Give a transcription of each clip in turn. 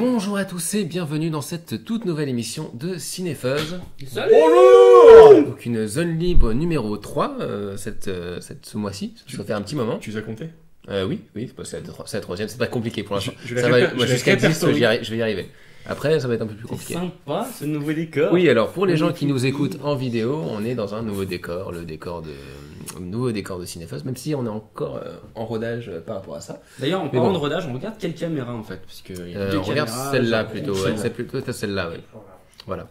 Bonjour à tous et bienvenue dans cette toute nouvelle émission de Cinefuzz. Salut. Bonjour. Donc une zone libre numéro 3 ce mois-ci, ça fait un petit moment. Tu les as comptés? Oui, c'est la troisième, c'est pas compliqué pour l'instant. Je Jusqu'à 10, je vais y arriver. Après, ça va être un peu plus compliqué. C'est sympa ce nouveau décor. Oui, alors pour les gens qui nous écoutent en vidéo, on est dans un nouveau décor, le nouveau décor de Cinefuzz, même si on est encore en rodage par rapport à ça. D'ailleurs, en parlant de rodage, on regarde quelle caméra en fait, parce que y a deux on regarde caméras, celle-là genre, plutôt, celle-là. c'est plutôt celle-là, oui. Voilà.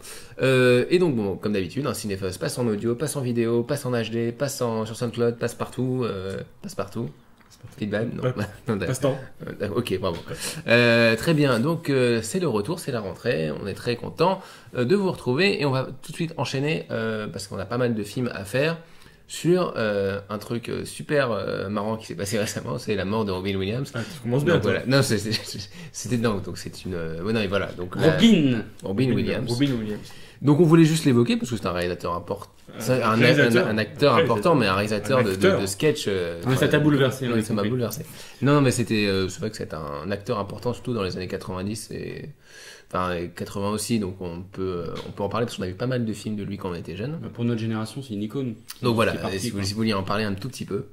Et donc bon, comme d'habitude, un Cinefuzz passe en audio, passe en vidéo, passe en HD, passe sur SoundCloud, passe partout. Petite balle, non. Passe-temps. Ok, bravo. Très bien, donc c'est le retour, c'est la rentrée, on est très content de vous retrouver et on va tout de suite enchaîner parce qu'on a pas mal de films à faire sur un truc super marrant qui s'est passé récemment, c'est la mort de Robin Williams. Ah, tu commences bien. Donc, voilà. Non, c'était dingue, donc c'est une... non, et voilà, donc, Robin Williams. Robin Williams. Donc on voulait juste l'évoquer parce que c'est un réalisateur important. Un acteur important, mais un réalisateur de sketch. Ouais, ça t'a bouleversé. Oui, ça m'a bouleversé. Non, mais c'est vrai que c'est un acteur important, surtout dans les années 90 et 80 aussi. Donc on peut en parler parce qu'on a vu pas mal de films de lui quand on était jeune. Pour notre génération, c'est une icône. Donc voilà, si vous vouliez en parler un tout petit peu.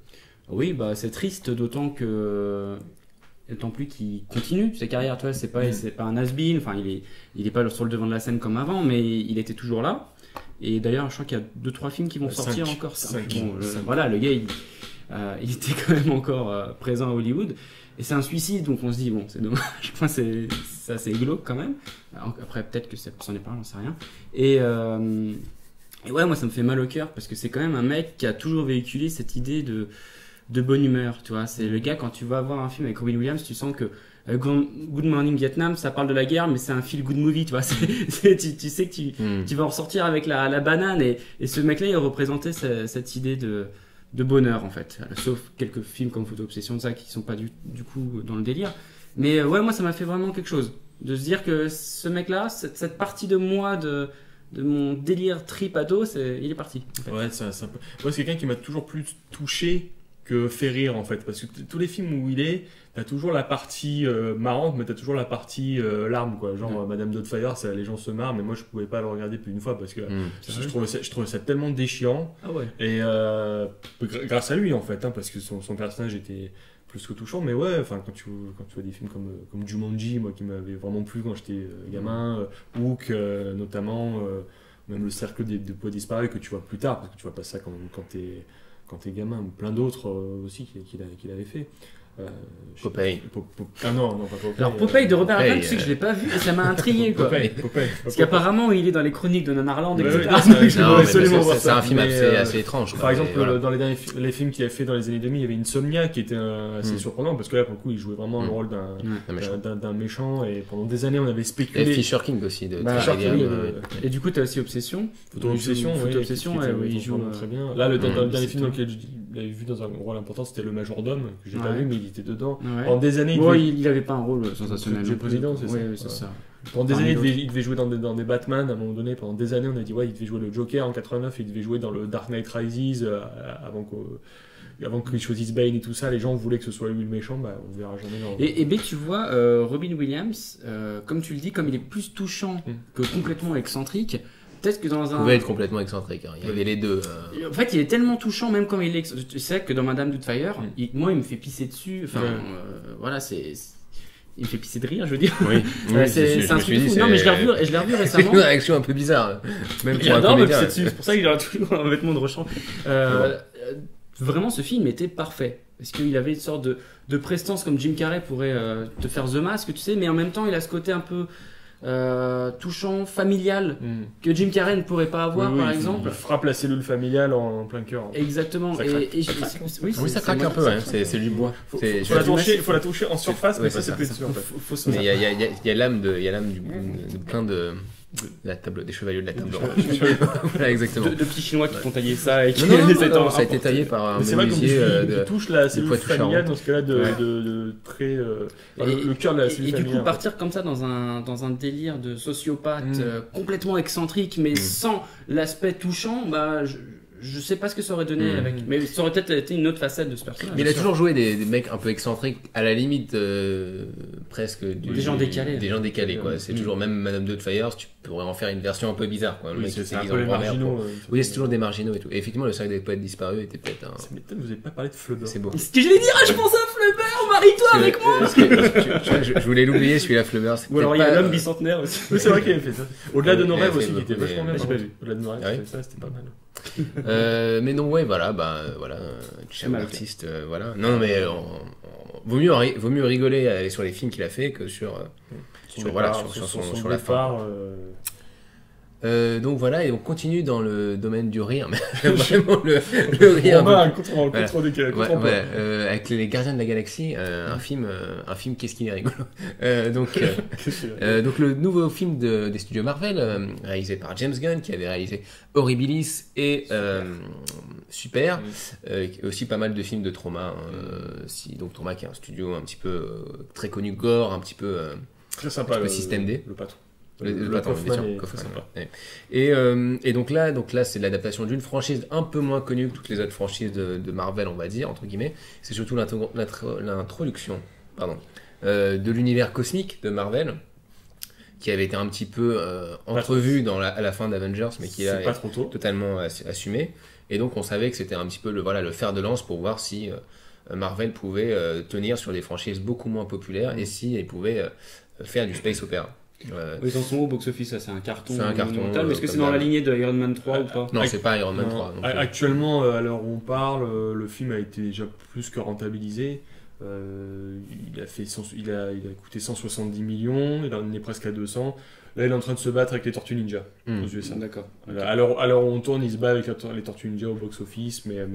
Oui, bah c'est triste, d'autant plus qu'il continue sa carrière. Tu vois, c'est pas un has-been. Enfin, il est pas sur le devant de la scène comme avant, mais il était toujours là. Et d'ailleurs, je crois qu'il y a 2-3 films qui vont sortir encore. Voilà, le gars, il était quand même encore présent à Hollywood. Et c'est un suicide, donc on se dit, bon, c'est dommage. Enfin, c'est assez glauque quand même. Après, peut-être que ça s'en est parlé, j'en sais rien. Et ouais, moi, ça me fait mal au cœur parce que c'est quand même un mec qui a toujours véhiculé cette idée de bonne humeur, tu vois. C'est le gars, quand tu vas voir un film avec Robin Williams, tu sens que Good Morning Vietnam, ça parle de la guerre, mais c'est un feel good movie, tu vois. Tu sais que tu vas en ressortir avec la banane, et ce mec-là, il représentait cette idée de bonheur, en fait. Sauf quelques films comme Photo Obsession, de ça, qui sont pas du coup dans le délire. Mais ouais, moi, ça m'a fait vraiment quelque chose. De se dire que ce mec-là, cette partie de moi, de mon délire trip ado, il est parti. En fait. Ouais, c'est un peu... Moi, c'est quelqu'un qui m'a toujours plus touché que fait rire, en fait. Parce que tous les films où il est, t'as toujours la partie marrante, mais t'as toujours la partie larme, quoi. Genre Madame Doubtfire, les gens se marrent, mais moi je pouvais pas le regarder plus d'une fois parce que je trouvais ça tellement déchirant. Ah ouais. Et grâce à lui, en fait, parce que son personnage était plus que touchant. Mais ouais, enfin quand tu vois des films comme Jumanji, moi qui m'avait vraiment plu quand j'étais gamin, Hook notamment, même Le Cercle des Poids Disparus que tu vois plus tard, parce que tu vois pas ça quand t'es gamin, ou plein d'autres aussi qu'il avait fait. Popeye. Non, pas Popeye. Alors Popeye de Robert Altman, tu sais que je l'ai pas vu et ça m'a intrigué, quoi. Popeye. Parce qu'apparemment il est dans les chroniques de Nanarland, etc. C'est un film assez étrange. Par exemple, dans les films qu'il a fait dans les années 2000, il y avait Insomnia qui était assez surprenant parce que là, pour le coup, il jouait vraiment le rôle d'un méchant, et pendant des années, on avait spéculé. Et Fisher King aussi. Et du coup, t'as aussi Obsession. Photo Obsession, il joue très bien. Là, dans le dernier film dans lequel il avait vu dans un rôle important, c'était Le Majordome, que j'ai pas vu, mais il était dedans. Ouais. En des années, il avait pas un rôle sensationnel. Le président, c'est ça. Oui, c'est ça. Pendant des années, il devait jouer dans des Batman. À un moment donné, pendant des années, on a dit il devait jouer le Joker en 89, il devait jouer dans le Dark Knight Rises avant qu'il choisisse Bane et tout ça. Les gens voulaient que ce soit lui le méchant. On verra jamais. Et B, tu vois, Robin Williams, comme tu le dis, comme il est plus touchant que complètement excentrique. Peut-être que dans un... Il pouvait être complètement excentrique, il y avait les deux. En fait, il est tellement touchant, même quand il est... Tu sais que dans Madame Doubtfire, moi, il me fait pisser dessus. Enfin, voilà, il me fait pisser de rire, je veux dire. Oui, c'est un truc fou. Non, mais je l'ai revu récemment. C'est une réaction un peu bizarre. Même j'adore me pisser dessus, c'est pour ça qu'il y aura toujours un vêtement de rechange. Vraiment, ce film était parfait. Parce qu'il avait une sorte de prestance comme Jim Carrey pourrait te faire The Mask, tu sais, mais en même temps, il a ce côté un peu... touchant, familial, que Jim Carrey ne pourrait pas avoir, par exemple. Il frappe la cellule familiale en plein cœur. Exactement. Oui, ça craque un peu, c'est du bois. Faut la toucher en surface, mais ça c'est plus sûr. Mais il y a l'âme de plein de la table des chevaliers de la table ronde. Voilà, exactement. De petits chinois qui font tailler ça et qui non, ça a été taillé par un menuisier qui touche la cellule familiale dans ce cas-là de très le cœur de la cellule familiale. Et du coup partir comme ça dans un délire de sociopathe complètement excentrique mais sans l'aspect touchant, je sais pas ce que ça aurait donné avec. Mais ça aurait peut-être été une autre facette de ce personnage. Mais il a toujours joué des mecs un peu excentriques, à la limite presque des gens décalés. Des gens décalés, quoi. C'est toujours même Madame Doubtfire, tu pourrais en faire une version un peu bizarre, quoi. Le mec c'est un qui peu les marginaux. Oui, c'est toujours des marginaux et tout. Et effectivement, le cercle des poètes disparus était peut-être un. Ça m'étonne, vous avez pas parlé de Flubber. C'est beau. Ce que j'allais dire, je pense à Flubber, marie-toi avec moi. Parce que je voulais l'oublier, celui-là, Flubber. Ou alors il y a l'homme bicentenaire aussi. Oui, c'est vrai qu'il avait fait ça. Au-delà de nos Il a rêves fait aussi, qui était beaucoup, vachement bien. j'ai pas vu. Au-delà de nos rêves, Ah oui. ça, c'était pas mal. Mais non, ouais, voilà, cher mal, artiste, voilà. Non, mais vaut mieux rigoler et aller sur les films qu'il a fait que sur sur la fin. Donc voilà, et on continue dans le domaine du rire, mais vraiment le rire. Avec les Gardiens de la Galaxie, un film, qu'est-ce qu'il est rigolo. Donc le nouveau film des studios Marvel, réalisé par James Gunn, qui avait réalisé Horribilis et Super, aussi pas mal de films de Trauma, donc Trauma qui est un studio un petit peu très connu, gore, un petit peu très sympa, un petit peu System D. Le patron. Le patron, Kaufman bien sûr, est Kaufman, sympa. ouais. Et donc là c'est l'adaptation d'une franchise un peu moins connue que toutes les autres franchises de Marvel, on va dire, entre guillemets. C'est surtout l'introduction de l'univers cosmique de Marvel, qui avait été un petit peu entrevu à la fin d'Avengers, mais qui est totalement assumé. Et donc on savait que c'était un petit peu le fer de lance pour voir si Marvel pouvait tenir sur des franchises beaucoup moins populaires et si elle pouvait faire du space opéra. Ils en sont au box-office, ça c'est un carton. C'est un carton. Mais est-ce que c'est dans la lignée de Iron Man 3 ou pas? Non, c'est pas Iron Man 3. Actuellement, à l'heure où on parle, le film a été déjà plus que rentabilisé. Il a coûté 170 millions, il en est presque à 200. Là, il est en train de se battre avec les Tortues Ninja aux USA. D'accord. À l'heure où on tourne, il se bat avec les Tortues Ninja au box-office, mais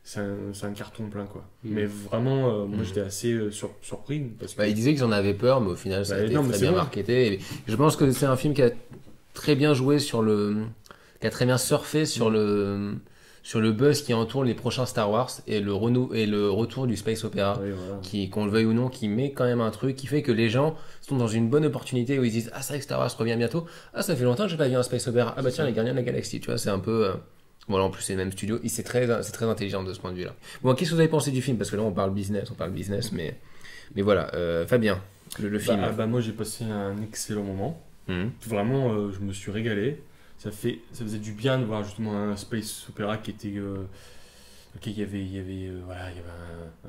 c'est un carton plein, quoi. Mais vraiment, moi j'étais assez surpris. Parce que... ils disaient qu'ils en avaient peur, mais au final ça a été très bien marketé. Et je pense que c'est un film qui a très bien joué qui a très bien surfé sur le buzz qui entoure les prochains Star Wars et le retour du space opéra, qu'on le veuille ou non, qui met quand même un truc qui fait que les gens sont dans une bonne opportunité où ils disent c'est vrai que Star Wars revient bientôt, ça fait longtemps que j'ai pas vu un space opéra, tiens, les Gardiens de la Galaxie, tu vois, c'est un peu voilà, en plus c'est le même studio, c'est très intelligent de ce point de vue là. Bon, qu'est-ce que vous avez pensé du film, parce que là on parle business, mais voilà, Fabien, le film. Moi j'ai passé un excellent moment. Vraiment, je me suis régalé. Ça faisait du bien de voir justement un space opéra qui était il y avait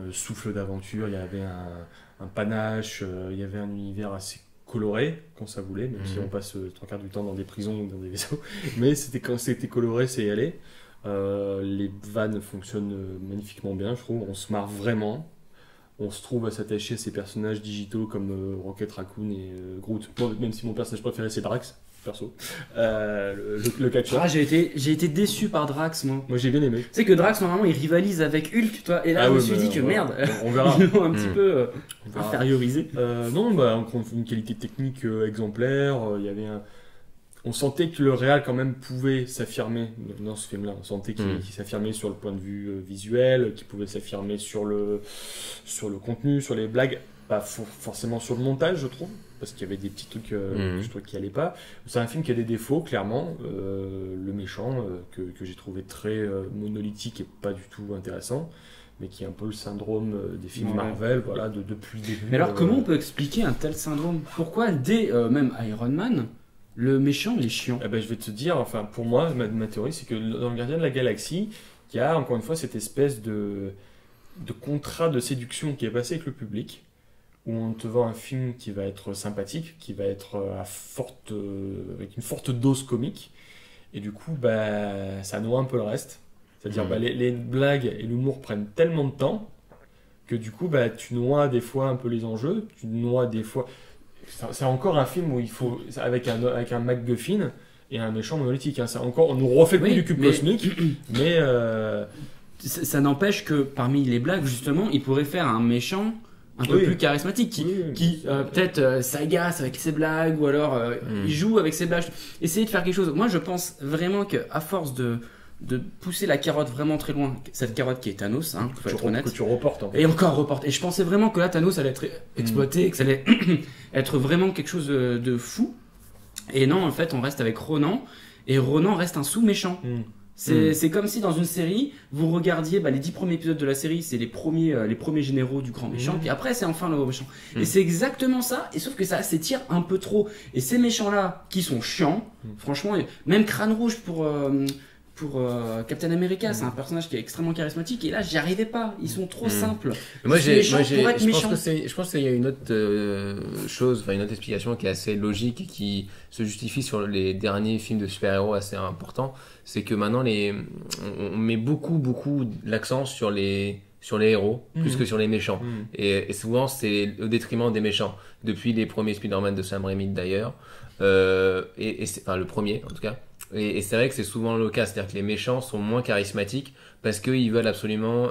un souffle d'aventure, il y avait un panache, il y avait un univers assez coloré quand ça voulait, même si on passe 3/4 du temps dans des prisons ou dans des vaisseaux, mais quand c'était coloré, c'est y aller. Les vannes fonctionnent magnifiquement bien, je trouve. On se marre vraiment. On se trouve à s'attacher à ces personnages digitaux comme Rocket Raccoon et Groot. Bon, même si mon personnage préféré c'est Drax, perso. Le catcheur. J'ai été déçu par Drax, moi. Moi j'ai bien aimé. Tu sais que Drax normalement il rivalise avec Hulk, toi, et là je me suis dit que merde, on verra. Ils l'ont un petit peu infériorisé. Non, encore une qualité technique exemplaire. Il y avait on sentait que le réal quand même pouvait s'affirmer dans ce film-là. On sentait qu'il s'affirmait sur le point de vue visuel, qu'il pouvait s'affirmer sur le contenu, sur les blagues, pas forcément sur le montage, je trouve, parce qu'il y avait des petits trucs je trouve qui allaient pas. C'est un film qui a des défauts, clairement. Le méchant, que j'ai trouvé très monolithique et pas du tout intéressant, mais qui est un peu le syndrome des films Marvel, voilà, depuis le début. Mais alors, comment on peut expliquer un tel syndrome? Pourquoi, dès même Iron Man, le méchant il est chiant? Je vais te dire, enfin, pour moi, ma théorie, c'est que dans le Gardien de la Galaxie, il y a encore une fois cette espèce de contrat de séduction qui est passé avec le public, où on te vend un film qui va être sympathique, qui va être avec une forte dose comique, et du coup, ça noie un peu le reste. C'est-à-dire, les blagues et l'humour prennent tellement de temps que du coup, tu noies des fois un peu les enjeux, tu noies des fois... C'est encore un film où il faut, avec un MacGuffin et un méchant monolithique. Hein. On nous refait le coup du cube cosmique, mais... Ça n'empêche que parmi les blagues, justement, il pourrait faire un méchant un peu plus charismatique, qui peut-être s'agace avec ses blagues, ou alors il joue avec ses blagues. Essayer de faire quelque chose. Moi, je pense vraiment qu'à force de pousser la carotte vraiment très loin, cette carotte qui est Thanos, faut être honnête. Que tu reportes, en fait. Et encore reporte. Et je pensais vraiment que là, Thanos allait être exploité, que ça allait être vraiment quelque chose de fou. Et non, en fait, on reste avec Ronan, et Ronan reste un sous-méchant. C'est comme si dans une série, vous regardiez les 10 premiers épisodes de la série, c'est les premiers généraux du grand méchant, puis après c'est enfin le gros méchant. Et c'est exactement ça, et sauf que ça s'étire un peu trop. Et ces méchants-là, qui sont chiants, franchement, même Crâne Rouge pour Captain America, c'est un personnage qui est extrêmement charismatique, et là j'y arrivais pas, ils sont trop simples. Je pense qu'il y a une autre chose, une autre explication qui est assez logique et qui se justifie sur les derniers films de super-héros assez importants, c'est que maintenant on met beaucoup l'accent sur les héros plus que sur les méchants. Et souvent c'est au détriment des méchants. Depuis les premiers Spider-Man de Sam Raimi d'ailleurs, enfin le premier en tout cas. Et c'est vrai que c'est souvent le cas, c'est-à-dire que les méchants sont moins charismatiques parce qu'ils veulent absolument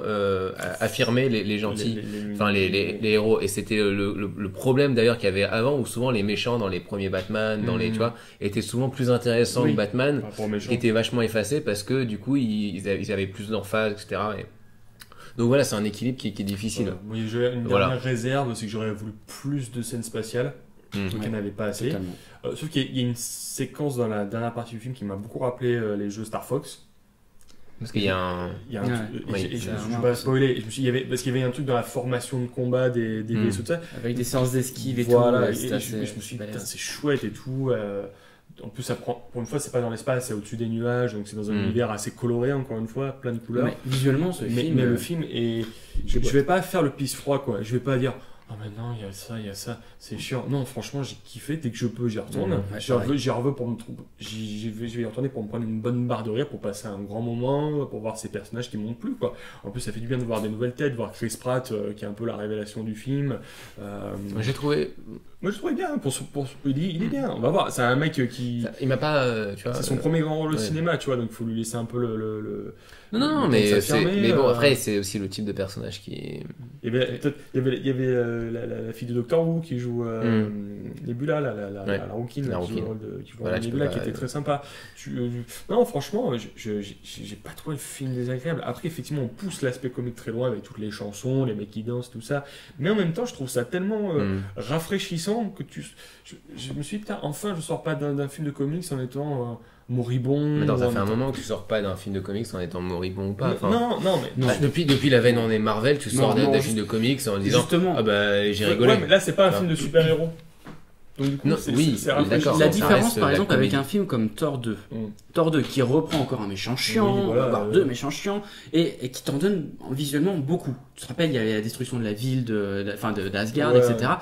affirmer les gentils, les héros. Et c'était le problème d'ailleurs qu'il y avait avant, où souvent les méchants dans les premiers Batman, tu vois, étaient souvent plus intéressants que Batman, qui étaient vachement effacés parce que du coup ils avaient plus d'emphase, etc. Donc voilà, c'est un équilibre qui est difficile. Moi, j'ai une dernière réserve, c'est que j'aurais voulu plus de scènes spatiales. Donc il n'y en avait pas assez. Sauf qu'il y a une séquence dans la dernière partie du film qui m'a beaucoup rappelé les jeux Star Fox. Parce qu'il y a un. Je ne vais pas spoiler. Parce qu'il y avait un truc dans la formation de combat des vaisseaux, tout ça. Avec des séances d'esquive et tout. Voilà, je me suis dit, putain, c'est chouette et tout. En plus, ça prend, pour une fois, c'est pas dans l'espace, c'est au-dessus des nuages, donc c'est dans un univers assez coloré, encore une fois, plein de couleurs. Ouais, visuellement, mais le film est. Je vais pas faire le pisse froid, quoi. Je vais pas dire. Ah mais non, il y a ça, c'est chiant. Non, franchement, j'ai kiffé, dès que je peux, j'y retourne. J'y revois pour je vais y retourner pour me prendre une bonne barre de rire, pour passer un grand moment, pour voir ces personnages qui m'ont plu, quoi. En plus, ça fait du bien de voir des nouvelles têtes, voir Chris Pratt, qui est un peu la révélation du film. Moi, je trouvais bien, il est bien, on va voir. C'est un mec qui... Il m'a pas, tu vois... C'est son premier grand rôle au cinéma, tu vois, donc il faut lui laisser un peu le Non, mais bon, après, c'est aussi le type de personnage qui... Il y avait la fille de Doctor Who qui joue Nebula, la Rouquine, qui joue Nebula, qui était très sympa. Non, franchement, j'ai pas trouvé le film désagréable. Après, effectivement, on pousse l'aspect comique très loin avec toutes les chansons, les mecs qui dansent, tout ça. Mais en même temps, je trouve ça tellement rafraîchissant que je me suis dit, putain, enfin, je sors pas d'un film de comics en étant... moribond. Mais ça fait un moment que tu sors pas d'un film de comics en étant moribond ou pas. Non. Depuis la veine on est Marvel, tu sors d'un film de comics en disant justement. Ah bah j'ai rigolé. Ouais, mais là c'est pas un film de super-héros. Donc du coup, c'est d'accord. La différence par exemple avec un film comme Thor 2. Thor 2 qui reprend encore un méchant chiant, voire deux méchants chiants, et qui t'en donne visuellement beaucoup. Tu te rappelles, il y avait la destruction de la ville d'Asgard, etc.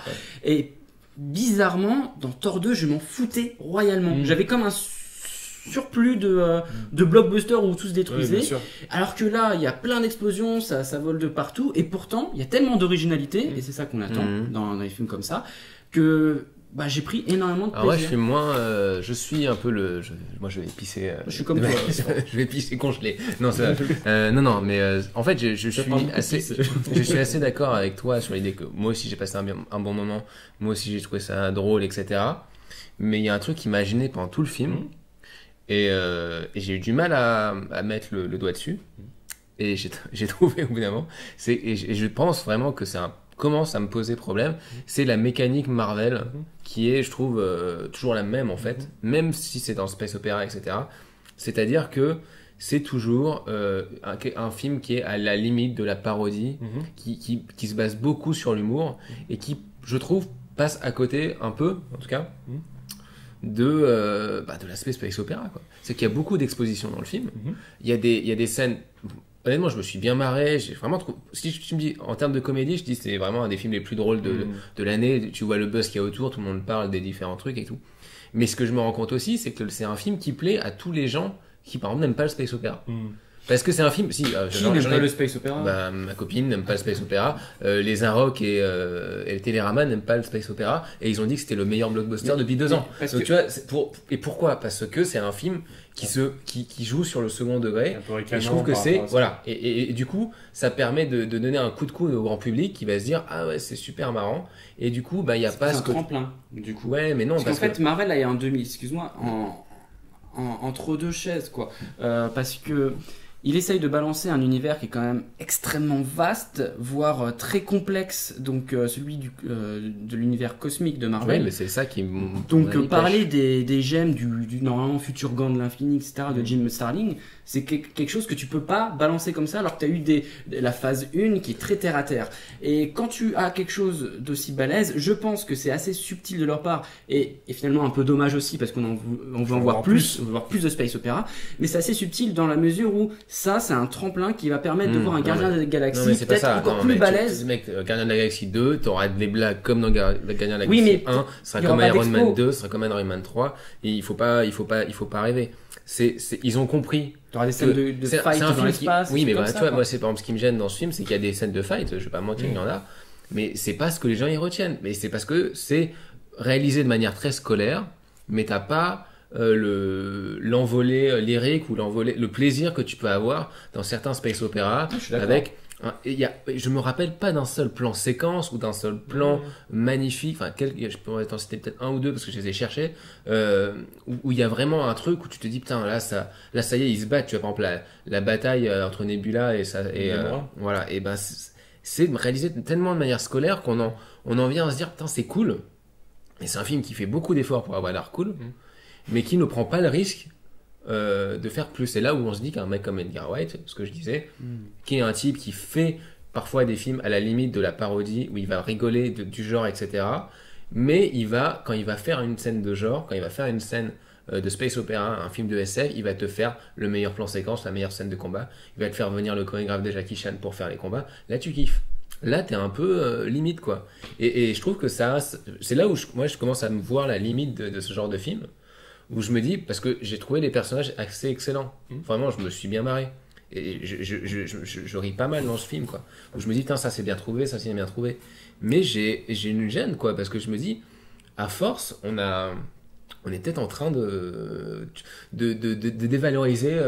Et bizarrement, dans Thor 2, je m'en foutais royalement. J'avais comme un surplus de blockbusters où tout se détruisait, alors que là il y a plein d'explosions, ça vole de partout, et pourtant il y a tellement d'originalité, et c'est ça qu'on attend dans les films comme ça, que j'ai pris énormément de plaisir. Alors je suis un peu moi je vais pisser. Je suis comme toi. Je vais pisser congelé. Non, c'est vrai. Non, mais en fait je suis assez d'accord avec toi sur l'idée que moi aussi j'ai passé un bon moment, moi aussi j'ai trouvé ça drôle, etc. Mais il y a un truc qui m'a gêné pendant tout le film. Et j'ai eu du mal à mettre le doigt dessus. Et j'ai trouvé au bout d'un moment. Et je pense vraiment que commence à me poser problème. C'est la mécanique Marvel qui est, je trouve, toujours la même en fait. Même si c'est dans le space opéra, etc. C'est-à-dire que c'est toujours un film qui est à la limite de la parodie, qui se base beaucoup sur l'humour et qui, je trouve, passe à côté un peu, en tout cas, de l'aspect space opéra, quoi. C'est qu'il y a beaucoup d'expositions dans le film. Il y a des scènes. Honnêtement, je me suis bien marré. J'ai vraiment si tu me dis en termes de comédie, je dis c'est vraiment un des films les plus drôles de l'année. Tu vois le buzz qu'il y a autour, tout le monde parle des différents trucs et tout. Mais ce que je me rends compte aussi, c'est que c'est un film qui plaît à tous les gens qui, par exemple, n'aiment pas le space opéra. Parce que c'est un film. Qui n'aime pas le space opéra? Ma copine n'aime pas le space opéra. Les Inrock et le Télérama n'aiment pas le space opéra. Et ils ont dit que c'était le meilleur blockbuster depuis 2 ans. Donc tu vois, et pourquoi? Parce que c'est un film qui joue sur le second degré. Et je trouve que c'est voilà. Et du coup, ça permet de donner un coup de coude au grand public qui va se dire ah ouais c'est super marrant. Et du coup, il y a pas ce tremplin. Du coup. Ouais, mais non. Parce qu'en fait, Marvel là, est en demi. Excuse-moi, entre deux chaises quoi. Parce que il essaye de balancer un univers qui est quand même extrêmement vaste, voire très complexe, donc celui de l'univers cosmique de Marvel. Ouais, mais c'est ça qui Donc parler des gemmes du normalement futur gant de l'infini, etc., de Jim Starlin, c'est quelque chose que tu peux pas balancer comme ça, alors que tu as eu la phase 1 qui est très terre à terre. Et quand tu as quelque chose d'aussi balèze, je pense que c'est assez subtil de leur part, et finalement un peu dommage aussi, parce qu'on veut en voir plus, on veut voir plus de space opéra, mais c'est assez subtil dans la mesure où ça, c'est un tremplin qui va permettre de voir un Gardien de la Galaxie peut-être encore plus balèze. Gardien de la Galaxie 2, t'auras des blagues comme dans Gardien de la Galaxie Oui, mais 1, ce sera comme Iron Man 2, ce sera comme Iron Man 3, et il faut pas rêver. Ils ont compris. T'auras des scènes de fight dans l'espace. Oui, mais tu vois, moi, c'est par exemple ce qui me gêne dans ce film, c'est qu'il y a des scènes de fight, je vais pas mentir, il y en a, mais c'est pas ce que les gens y retiennent. Mais c'est parce que c'est réalisé de manière très scolaire, mais t'as pas l'envolée lyrique ou le plaisir que tu peux avoir dans certains space opéras avec. Je me rappelle pas d'un seul plan séquence ou d'un seul plan magnifique. Enfin, je pourrais t'en citer peut-être un ou deux parce que je les ai cherchés. Où il y a vraiment un truc où tu te dis putain là ça y est ils se battent. Tu vois par exemple la bataille entre Nebula et voilà et ben c'est réalisé tellement de manière scolaire qu'on en vient à se dire putain c'est cool. Et c'est un film qui fait beaucoup d'efforts pour avoir l'air cool, mais qui ne prend pas le risque de faire plus. C'est là où on se dit qu'un mec comme Edgar Wright, ce que je disais, qui est un type qui fait parfois des films à la limite de la parodie, où il va rigoler du genre, etc. Mais quand il va faire une scène de genre, quand il va faire une scène de space opéra, un film de SF, il va te faire le meilleur plan séquence, la meilleure scène de combat. Il va te faire venir le chorégraphe de Jackie Chan pour faire les combats. Là, tu kiffes. Là, t'es un peu limite, quoi. Et je trouve que c'est là où moi, je commence à me voir la limite de ce genre de film. Où je me dis, parce que j'ai trouvé les personnages assez excellents. Vraiment, je me suis bien marré. Et je ris pas mal dans ce film, quoi. Où je me dis, ça c'est bien trouvé, ça c'est bien trouvé. Mais j'ai une gêne, quoi, parce que je me dis, à force, on est peut-être en train de dévaloriser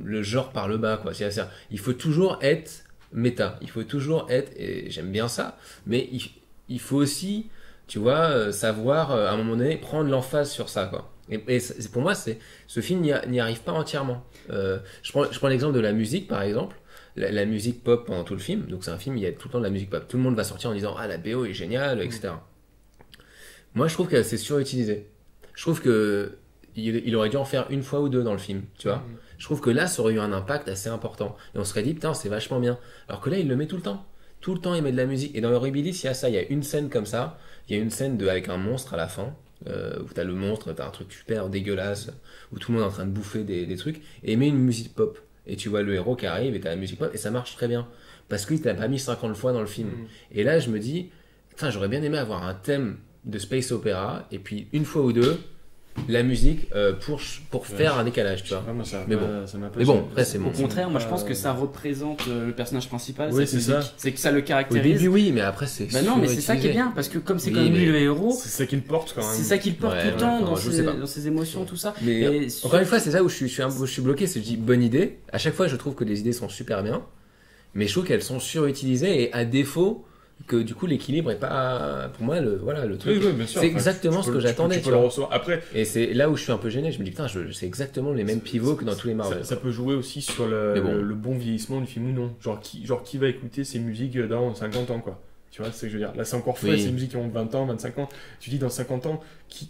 le genre par le bas, quoi. C'est-à-dire, il faut toujours être méta. Il faut toujours être, et j'aime bien ça, mais il faut aussi, tu vois, savoir, à un moment donné, prendre l'emphase sur ça, quoi. Et pour moi, ce film n'y arrive pas entièrement. Je prends l'exemple de la musique, par exemple. La musique pop pendant tout le film. Donc c'est un film, il y a tout le temps de la musique pop. Tout le monde va sortir en disant « Ah, la BO est géniale, etc. » Moi, je trouve que c'est surutilisé. Je trouve qu'il aurait dû en faire une fois ou deux dans le film, tu vois. Je trouve que là, ça aurait eu un impact assez important. Et on se serait dit « Putain, c'est vachement bien. » Alors que là, il le met tout le temps. Tout le temps, il met de la musique. Et dans Horribilis, il y a ça. Il y a une scène comme ça. Il y a une scène avec un monstre à la fin. Où t'as le monstre, t'as un truc super dégueulasse, où tout le monde est en train de bouffer des trucs, et il met une musique pop. Et tu vois le héros qui arrive, et t'as la musique pop, et ça marche très bien. Parce qu'il t'a pas mis 50 fois dans le film. Et là, je me dis, j'aurais bien aimé avoir un thème de space opéra, et puis une fois ou deux, la musique pour faire un décalage, tu vois. Mais bon, après c'est Au contraire, moi je pense que ça représente le personnage principal. Oui, c'est ça. C'est que ça le caractérise. Au début, oui, mais après c'est. Bah non, mais c'est ça qui est bien, parce que comme c'est quand même lui le héros. C'est ça qu'il porte quand même. C'est ça qu'il porte tout le temps dans ses émotions, tout ça. Mais encore une fois, c'est ça où je suis bloqué. C'est que je dis bonne idée. À chaque fois, je trouve que les idées sont super bien, mais je trouve qu'elles sont surutilisées et à défaut. Que du coup l'équilibre est pas pour moi le truc. Oui, bien sûr. C'est exactement ce que j'attendais. Tu peux le recevoir après. Et c'est là où je suis un peu gêné. Je me dis putain, c'est exactement les mêmes pivots que dans tous les Marvel. Ça peut jouer aussi sur le bon vieillissement du film ou non. Genre qui va écouter ces musiques dans 50 ans, quoi. Tu vois, c'est ce que je veux dire. Là, c'est encore frais, ces musiques qui ont 20 ans, 25 ans. Tu dis dans 50 ans, qui...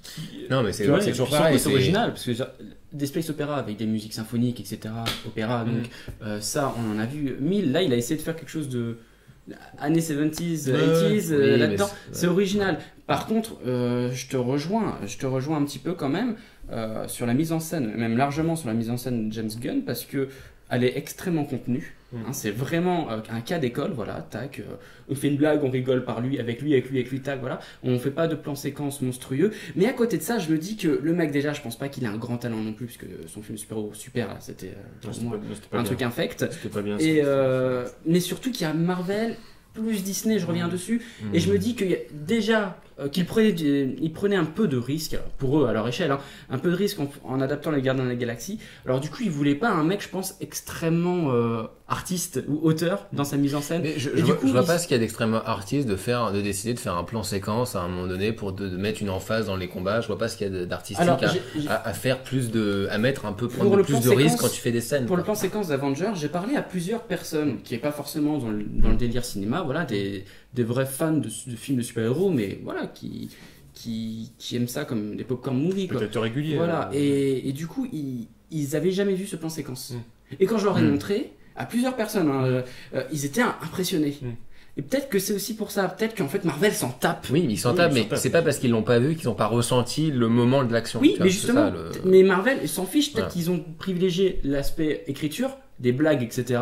Non, mais c'est toujours pareil. C'est original, parce que des space opéra avec des musiques symphoniques, etc. Opéra, donc ça, on en a vu 1000. Là, il a essayé de faire quelque chose de années 70s, 80s, là-dedans. C'est original. Par contre, je te rejoins un petit peu quand même sur la mise en scène, même largement sur la mise en scène de James Gunn, parce que elle est extrêmement contenue. C'est vraiment un cas d'école, voilà, tac, on fait une blague, on rigole avec lui, tac, voilà. On fait pas de plan séquence monstrueux. Mais à côté de ça, je me dis que le mec, déjà, je pense pas qu'il a un grand talent non plus, puisque son film super, là, c'était un truc infect. C'était pas bien. Et, mais surtout qu'il y a Marvel plus Disney, je reviens dessus, et je me dis qu'il y a déjà ils prenaient un peu de risque, pour eux, à leur échelle, hein, un peu de risque en adaptant les Gardiens de la Galaxie. Alors du coup, ils voulaient pas un mec, je pense, extrêmement artiste ou auteur dans sa mise en scène. Mais je Et du vois, coup, je vois ils- pas ce qu'il y a d'extrêmement artiste de décider de faire un plan séquence à un moment donné pour de mettre une emphase dans les combats. Je vois pas ce qu'il y a d'artistique Alors, à faire plus à mettre un peu, Pour prendre le plus plan de risques séquence, quand tu fais des scènes. Pour le quoi. plan séquence d'Avengers, j'ai parlé à plusieurs personnes qui n'est pas forcément dans le délire cinéma, voilà, des vrais fans de films de super-héros, mais voilà, qui aiment ça comme des popcorn movies, quoi. Peut-être régulier. Voilà, et du coup, ils avaient jamais vu ce plan séquence. Et quand je leur ai montré, à plusieurs personnes, hein, ils étaient impressionnés. Et peut-être que c'est aussi pour ça, peut-être qu'en fait Marvel s'en tape. Oui, ils s'en tapent, mais c'est pas parce qu'ils l'ont pas vu qu'ils n'ont pas ressenti le moment de l'action. Oui, tu vois, mais c'est justement, ça, mais Marvel s'en fiche, peut-être Voilà. qu'ils ont privilégié l'aspect écriture, des blagues, etc.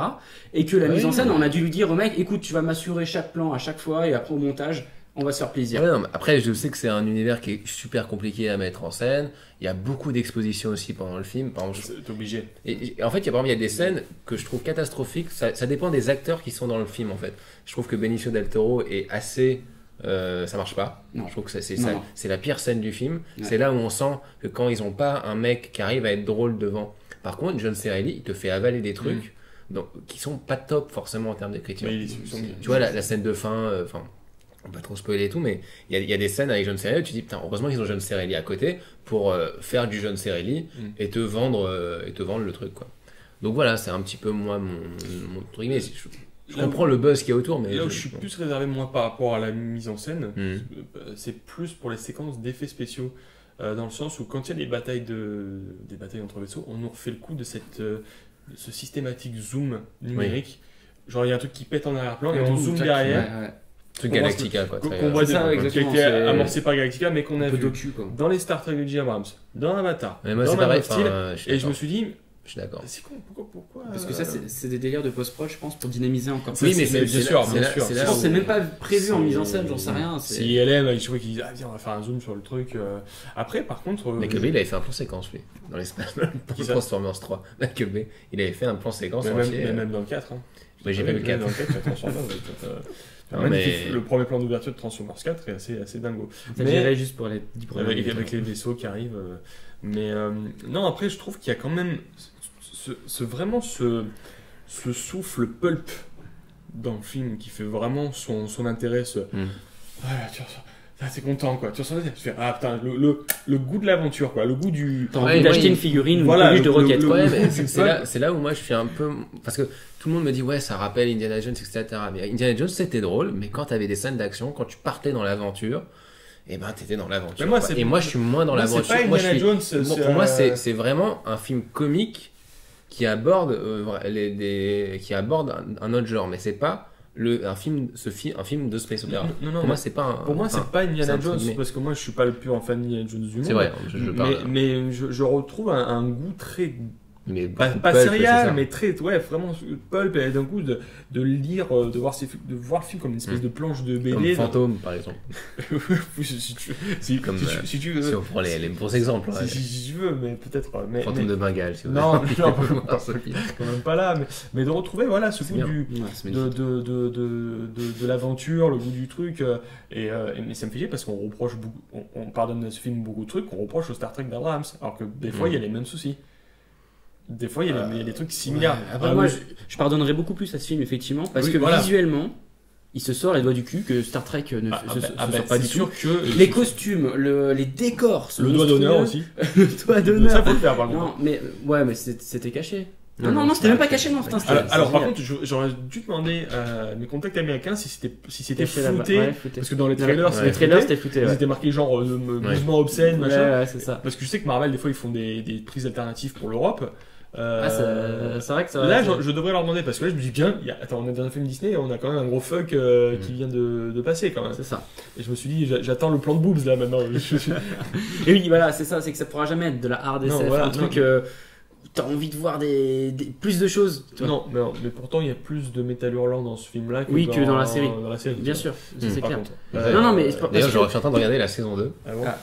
Et que la Oui, mise en scène, mais- on a dû lui dire au mec, écoute, tu vas m'assurer chaque plan à chaque fois, et après au montage, on va se faire plaisir. Ouais, non, mais après, je sais que c'est un univers qui est super compliqué à mettre en scène. Il y a beaucoup d'expositions aussi pendant le film. Par exemple, T'es obligé. et en fait, il y a des scènes que je trouve catastrophiques. Ça dépend des acteurs qui sont dans le film, en fait. Je trouve que Benicio del Toro est assez... ça marche pas. Non. Je trouve que Non. c'est la pire scène du film. Ouais. C'est là où on sent que quand ils ont pas un mec qui arrive à être drôle devant. Par contre, John Cerelli, il te fait avaler des trucs donc, qui sont pas top forcément en termes d'écriture. Mais ils sont- Tu vois, la scène de fin... Enfin, on va pas trop spoiler et tout, mais il y a des scènes avec John Cerelli où tu te dis, putain, heureusement qu'ils ont John Cerelli à côté pour faire du John Cerelli et te vendre le truc, quoi. Donc voilà, c'est un petit peu moi mon truc. Mais je comprends le buzz qu'il y a autour, mais Là où je suis plus réservé, moi, par rapport à la mise en scène, Mm. c'est plus pour les séquences d'effets spéciaux. Dans le sens où, quand il y a des batailles entre vaisseaux, on nous refait le coup de ce systématique zoom numérique. Genre, il y a un truc qui pète en arrière-plan et on zoome derrière. Ouais, ouais. truc qu'on voit Galactica, quoi. très- Qu'on voit C'est ça, qui a exactement, été c'est- amorcé par Galactica, mais qu'on a Un peu vu docu, quoi. dans les Star Trek de J. Abrams, dans Avatar, Mais moi, dans c'est Man pareil. of Steel. Steel, Et je me suis dit, je suis d'accord. c'est con, pourquoi Parce que ça, c'est des délires de post-prod, je pense, pour dynamiser encore Oui, mais c'est- c'est bien là- sûr, c'est bien là- sûr. c'est Je là pense que où- c'est même pas prévu en c'est- mise en scène, j'en sais rien. c'est- Si LM, je trouvais qu'ils disaient, ah viens, on va faire un zoom sur le truc. Après, par contre. Michael Bay, il avait fait un plan séquence, lui, dans les Qui ça Transformers 3. Michael Bay, il avait fait un plan séquence mais entier. même dans le 4. Hein. Moi, j'ai pas vu le 4. Dans le 4, il y a Transformers. Non, Magnifique. mais- Le premier plan d'ouverture de Transformers 4 est assez dingo. Ça Mais- dirait juste pour les 10 premières minutes. Avec les vaisseaux qui arrivent. Mais non, après, je trouve qu'il y a quand même vraiment ce souffle pulp dans le film qui fait vraiment son intérêt. Ah, tu ressens. Ah, t'es content, quoi. Tu ressens, tu fais, ah putain, le goût de l'aventure, quoi. Le goût du. T'as Ouais, envie d'acheter oui. une figurine ou Voilà, une peluche de le- roquette. le- quoi. Ouais, mais c'est Ouais. c'est là où moi je suis un peu. Parce que tout le monde me dit, ouais, ça rappelle Indiana Jones, etc. Mais Indiana Jones, c'était drôle, mais quand t'avais des scènes d'action, quand tu partais dans l'aventure, et ben t'étais dans l'aventure. Mais moi, quoi. c'est- Et moi, je suis moins dans Moi, l'aventure. c'est pas Moi, je Indiana suis- Jones. Pour moi, c'est vraiment un film comique qui aborde, qui aborde un autre genre, mais c'est pas un film de space opera. Non, Pour moi, c'est pas un. Pour moi, c'est pas Indiana c'est un Jones, truc, mais- parce que moi, je suis pas le plus en fan d'Indiana Jones du monde. C'est vrai, je parle. Mais je retrouve un goût très Mais pas beaucoup de pulp, c'est céréal, ça. mais très, ouais, vraiment pulp, et d'un coup de lire, de voir le film comme une espèce de planche de Comme BD. Fantôme, par exemple. si Comme, tu veux, Si on prend les bons exemples. ouais. si tu veux, mais peut-être. Mais, Fantôme mais- de Bengale, si vous Non, voulez. non, Voir ce film. quand même pas là, mais de retrouver voilà ce C'est goût bien. du Ouais, c'est magnifique. de l'aventure, le goût du truc, mais ça me fait chier parce qu'on reproche beaucoup, on pardonne à ce film beaucoup de trucs qu'on reproche au Star Trek d'Abrams, alors que des fois il y a les mêmes soucis. Des fois il y a des trucs similaires. Ouais, après, moi, je pardonnerais beaucoup plus à ce film, effectivement, parce Oui, que voilà. visuellement, il se sort les doigts du cul que Star Trek ne se sort pas du tout. sûr que Les costumes, les décors, sont le doigt d'honneur aussi. le doigt Ça d'honneur. faut le faire par contre. Non, mais ouais, mais c'était caché. Non, Non, non, c'était même pas c'est- caché, non. Putain, c'était- Alors par génial. contre, j'aurais dû demander à mes contacts américains si c'était Caché là-bas. flouté, Ouais, flouté. parce que dans les trailers, Ouais. c'était Les trailers, flouté. c'était flouté. Ils Ouais, étaient marqués genre mouvement obscène, ouais, machin. ouais, c'est ça. Parce que je sais que Marvel, des fois, ils font des prises alternatives pour l'Europe. Ah, c'est vrai que ça. Là, je devrais leur demander parce que là, je me dis bien, attends, on est dans un film Disney, on a quand même un gros fuck qui vient de passer quand même. C'est ça. Et je me suis dit, j'attends le plan de boobs là maintenant. Et oui, voilà, c'est ça, c'est que ça pourra jamais être de la hard Non, SF, voilà, un truc. non. T'as envie de voir plus de choses. tu vois. non, mais pourtant, il y a plus de métal hurlant dans ce film-là que, Oui, que dans la série. Dans la série Bien sûr, ça, c'est Par clair. contre. Non, non, mais c'est pas- D'ailleurs, parce j'aurais que- fait en train de regarder la saison 2. Ah bon Ah.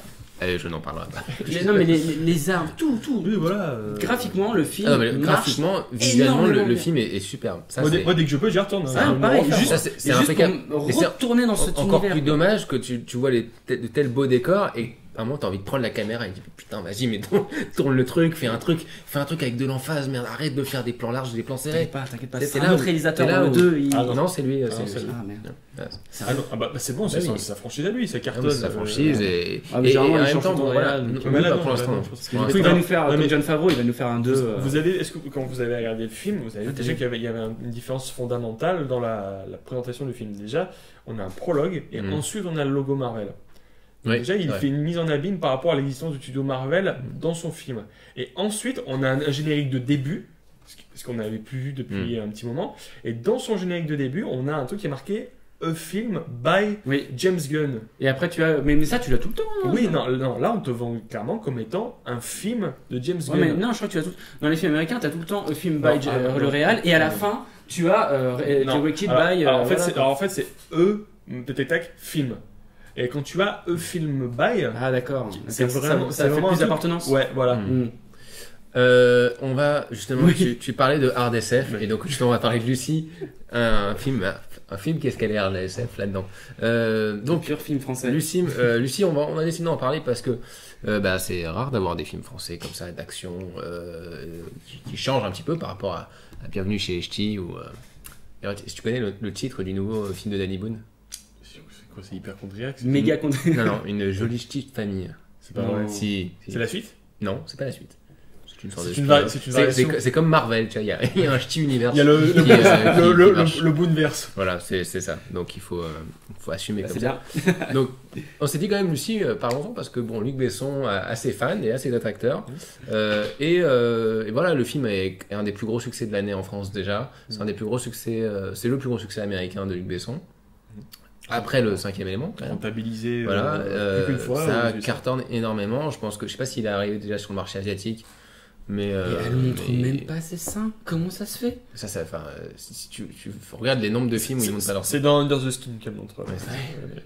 Allez, je n'en parlerai pas. Non, mais les armes, tout. Oui, voilà. Graphiquement, le film. Ah non, mais marche graphiquement, visuellement, énormément le bien. film est superbe. Ça, Moi, c'est dès que je peux, j'y retourne. Ah, hein. pareil, Refaire, juste, moi. Ça, c'est et juste impeccable. pour Et c'est retourner dans cet encore univers. plus dommage que tu vois de tels beaux décors et à un moment t'as envie de prendre la caméra et tu dis putain vas-y mais tourne le truc, fais un truc avec de l'emphase, merde arrête de faire des plans larges, des plans serrés. T'inquiète pas. C'est C'est là un où- autre réalisateur c'est là dans le où- 2. Ah, Non, c'est lui, non, c'est c'est lui. lui. Ah merde. Ouais. Ah non, bah, c'est bon, c'est Bah oui. sa franchise à lui, ça Ah, cartonne. mais c'est sa franchise et Ah, mais et généralement, en les même chansons temps de bon, voilà, Royal, nous, mais là, pas non, pour là, l'instant. non, Pour parce Il l'instant. va nous faire, Non, comme mais- John Favreau, il va nous faire un 2. Est-ce que quand vous avez regardé le film, vous avez vu déjà qu'il y avait une différence fondamentale dans la présentation du film. Déjà, on a un prologue et ensuite on a le logo Marvel. Oui, Déjà, il ouais. fait une mise en abîme par rapport à l'existence du studio Marvel dans son film. Et ensuite, on a un générique de début, ce qu'on n'avait plus vu depuis un petit moment. Et dans son générique de début, on a un truc qui est marqué A film by Oui. James Gunn. Et après, tu as. Mais ça, tu l'as tout le temps. hein. Oui, non, là, on te vend clairement comme étant un film de James Ouais, Gunn. mais non, je crois que tu as tout. Dans les films américains, tu as tout le temps film Non, by non. le réal, et à la fin, tu as Non. directed Alors- by. alors, voilà. en fait, c'est tac, film. Et quand tu as film by, Ah, d'accord. c'est Ça- vraiment, ça fait vraiment un plus truc- d'appartenance. Ouais, voilà. Mm. On va justement, Oui. tu parlais de hard SF et donc justement on va parler de Lucie, un film qu'est-ce qu'elle est hard SF là-dedans. Donc Pur film français. Lucie, on a décidé d'en parler parce que c'est rare d'avoir des films français comme ça d'action qui changent un petit peu par rapport à Bienvenue chez les Ch'tis ou si tu connais le titre du nouveau film de Danny Boone. C'est quoi, c'est hyperchondriaque c'est- Méga content. Non, une jolie petite famille. C'est pas Non. vrai. Si. C'est la suite Non, c'est pas la suite. C'est une sorte C'est de une spin-off. c'est une variation. C'est comme Marvel, tu vois, il y a un ch'ti univers. Il y a le qui marche. Boonverse. Voilà, c'est ça. Donc il faut assumer Bah, comme c'est ça. bien. Donc on s'est dit quand même, Lucie, parlons-en, parce que bon, Luc Besson a ses fans et a ses détracteurs. Et voilà, le film est un des plus gros succès de l'année en France déjà. C'est un des plus gros succès, c'est le plus gros succès américain de Luc Besson. Après le cinquième élément, quand même. Rentabilisé Voilà, plus qu'une fois. ça j'ai vu cartonne énormément. Je pense que je sais pas s'il est arrivé déjà sur le marché asiatique, mais Et elle montre mais même pas ses seins. Comment ça se fait? ça, enfin, si tu regardes les nombres de films où ils montrent pas leurs C'est dans Under the Skin qu'elle montre. Ouais,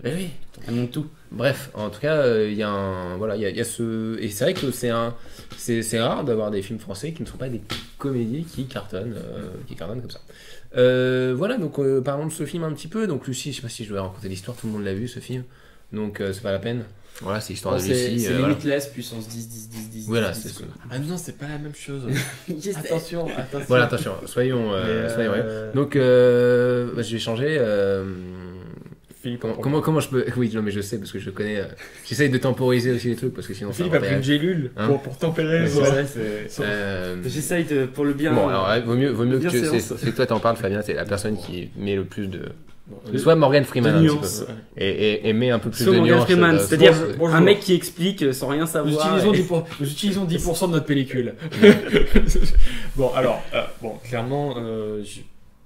Eh oui, elle montre tout. Bref, en tout cas, il y a il y a ce, et c'est vrai que c'est rare d'avoir des films français qui ne sont pas des comédies qui cartonnent comme ça. Voilà, donc parlons de ce film un petit peu. Donc Lucie, je sais pas si je vais raconter l'histoire, tout le monde l'a vu ce film, donc c'est pas la peine. Voilà, c'est l'histoire de Lucie. C'est voilà. Limitless, puissance 10, 10, 10, 10. Voilà, 10, c'est ce que- Ah non, c'est pas la même chose. Yes. Attention. Voilà, attention, soyons Mais, ouais. Donc je vais changer. Philippe, Comment je peux. Oui, non, mais je sais parce que je connais. J'essaye de temporiser aussi les trucs parce que sinon. Philippe ça a pris une gélule Hein pour tempérer. Ouais, c'est voilà. J'essaye pour le bien. Bon, alors vaut mieux que bien séance. c'est que toi t'en parles, Fabien. C'est la personne qui met le plus de. Bon, Soit Morgan Freeman de un nuances. petit peu. Et met un peu plus Soit de Morgan nuances. Freeman, c'est-à-dire Bonjour. un mec qui explique sans rien Nous savoir. utilisons 10% de notre pellicule. Bon, alors, clairement,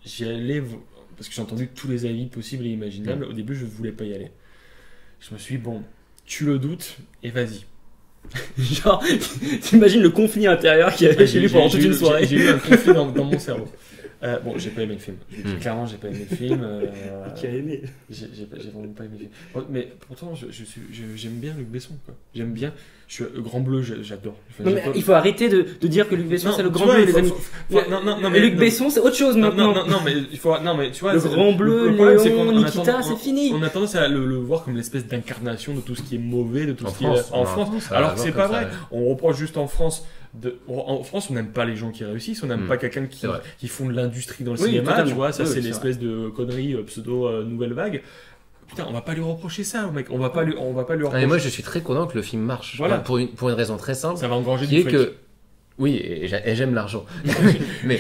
j'y allais parce que j'ai entendu tous les avis possibles et imaginables. Au début, je ne voulais pas y aller. Je me suis dit, bon, tu le doutes et vas-y. Genre, t'imagines le conflit intérieur qu'il y avait chez lui pendant toute une soirée. J'ai eu un conflit dans mon cerveau. Bon, j'ai pas aimé le film. Clairement, j'ai pas aimé le film. Qui a aimé. J'ai vraiment pas aimé le film. Bon, mais pourtant, j'aime bien Luc Besson. Quoi. J'aime bien. Je suis Grand Bleu, j'adore. Enfin, Non, mais il faut arrêter de dire que Luc Besson Non, c'est le tu grand vois, bleu, il les faut- amis. non, Mais Luc non. Besson, c'est autre chose maintenant. Non, mais il faut. Non, mais tu vois. Le c'est- Grand Bleu, le problème, c'est qu'on Léon, a Nikita, tendance- c'est fini. On a tendance à le voir comme l'espèce d'incarnation de tout ce qui est mauvais, de tout En ce qui France, est en France. ça Alors va que c'est voir pas comme vrai. ça, On reproche juste en France. En France, on n'aime pas les gens qui réussissent, on n'aime pas quelqu'un C'est vrai. qui font de l'industrie dans le Oui, cinéma, totalement. tu vois, ça Oui, c'est c'est l'espèce de connerie pseudo nouvelle vague. Putain, on va pas lui reprocher ça, mec. On va pas lui Ah, reprocher. mais moi je suis très content que le film marche. Voilà. Pour une raison très simple. Ça va engranger Qui du est fric. que. Oui, et j'aime l'argent. mais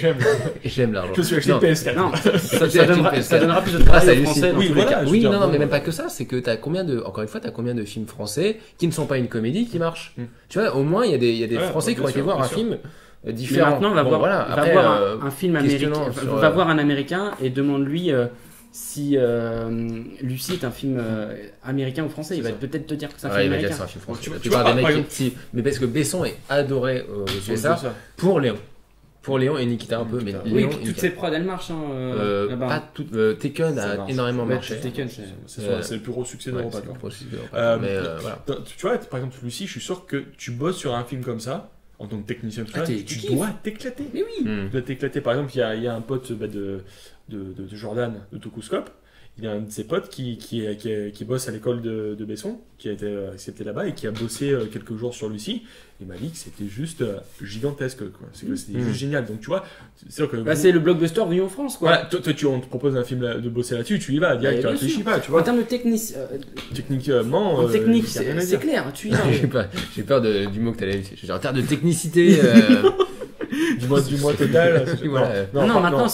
j'aime l'argent. Je me suis acheté Non, PS4. Non, j'ai ça acheté une donnera, PS4. ça donnera plus de Grâce travail à aux Lucie. Français dans Oui, tous voilà, les cas. je veux Oui, dire, non, mais bon, même pas que ça, c'est que t'as combien de, encore une fois, t'as combien de films français qui ne sont pas une comédie qui marchent. Tu vois, au moins il y a des Ouais, Français qui ont bien été sûr, voir bien un sûr. film Mais différent. maintenant, Bon, voilà. va Après, voir un film américain, questionnant sur, va voir un américain et demande-lui si Lucie est un film américain ou français. Il va C'est ça. peut-être te dire que c'est un ouais, film il va dire que américain. c'est un film français. Tu vois, La plupart des par mecs, exemple- si, mais parce que Besson est adoré aux C'est USA ça. pour Léon. Pour Léon et Nikita un peu, mais Oui, Léon et toutes Nikita. ces prods, elles marchent. Là-bas. Pas tout, Tekken Ça a marche. énormément Ouais, marché. Tekken, C'est le plus gros succès Ouais, d'Europa. c'est quoi. le processus de Mais voilà. Tu vois, par exemple, Lucie, je suis sûr que tu bosses sur un film comme ça, en tant que technicien, tout ça, tu tu kiffes. dois t'éclater. Mais oui. Hmm. Tu dois t'éclater. Par exemple, il y a un pote de Jordan, de Tokuscope. Il y a un de ses potes qui bosse à l'école de Besson, qui a été accepté là-bas et qui a bossé quelques jours sur Lucie. Il m'a dit que c'était juste gigantesque, quoi. C'était juste génial. Donc tu vois, c'est sûr que Bah, c'est le blockbuster venu en France, quoi. voilà, toi, on te propose un film de bosser là-dessus, tu y vas, direct, tu bien réfléchis sûr. pas, tu En vois. termes de technique, Techniquement, en technique, y a rien à c'est dire. clair, tu y vas. J'ai peur du mot que tu allais utiliser. En termes de technicité. Du mois total. Voilà. Non, maintenant,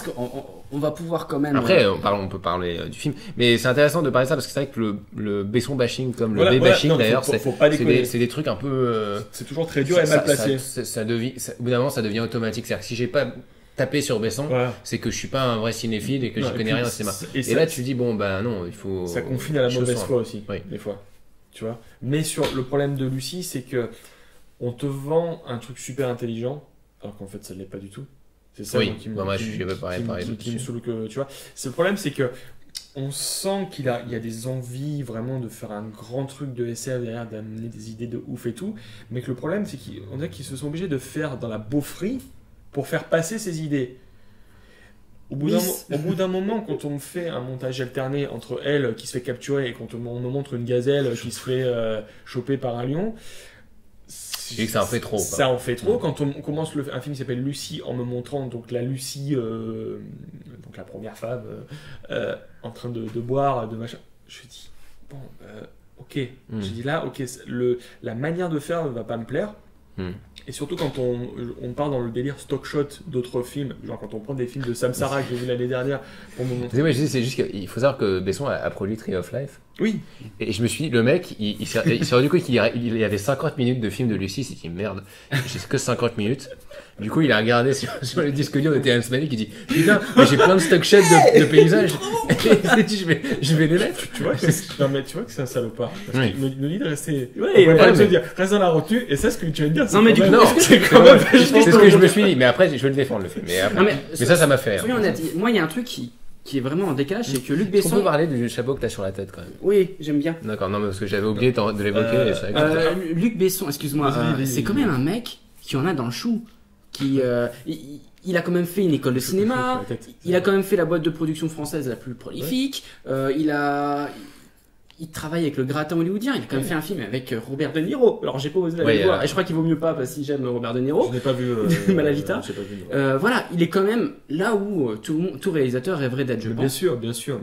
on va pouvoir quand même. Après, on peut parler du film, mais c'est intéressant de parler de ça parce que c'est vrai que le Besson bashing comme le Voilà, B-bashing non, d'ailleurs, faut pas déconner. c'est des trucs un peu. C'est toujours très dur et mal placé. Au bout d'un moment, ça devient automatique. C'est-à-dire que si j'ai pas tapé sur Besson, Voilà. c'est que je suis pas un vrai cinéphile et que Non, j'y et connais puis, rien au cinéma. et Et ça- là, tu dis, bon, bah non, il faut. Ça confine à la Chose mauvaise simple. foi aussi, Oui. des fois. Tu vois. Mais sur le problème de Lucie, c'est que on te vend un truc super intelligent, alors qu'en fait, ça ne l'est pas du tout. C'est ça Oui, moi, qui me bah, moi, je qui suis me- pareil, qui me- pareil, qui me là-dessus. saoule que tu vois. C'est le problème, c'est que on sent il y a des envies vraiment de faire un grand truc de SF derrière, d'amener des idées de ouf et tout. Mais que le problème, c'est qu'on dirait qu'ils se sont obligés de faire dans la beaufrie pour faire passer ces idées. Au bout d'un moment, quand on me fait un montage alterné entre elle qui se fait capturer et quand on me montre une gazelle qui se fait choper par un lion, Je dis que ça en fait trop, quoi. Ça en fait trop. Quand on commence un film qui s'appelle Lucie en me montrant donc la Lucie, donc la première femme, en train de boire, de machin, je me dis bon, ok. Je dis là, ok, la manière de faire ne va pas me plaire. Et surtout quand on part dans le délire stock shot d'autres films, genre quand on prend des films de Samsara que j'ai vu l'année dernière pour me montrer. Moi, je dis, c'est juste qu'il faut savoir que Besson a produit Tree of Life. Oui. Et je me suis dit, le mec, il s'est rendu compte qu'il y avait 50 minutes de film de Lucie. Il s'est dit, merde, j'ai que 50 minutes. Du coup, il a regardé sur le disque dur de Terrence Malick, il dit, putain, mais j'ai plein de stock shots de paysages. Et il s'est dit, je vais les mettre. Tu vois, non mais tu vois que c'est un salopard. Parce Oui. qu'il me dit de rester. Ouais, on va ouais, pas mais- te dire, reste dans la retenue. Et ça, ce que tu viens de dire, c'est Non, mais quand du même- coup, Non, c'est quand même. c'est ce que je me suis dit. Mais après, je vais le défendre, le film. Mais, après- Non, mais mais ça m'a fait rire. Soyons honnêtes, moi, il y a un truc qui est vraiment en décalage, c'est que Luc On peut Besson. parler du chapeau que t'as sur la tête quand même. Oui, j'aime bien. D'accord, non, mais parce que j'avais oublié de l'évoquer. et c'est vrai que- Luc Besson, excuse-moi, Vas-y, c'est quand même un mec qui en a dans le chou. Il a quand même fait une école de cinéma, il a quand même fait la boîte de production française la plus prolifique, il travaille avec le gratin hollywoodien, il a quand même fait un film avec Robert De Niro. Alors j'ai pas osé aller Ouais, le voir, et je crois qu'il vaut mieux pas parce que si j'aime Robert De Niro. Je n'ai pas vu. Malavita. j'ai pas vu, non. Voilà, il est quand même là où tout réalisateur rêverait d'être, je Mais pense. bien sûr, bien sûr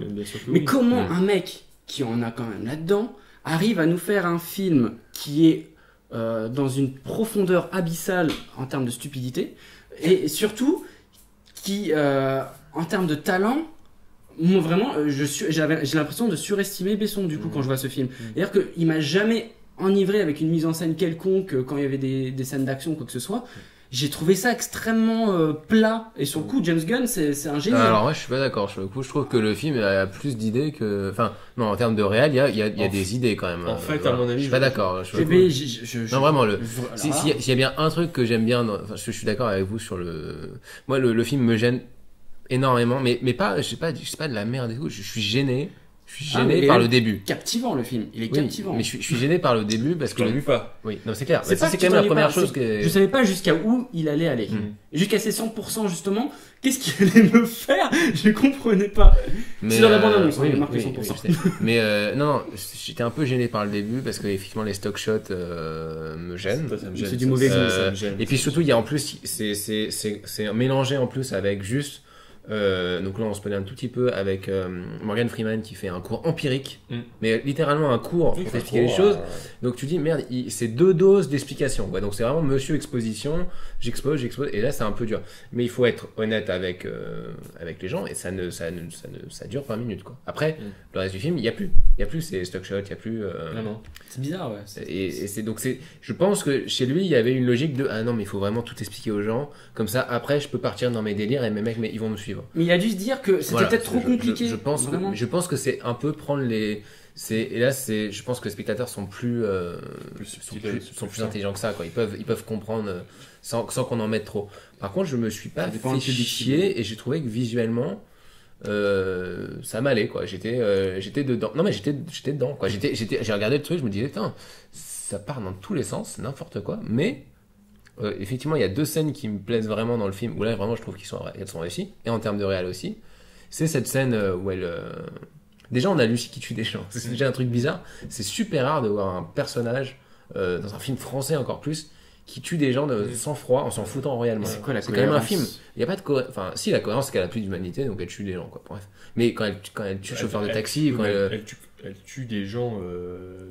que Mais oui. comment un mec qui en a quand même là-dedans arrive à nous faire un film qui est dans une profondeur abyssale en termes de stupidité et surtout qui, en termes de talent, moi vraiment, j'ai l'impression de surestimer Besson du coup quand je vois ce film. C'est-à-dire qu'il m'a jamais enivré avec une mise en scène quelconque quand il y avait des scènes d'action ou quoi que ce soit. J'ai trouvé ça extrêmement plat et sur le coup James Gunn c'est un génie. Alors moi je suis pas d'accord. Sur le coup, je trouve que le film a plus d'idées que. Enfin, non, en termes de réel, il y a des idées quand même. En fait, à mon avis, je suis pas d'accord. sur le coup. Non, vraiment, s'il y a bien un truc que j'aime bien, enfin, je suis d'accord avec vous sur le. Moi, le film me gêne énormément, mais pas, je sais pas de la merde et tout. Je suis gêné. Je suis gêné par le début. Captivant le film, il est Oui, captivant. mais je suis gêné par le début parce que. Je l'ai vu pas. Oui, non, c'est clair. C'est Mais ça, pas c'est que quand tu même la t'ennuies première pas, chose c'est que. Je savais pas jusqu'à où il allait aller. Mm. Jusqu'à ces 100% justement, qu'est-ce qu'il allait me faire? Je comprenais pas. C'est dans la bande-annonce, il y a marqué 100%. je sais. Mais non, j'étais un peu gêné par le début parce que effectivement les stock shots me gênent. Ça me gêne, C'est du ça, mauvais goût, ça me gêne. Et puis surtout, il y a en plus, c'est mélangé en plus avec juste. Donc là, on se connaît un tout petit peu avec Morgan Freeman qui fait un cours empirique, mais littéralement un cours pour t'expliquer les choses. Donc tu dis merde, c'est 2 doses d'explication. Donc c'est vraiment Monsieur Exposition, j'expose, et là c'est un peu dur. Mais il faut être honnête avec les gens et ça dure 20 minutes quoi. Après, le reste du film, il y a plus ces stock shots, il y a plus. Non. C'est bizarre, ouais. Et je pense que chez lui, il y avait une logique de ah non mais il faut vraiment tout expliquer aux gens, comme ça après je peux partir dans mes délires et mes mecs mais ils vont me suivre. suivre. Mais il a dû se dire que c'était Voilà, peut-être trop compliqué. Je pense que c'est un peu prendre les. Et là, je pense que les spectateurs sont plus intelligents que ça. Quoi. Ils peuvent comprendre sans qu'on en mette trop. Par contre, je me suis pas fait chier et j'ai trouvé que visuellement, ça m'allait. Quoi. J'étais dedans. Non, mais j'étais dedans. Quoi. J'ai regardé le truc, je me disais, putain, ça part dans tous les sens, n'importe quoi. Mais effectivement, il y a 2 scènes qui me plaisent vraiment dans le film, où là, vraiment, je trouve qu'elles sont réussies. Et en termes de réal aussi. C'est cette scène où elle. Déjà, on a Lucie qui tue des gens. C'est déjà un truc bizarre. C'est super rare de voir un personnage, dans un film français encore plus, qui tue des gens de sang-froid en s'en foutant réellement. C'est quoi la C'est quand même un cohérence film. Il n'y a pas de cohérence. Enfin, si, la cohérence, c'est qu'elle a plus d'humanité, donc elle tue des gens, quoi. Bref. Mais quand elle tue le chauffeur de taxi. Elle tue des gens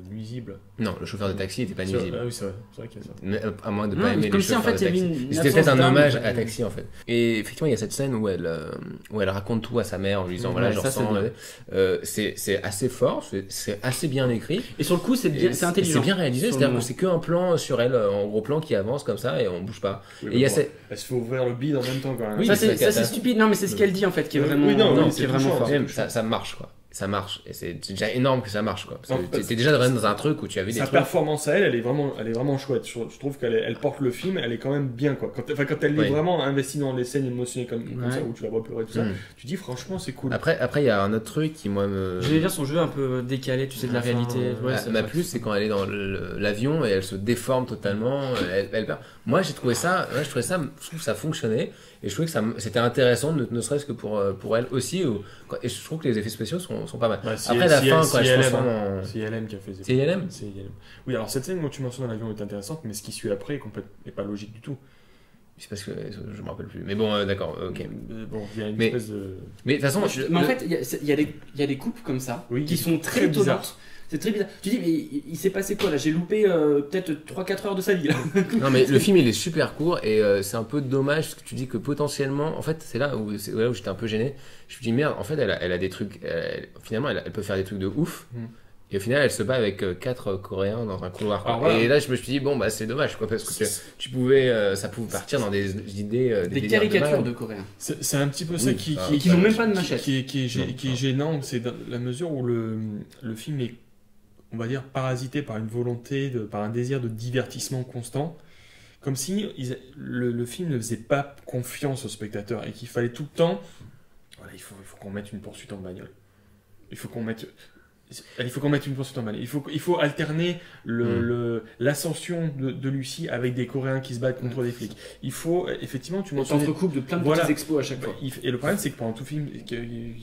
nuisibles. Non, le chauffeur de taxi n'était pas nuisible. Ah oui, c'est vrai qu'il y a ça. Mais, à moins de pas aimer comme les si en chauffeurs fait de il y avait taxi. une C'était peut-être un absence hommage d'âme. à Taxi en fait. Et effectivement, il y a cette scène où elle raconte tout à sa mère en lui disant voilà, Ouais, je ça, c'est ressens. bien. C'est assez fort, c'est assez bien écrit. Et sur le coup, c'est intelligent. C'est bien réalisé, Sur le c'est-à-dire que moment. c'est qu'un plan sur elle, en gros plan qui avance comme ça et on bouge pas. Oui, Et il y a bon, cette. elle se fait ouvrir le bide en même temps quand même. Oui, Ça c'est c'est stupide. Non, mais c'est ce qu'elle dit en fait qui est Oui, vraiment, oui, non, qui c'est est vraiment touchant, fort. hein. Ça marche quoi. Ça marche et c'est déjà énorme que ça marche quoi. Non, Parce que parce t'es déjà dans un truc où tu as vu des Sa trucs. performance à elle est vraiment chouette. Je trouve elle porte le film, elle est quand même bien quoi. Quand elle Oui. est vraiment investie dans les scènes émotionnelles comme Ouais. ça où tu la vois pleurer tout ça, Mm. tu dis franchement c'est cool. Après il y a un autre truc qui moi me. J'allais dire son jeu un peu décalé, tu sais, de la Enfin, réalité. Ouais, c'est m'a vrai. plu, c'est quand elle est dans l'avion et elle se déforme totalement. Elle perd. Moi, j'ai trouvé ça, je trouve que ça fonctionnait et je trouvais que c'était intéressant, ne serait-ce que pour elle aussi. Et je trouve que les effets spéciaux sont pas mal. Ouais, si- Après la si fin, elle- quand si elle se elle transforme aime, en. C'est ILM qui a fait C'est ILM? C'est ILM. Oui, alors cette scène dont tu mentionnes dans l'avion est intéressante, mais ce qui suit après est pas logique du tout. C'est parce que je me rappelle plus. Mais bon, d'accord, ok. Bon, il y a une Mais- espèce de. Mais de toute façon, Mais en fait, il y a des coupes comme ça Oui, qui sont très très bizarres. étonnantes. C'est très bizarre. Tu dis, mais il s'est passé quoi là? J'ai loupé peut-être 3-4 heures de sa vie là. non mais le film il est super court et c'est un peu dommage parce que tu dis que potentiellement, en fait c'est là où j'étais un peu gêné. Je me dis merde, en fait elle a des trucs, finalement elle peut faire des trucs de ouf. Mm. Et au final, elle se bat avec 4 Coréens dans un couloir. Quoi. Alors, voilà. Et là, je me suis dit, bon, bah, c'est dommage, quoi, parce que tu pouvais, ça pouvait partir dans des idées, Des délires caricatures malade. de Coréens. C'est un petit peu ça Oui, qui ça- Et qui n'ont même pas de machette. qui est Non. gênant, c'est dans la mesure où le film est, on va dire, parasité par une volonté, par un désir de divertissement constant, comme si le film ne faisait pas confiance au spectateur et qu'il fallait tout le temps, voilà, il faut qu'on mette une poursuite en bagnole. Il faut qu'on mette une poursuite en bagnole. Il faut alterner l'ascension de Lucie avec des Coréens qui se battent contre des flics. Il faut, effectivement, tu On mentionnais... s'entrecoupe de plein de Voilà. petits expos à chaque fois. Et le problème, c'est que pendant tout le film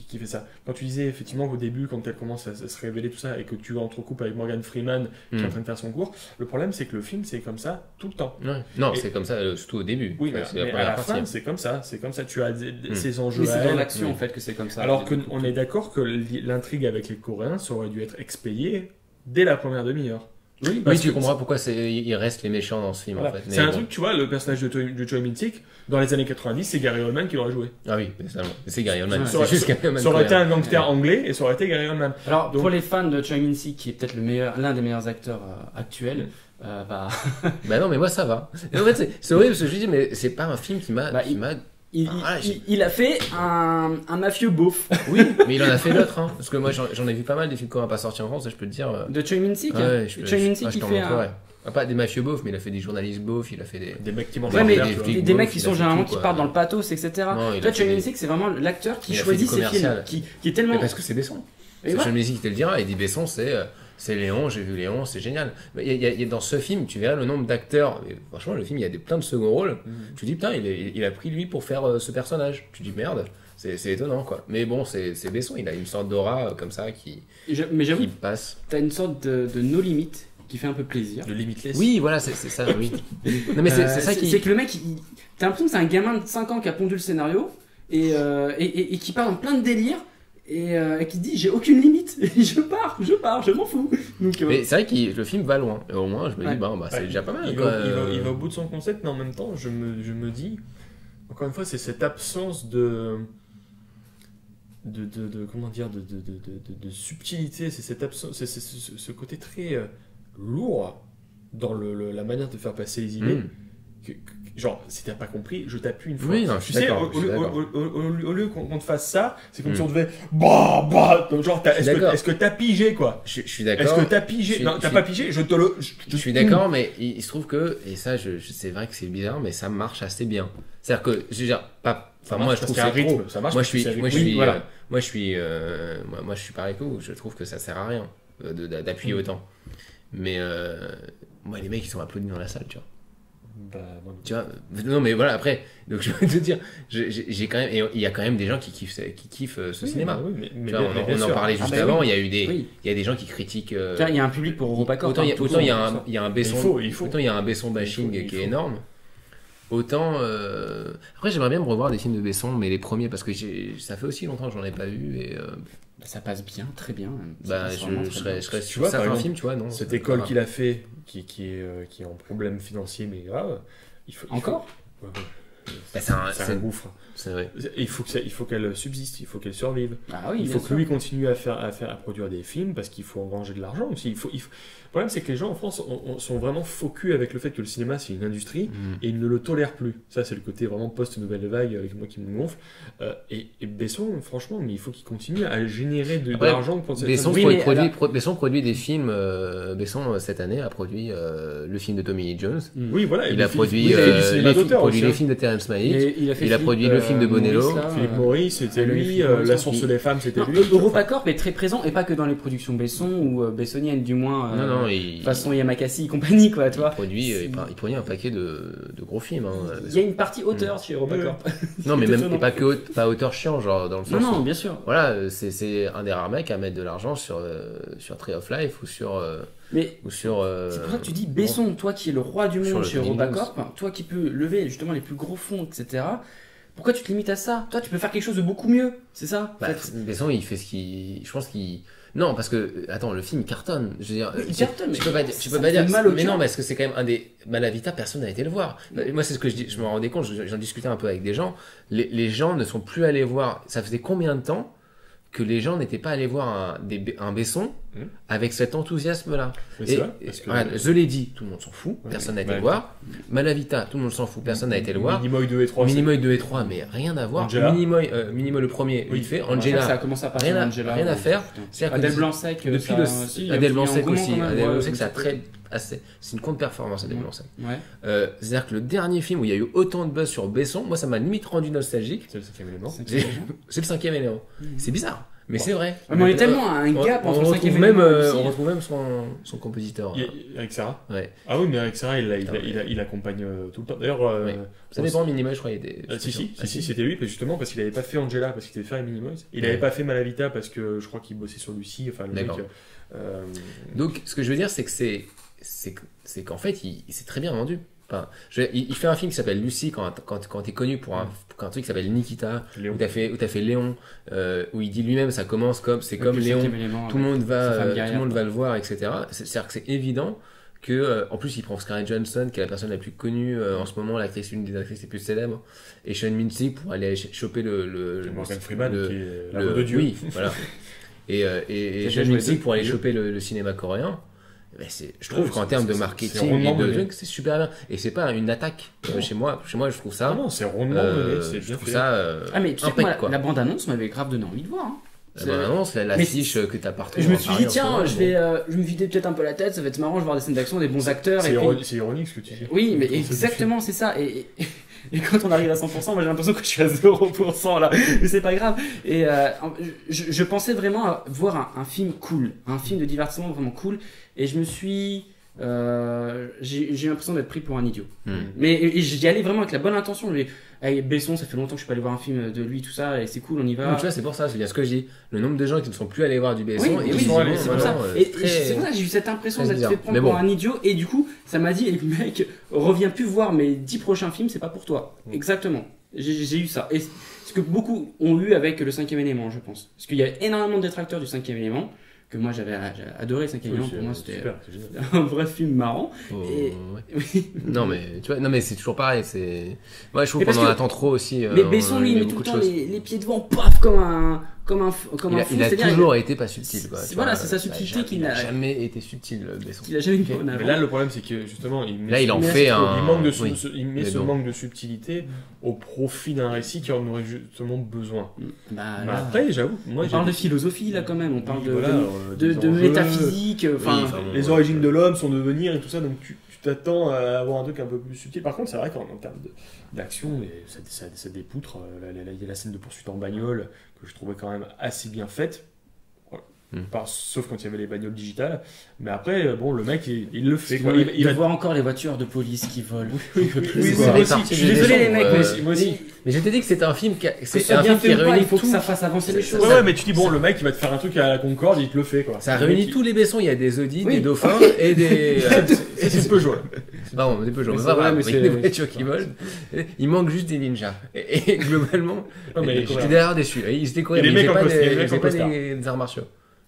qui fait ça, quand tu disais effectivement qu'au début, quand elle commence à se révéler tout ça et que tu entrecoupes avec Morgan Freeman qui est en train de faire son cours, le problème, c'est que le film, c'est comme ça tout le temps. Ouais. Non, Et- c'est comme ça, surtout au début. Oui, Ouais, mais, c'est la mais à première la partie. fin, c'est comme ça. Tu as ces enjeux Mais à c'est dans elle. l'action oui. en fait que c'est comme ça. Alors qu'on est d'accord que l'intrigue avec les Coréens, ça aurait dû être expédié dès la première demi-heure. Oui, Oui, Parce tu que- comprends pourquoi il reste les méchants dans ce film, Voilà. en fait. C'est Mais un bon. truc, tu vois, le personnage de Choi Min-sik, dans les années 90, c'est Gary Oldman qui l'aurait joué. Ah oui, c'est Gary Oldman. Ouais. C'est juste Gary Oldman. Ça aurait été coréen. un gangster anglais et ça aurait été Gary Oldman. Alors Donc- pour les fans de Choi Min-sik, qui est peut-être l'un des meilleurs acteurs actuels, bah, Bah non, mais moi ça va. Et en fait, c'est horrible ce que je dis, mais c'est pas un film qui m'a. Bah, il, Ah, il a fait un mafieux beauf Oui, mais il en a fait d'autres, hein. Parce que moi j'en ai vu pas mal des films coréens pas sortis en France, et je peux te dire. de Choi Min-sik. Ouais, Choi Min-sik je qui t'en fait montrerai. Ah, pas des mafieux beaufs, mais il a fait des journalistes beaufs, il a fait des. Des mecs qui mangent Ouais, leur mais verre, des tu vois. flics des mecs beaufs, qui il a sont fait généralement tout, qui quoi. partent dans le pathos, etc. Non, il a Toi, fait Choi des- Min-sik, c'est vraiment l'acteur qui il a fait choisit du ses films, commercial. qui est tellement. Mais parce que c'est Besson. Et C'est ouais. Sean Mézy qui te le dira, il dit Besson, c'est Léon, j'ai vu Léon, c'est génial. Mais il y a dans ce film, tu verras le nombre d'acteurs. Et franchement, le film, il y a plein de second rôles. Tu dis, putain, il a pris lui pour faire ce personnage. Tu dis, merde, c'est étonnant, quoi. Mais bon, c'est Besson, il a une sorte d'aura comme ça Mais j'avoue, qui passe. t'as une sorte de no limit qui fait un peu plaisir. De Limitless. Oui, voilà, c'est ça, oui. Non, mais c'est ça qui. C'est que le mec, t'as l'impression que c'est un gamin de 5 ans qui a pondu le scénario et qui part dans plein de délires et qui dit j'ai aucune limite, je pars, je m'en fous. Donc, Mais c'est vrai que le film va loin. Et au moins, je me dis, Ouais. bah, c'est Ouais, déjà pas mal. Il quoi. va au bout de son concept, mais en même temps, je me dis, encore une fois, c'est cette absence de comment dire, de subtilité, c'est cette absence, c'est ce côté très lourd dans la manière de faire passer les idées. Mm. genre, si t'as pas compris, je t'appuie une fois. Oui, non, je suis tu sais, d'accord, je suis d'accord. au lieu qu'on te fasse ça, c'est comme si on devait. Bah, genre, est-ce que t'as pigé, quoi? Je suis d'accord. Est-ce que t'as pigé? Non, t'as pas pigé, Je suis d'accord, mais il se trouve que, et ça, c'est vrai que c'est bizarre, mais ça marche assez bien. C'est-à-dire que, je veux dire, pas. Enfin, moi, je trouve que c'est trop. Ça marche. Moi, je suis voilà. pareil que vous. Je trouve que ça sert à rien d'appuyer autant. Mais moi, les mecs, ils sont applaudis dans la salle, tu vois. Bah, bon. Tu vois, non mais voilà, après, donc je veux te dire, j'ai quand même, et il y a quand même des gens qui kiffent ce cinéma. Oui, Tu vois, on en parlait juste avant, il y a eu il y a des gens qui critiquent. Tiens, il y a un public pour EuropaCorp. Autant il y a un Besson, autant il y a un Besson bashing qui est énorme. Autant. Après, j'aimerais bien me revoir des films de Besson, mais les premiers, parce que ça fait aussi longtemps que j'en ai pas vu. Et, ça passe bien, très bien. Bah, je serais Tu vois, certains par exemple, films, tu vois, non. cette école qu'il a fait, qui est en problème financier, mais grave. Encore Ouais. Bah, C'est un gouffre. C'est vrai. Il faut qu'elle subsiste, il faut qu'elle survive. Ah oui, Il bien faut que sûr. lui continue à produire des films parce qu'il faut engranger de l'argent aussi. Le problème, c'est que les gens en France sont vraiment focus avec le fait que le cinéma c'est une industrie et ils ne le tolèrent plus. Ça, c'est le côté vraiment post-nouvelle vague avec moi qui me gonfle. Et Besson, franchement, mais il faut qu'il continue à générer de l'argent pour cette Besson, industrie. Besson produit des films. Besson, cette année, a produit le film de Tommy Lee Jones. Oui, voilà. Il a produit du cinéma d'auteur aussi, les films de Terrence Malick. Il a produit le film de Bonello. Philippe Maurice, c'était lui. La source des femmes, c'était lui. EuropaCorp est très présent, et pas que dans les productions Besson ou bessoniennes, du moins. Non, façon Yamakasi et compagnie, quoi, tu vois. il produit un paquet de gros films. Il y a une partie auteur chez EuropaCorp. Non, mais même pas auteur chiant, genre dans le sens. Non, bien sûr. Voilà, c'est un des rares mecs à mettre de l'argent sur Tree of Life ou sur. Mais c'est pour ça que tu dis Besson, toi qui es le roi du monde chez Tommy EuropaCorp, toi qui peux lever justement les plus gros fonds, etc. Pourquoi tu te limites à ça? Toi, tu peux faire quelque chose de beaucoup mieux, c'est ça? Bah, Besson, il fait ce qu'il. Je pense qu'il. Non, parce que, attends, le film cartonne. Je veux dire, il cartonne, mais tu peux pas dire. Mais non, parce que c'est quand même un des. Malavita, personne n'a été le voir. Moi, c'est ce que je me rendais compte, j'en discutais un peu avec des gens. Les gens ne sont plus allés voir. Ça faisait combien de temps que les gens n'étaient pas allés voir un Besson avec cet enthousiasme-là. Et regarde, The Lady, tout le monde s'en fout, personne n'a été le voir. Malavita, tout le monde s'en fout, personne n'a été le voir. Minimoy 2 et 3. Minimoy 2 et 3, mais rien à voir. Minimoy le premier, vite fait. Angela, ça a commencé à passer rien à faire. Adèle Blanc-Sec, depuis Adèle Blanc-Sec aussi. Adèle Blanc-Sec, c'est une contre-performance, Adèle Blanc-Sec. C'est-à-dire que le dernier film où il y a eu autant de buzz sur Besson, moi ça m'a limite rendu nostalgique. C'est le 5e élément. C'est le 5e élément. C'est bizarre. Mais c'est vrai. Mais on est tellement à un gap entre le 5e élément. On retrouve même son compositeur. Avec Sarah. Ouais. Ah oui, mais avec Sarah, il accompagne tout le temps. D'ailleurs, ça dépend, Minimoy, je crois. Si, c'était lui, justement, parce qu'il n'avait pas fait Angela, parce qu'il devait faire Minimoy. Il n'avait pas fait Malavita, parce que je crois qu'il bossait sur Lucie. Enfin, le mec. Donc, ce que je veux dire, c'est que c'est qu'en fait, il s'est très bien vendu. Enfin, il fait un film qui s'appelle Lucie quand t'es connu pour un truc qui s'appelle Nikita, où t'as fait Léon, où il dit lui-même ça commence comme Léon, tout le monde va le voir, etc. C'est-à-dire que c'est évident que en plus il prend Scarlett Johansson qui est la personne la plus connue en ce moment, une des actrices les plus célèbres, et Sean Mincy pour aller choper Morgan Freeman qui est la voix de Dieu. Oui, voilà. et Sean Mincy pour aller choper le cinéma coréen. Je trouve qu'en termes de marketing et de trucs, c'est super bien. Et c'est pas une attaque chez moi, je trouve ça. Non, c'est rondement mené, c'est je trouve ça. Mais tu sais quoi, la bande-annonce m'avait grave donné envie de voir. Hein. La bande-annonce, l'affiche que t'as partout. Je me suis dit, tiens, je me vidais peut-être un peu la tête, ça va être marrant, je vais voir des scènes d'action, des bons acteurs. C'est ironique ce que tu dis. Oui, mais exactement, c'est ça. Et quand on arrive à 100%, moi j'ai l'impression que je suis à 0% là, mais c'est pas grave. Et je pensais vraiment voir un film cool, un film de divertissement vraiment cool, et je me suis... j'ai eu l'impression d'être pris pour un idiot. Mais j'y allais vraiment avec la bonne intention. Avec Besson, ça fait longtemps que je suis pas allé voir un film de lui, tout ça, et c'est cool, on y va. Donc, tu vois, c'est pour ça, c'est bien ce que je dis. Le nombre de gens qui ne sont plus allés voir du Besson, et ils sont allés, c'est pour ça. C'est pour ça que j'ai eu cette impression d'être fait prendre pour un idiot, et du coup, ça m'a dit, mec, reviens plus voir mes 10 prochains films, c'est pas pour toi. Exactement. J'ai eu ça. Et ce que beaucoup ont eu avec le 5e élément, je pense. Parce qu'il y a énormément de détracteurs du 5e élément. Que moi j'avais adoré 5e élément, pour moi c'était un vrai film marrant. Non mais tu vois, c'est toujours pareil, je trouve qu'on en attend trop aussi. Mais Besson lui il met tout le temps les pieds devant, paf, comme comme un fou, Il a c'est-à-dire, toujours été pas subtil, quoi. Tu voilà, vois, c'est sa subtilité il n'a jamais été subtil, Besson. qu'il a jamais mis Ok. en avant. Mais là, le problème, c'est que justement, Là, il en fait un. il manque de oui. il met mais ce bon. manque de subtilité au profit d'un récit qui en aurait justement besoin. Bah, Mais là, après, j'avoue, moi, on parle de philosophie là quand même, on parle de, voilà, de des enjeux, métaphysique, enfin, les origines de l'homme, son devenir et tout ça, donc tu t'attends à avoir un truc un peu plus subtil. Par contre, c'est vrai qu'en termes d'action, ça dépoutre. Il y a la scène de poursuite en bagnole que je trouvais quand même assez bien faite. Voilà. Sauf quand il y avait les bagnoles digitales. Mais après, bon, le mec, il le fait. Quoi. il va voir encore les voitures de police qui volent. Oui, c'est moi vrai, aussi. parti Je suis désolé les mecs, moi aussi. Mais je t'ai dit que c'était un film qui, Que ce c'est soit un bien film qui fait ou pas, réunit il faut tout. que ça fasse avancer les choses. Ouais, mais tu dis, bon, le mec, il va te faire un truc à la Concorde, il te le fait, quoi. Ça Le réunit mec, tous les Bessons. Il y a des Audi, Oui. des Dauphins et des. C'est Peugeot, là. Pardon, des Peugeot. Mais Mais c'est pas vrai, grave, mais il y a c'est- des voitures qui volent. Il manque juste des ninjas. Et globalement, Non, mais les j'étais Coréens. derrière déçu. Ils étaient coréens, Et les mais ils mecs faisaient en pas costard, les des- mecs ils faisaient en pas costard. des arts martiaux.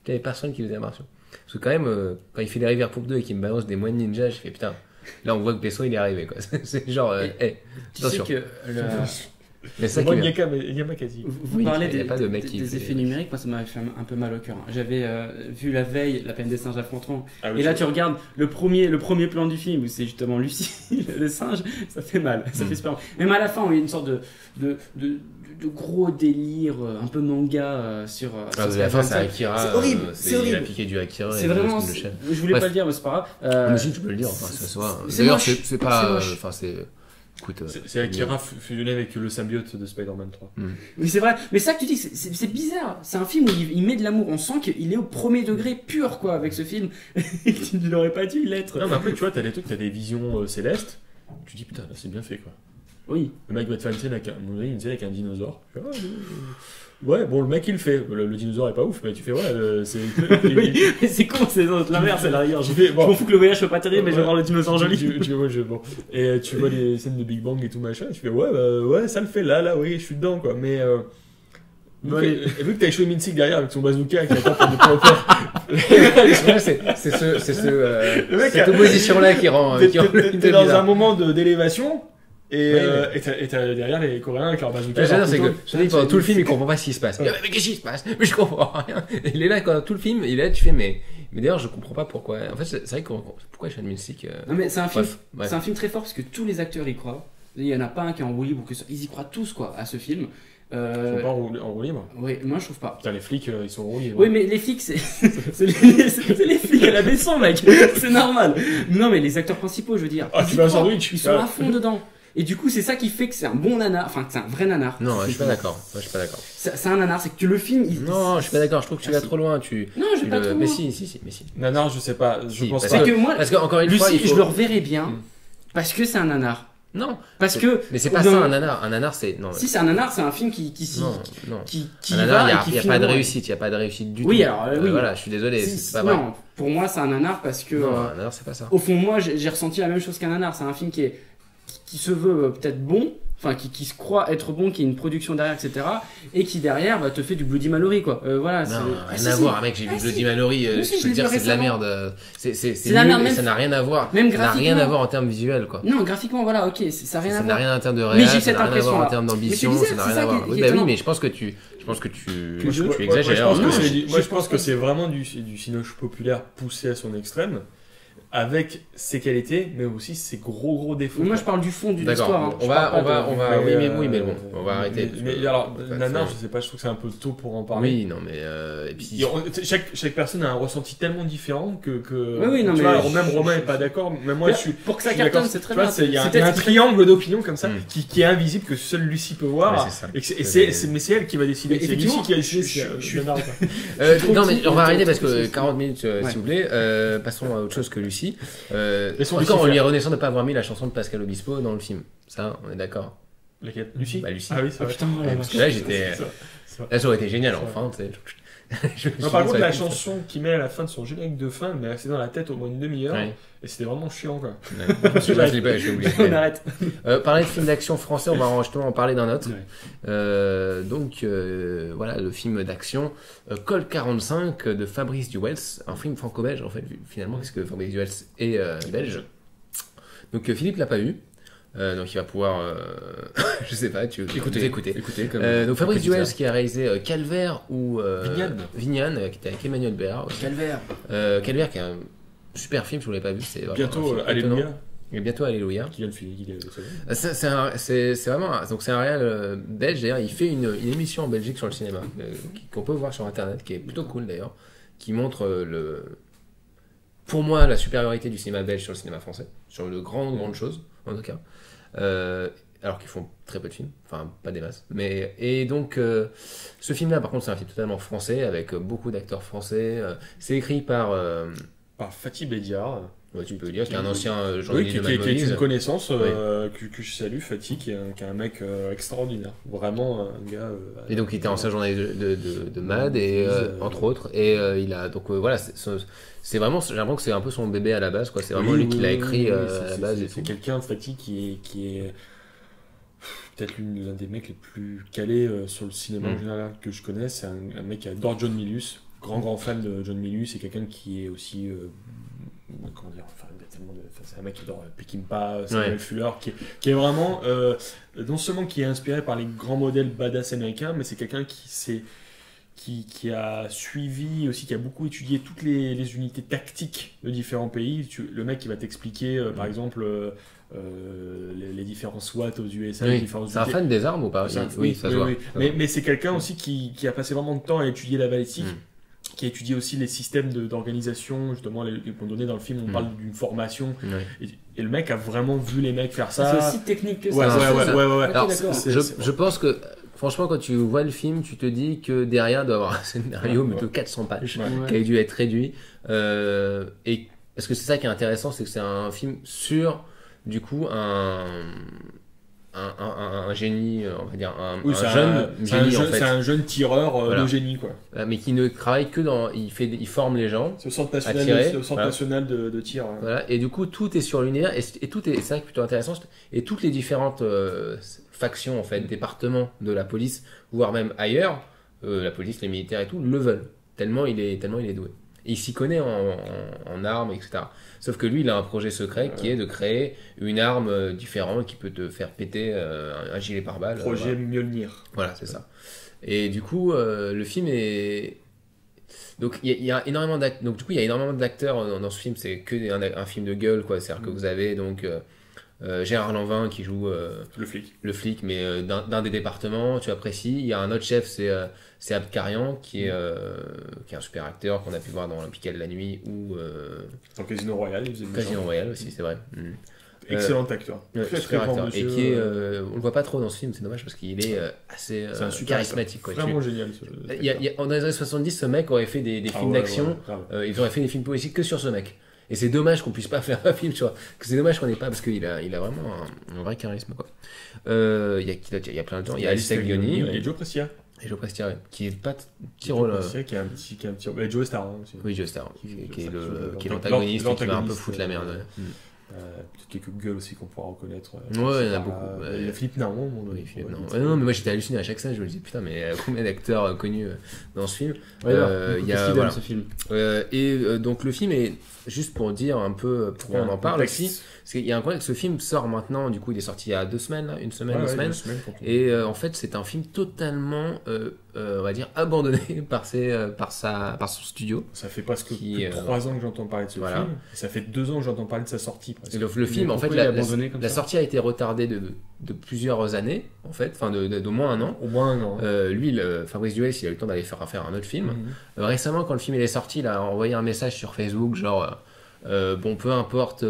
Il y avait personne qui faisait des arts martiaux. Parce que quand même, quand il fait les rivières Poupe 2 et qu'il me balance des moines ninjas, je fais putain. Là, on voit que Besson, il est arrivé, quoi. C'est genre, hey, Tu sais attention. que Mais ça qui Moi, est bien. Yamakasi. vous Oui, parlez il y a des, pas de mec qui des fait- effets numériques, moi ça m'avait fait un peu mal au cœur. J'avais vu la veille La peine des singes affronteront. Ah oui, Et là tu regardes le premier plan du film où c'est justement Lucie, le singe, ça fait mal, ça fait super mal. Même à la fin, il y a une sorte de gros délire, un peu manga sur. Ah, sur à la fin, Spider-Man. c'est Akira. C'est horrible, c'est Il a horrible. piqué du Akira. C'est et vraiment. Ghost in the Shell. Je voulais Bref. pas le dire, mais c'est pas grave. Mais si, tu peux le dire, enfin, ça soit. c'est D'ailleurs, moche. c'est pas. C'est moche. Enfin, c'est. Écoute. C'est Akira fusionné avec le symbiote de Spider-Man 3. Oui, c'est vrai. Mais ça que tu dis, c'est bizarre. C'est un film où il met de l'amour. On sent qu'il est au premier degré pur, quoi, avec ce film. Tu n'aurais pas dû l'être. Non, mais après, tu vois, t'as des trucs, t'as des visions célestes. Tu dis, putain, là, c'est bien fait, quoi. Oui. Le mec va te faire une scène avec un dinosaure. Tu fais, ouais, bon, le mec, il le fait. Le dinosaure est pas ouf, mais tu fais, ouais, c'est. Oui, mais c'est con, c'est l'inverse, à la rigueur. Tu fais, Je bon. m'en fous que le voyage soit pas terrible, mais je vais Ouais. voir le dinosaure joli. Bon. Et tu vois les scènes de Big Bang et tout machin, et tu fais ouais, ouais, ça le fait là, oui, je suis dedans quoi. Mais Bon, vu que t'as Choi Min-sik derrière avec son bazooka qui attend pour de Le mec, cette opposition-là qui rend. T'es qui rend le film dans bizarre. un moment d'élévation et Oui, t'as derrière les Coréens avec leur bazooka. Le leur c'est que couteau. je te dis que pendant tout le film, il comprend pas ce qui se passe. Mais qu'est-ce qui se passe? Mais je comprends rien. Il est là pendant tout le film, il est là, tu fais, mais d'ailleurs, je comprends pas pourquoi. En fait, c'est vrai que pourquoi Choi Min-sik. Non, mais c'est un film. Bref. C'est un film très fort parce que tous les acteurs y croient. Il y en a pas un qui est en roue libre ou que ça. Ils y croient tous, quoi, à ce film. Ils sont pas en roue libre. Oui, moi je trouve pas. Putain, les flics, ils sont en roue libre. Oui, mais les flics, c'est les flics à la Besson, mec. C'est normal. Non, mais les acteurs principaux, je veux dire. Ah, ils tu y veux un croient. sandwich? Ils sont Ah. à fond dedans. Et du coup, c'est ça qui fait que c'est un bon nanar. Enfin, que c'est un vrai nanar. Non, je suis pas d'accord. Moi, je suis pas d'accord. C'est un nanar, c'est que tu le film. Non, je suis pas d'accord. Je trouve que tu Ah, vas si. trop loin. Non, je vais pas trop Mais loin. si. Nanar, je sais pas. Je Si, pense parce pas. C'est que moi, Parce qu'encore une fois, Lucie, il faut. je le reverrai bien. Parce que c'est un nanar. Non. Parce que. Mais c'est pas Non, ça mais- un nanar. Un nanar, c'est. Non. Si c'est un nanar, c'est un film qui Non. qui Un y nanar, va et il qui n'y a pas de finalement- réussite. Il n'y a pas de réussite du tout. Oui, alors, oui. Voilà, je suis désolé. Si, C'est pas vrai. non, pour moi, c'est un nanar parce que. Non, un nanar, c'est pas ça. Au fond, moi, j'ai ressenti la même chose qu'un nanar. C'est un film qui se veut peut-être bon, enfin qui se croit être bon, qui a une production derrière, etc. Et qui derrière te fait du Bloody Mallory, quoi. Voilà. Non, Ah, si, rien à si. voir, mec. J'ai vu Ah, Bloody si. Mallory. Moi aussi, Je je peux l'ai te dire, vu c'est de la récemment. merde. C'est la nul merde, et même- ça n'a rien à voir. même Ça n'a rien graphiquement. à voir en termes visuels, quoi. Non, graphiquement, voilà, ok, ça n'a rien Ça à n'a voir. rien en termes de Mais réel, j'ai ça cette n'a rien à voir en impression-là. termes d'ambition, Mais c'est ça n'a bizarre, rien c'est à ça voir. qui est Oui, bah oui, étonnant. mais je pense que tu Moi, exagères. je pense que Non, c'est- moi, je pense pas. que c'est vraiment du cinoche populaire poussé à son extrême, avec ses qualités, mais aussi ses gros défauts. Moi, je parle du fond de D'accord, l'histoire. hein. on Je va, parle on pas va, de- on va, oui, mais bon, on va arrêter. Mais alors, Ouais, Nanar, c'est- je sais pas, je trouve que c'est un peu tôt pour en parler. Oui, non, mais et puis. Chaque personne a un ressenti tellement différent que Oui, non, tu mais vois, même je- Romain je- est pas d'accord, mais moi Mais je suis pour que ça je suis cartonne, d'accord. c'est très Tu vois, bien. il y a C'est un peut-être- triangle d'opinion comme ça Mm. qui est invisible que seule Lucie peut voir. Ouais, c'est ça. Et mais c'est elle qui va décider. Mais C'est Lucie effectivement, qui a décidé je si suis- Nanar ou pas. Non, mais on va arrêter parce trop que triste. 40 minutes, Ouais. s'il vous plaît. Passons à autre chose que Lucie. Laissons En tout cas, Lucie on lui est faire. reconnaissant de ne pas avoir mis la chanson de Pascal Obispo dans le film. Ça, on est d'accord. Laquelle Lucie. Bah, Lucie. Ah oui, c'est Oh vrai. putain, la Ouais, vache. parce que là, j'étais. C'est vrai. Là, ça aurait été génial, enfin, tu sais. Je me suis Non, par dit, contre, ça la aurait été- chanson qu'il met à la fin de son générique de fin m'est restée dans la tête au moins une demi-heure. Ouais. Et c'était vraiment chiant, quoi. Ouais. Je l'ai pas, je l'ai oublié. On arrête. Parler de films d'action français, on va justement en parler d'un autre. Ouais. Donc, voilà, le film d'action Colt 45 de Fabrice Duwels, un film franco-belge en fait, finalement, parce que Fabrice Duwels est belge. Donc, Philippe l'a pas vu. Donc il va pouvoir, je sais pas, tu écouter. Écoutez, comme Donc Fabrice comme Duels ça. qui a réalisé Calvaire ou Vignane, qui était avec Emmanuel Béard aussi. Calvaire. Calvaire qui est un super film, je ne l'ai pas vu, c'est vraiment Bientôt, un film Alléluia, étonnant. Et bientôt Alléluia. qui vient de finir. C'est vraiment donc c'est un réal belge d'ailleurs, il fait une émission en Belgique sur le cinéma qu'on peut voir sur internet qui est plutôt cool d'ailleurs, qui montre pour moi la supériorité du cinéma belge sur le cinéma français, sur de grandes choses en tout cas. Alors qu'ils font très peu de films, enfin pas des masses. Et donc ce film-là par contre c'est un film totalement français avec beaucoup d'acteurs français. C'est écrit par Fatih Bédiard. ouais, tu peux le dire, qui est un ancien Oui, journaliste de qui est Madmonise. une connaissance que je salue, Fatih, qui est un mec extraordinaire. Vraiment un gars. Et donc il était ancien journaliste de Mad et entre autres. Et il a donc voilà, c'est vraiment, j'ai l'impression que c'est un peu son bébé à la base quoi. C'est vraiment lui qui l'a écrit à la base. C'est quelqu'un, Fatih, qui est peut-être l'un des mecs les plus calés sur le cinéma en général que je connais. C'est un mec qui adore John Milius, grand fan de John Milius, et quelqu'un qui est aussi comment dire, enfin, il y a tellement c'est un mec qui adore Peckinpah, Samuel Fuller, qui est vraiment non seulement qui est inspiré par les grands modèles badass américains, mais c'est quelqu'un qui a suivi aussi, qui a beaucoup étudié toutes les unités tactiques de différents pays. Le mec qui va t'expliquer par exemple les différents SWAT aux USA. Oui. C'est un fan des armes ou pas? Oui, ça se voit. Mais c'est quelqu'un aussi qui a passé vraiment de temps à étudier la balistique. Qui a étudié aussi les systèmes d'organisation, justement, à un moment donné dans le film, on parle d'une formation, et le mec a vraiment vu les mecs faire ça. C'est aussi technique que ça. Ouais. Alors, d'accord. je pense que, franchement, quand tu vois le film, tu te dis que derrière, il doit y avoir un scénario de 400 pages qui a dû être réduit. Et parce que c'est ça qui est intéressant, c'est que c'est un film sur, du coup, un génie, on va dire, un jeune génie en fait. C'est un jeune tireur de génie, quoi. Mais qui ne travaille que dans. Il forme les gens. C'est le centre national de tir. Hein. Voilà. Et du coup, tout est sur l'univers. Et tout est. C'est ça qui est plutôt intéressant. Et toutes les différentes factions, en fait, départements de la police, voire même ailleurs, la police, les militaires et tout, le veulent. Tellement il est doué. Et il s'y connaît en armes, etc. Sauf que lui, il a un projet secret qui est de créer une arme différente qui peut te faire péter un gilet pare-balles. Projet Mjolnir. Voilà, c'est ça. Et du coup, le film est... Donc, il y a énormément d'acteurs. Donc, du coup, il y a énormément d'acteurs dans ce film. C'est que un film de gueule, quoi. C'est-à-dire que vous avez donc Gérard Lanvin qui joue le flic, mais d'un des départements, tu apprécies. Il y a un autre chef, c'est Abkarian, qui est un super acteur qu'on a pu voir dans L'Impliqué de la nuit ou dans Casino Royale. Casino Royale aussi, c'est vrai. Excellent acteur. Super acteur. Et qui est, on le voit pas trop dans ce film, c'est dommage parce qu'il est assez charismatique. Quoi. Vraiment génial. Dans les années 70, ce mec aurait fait des films d'action. Ils auraient fait des films politiques que sur ce mec. Et c'est dommage qu'on puisse pas faire un film, tu vois. Que c'est dommage qu'on n'ait pas, parce qu'il a vraiment un vrai charisme, quoi. Il y a plein de gens. Il y a Alice Taglioni. Et Joe Prestia. Et Joe Prestia, qui est pas petit rôle. Qui a un petit rôle. Joe Star aussi. Oui, Joe Star, qui est l'antagoniste et qui va un peu foutre la merde. Peut-être quelques gueules aussi qu'on pourra reconnaître. Ouais, il y en a beaucoup. Il y a Philippe Narmon. Non, mais moi j'étais halluciné à chaque scène. Je me disais putain, mais combien d'acteurs connus dans ce film. Il y a ce film. Donc le film est juste pour dire un peu pourquoi on en parle aussi. Parce qu'il y a un contexte. Ce film sort maintenant. Du coup, il est sorti il y a 2 semaines, là, 1 semaine, 2 semaines. Et en fait, c'est un film totalement, on va dire, abandonné par son studio. Ça fait presque 3 ans que j'entends parler de ce film. Et ça fait 2 ans que j'entends parler de sa sortie. Et le film, en fait, la sortie a été retardée de plusieurs années, en fait, enfin d'au moins 1 an. Au moins 1 an. Lui, Fabrice Duels, il a eu le temps d'aller faire un autre film. Récemment, quand le film il est sorti, il a envoyé un message sur Facebook, genre bon, peu importe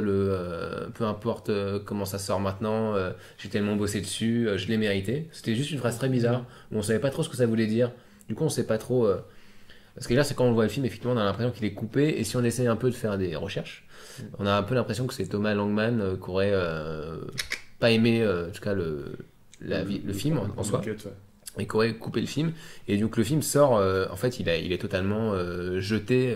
comment ça sort maintenant, j'ai tellement bossé dessus, je l'ai mérité. C'était juste une phrase très bizarre où on savait pas trop ce que ça voulait dire. Du coup, on sait pas trop. Parce que là, c'est quand on voit le film, effectivement, on a l'impression qu'il est coupé. Et si on essaye un peu de faire des recherches, on a un peu l'impression que c'est Thomas Langman qui aurait pas aimé, en tout cas, le film en soi. Et qui aurait coupé le film. Et donc, le film sort, en fait, il est totalement jeté.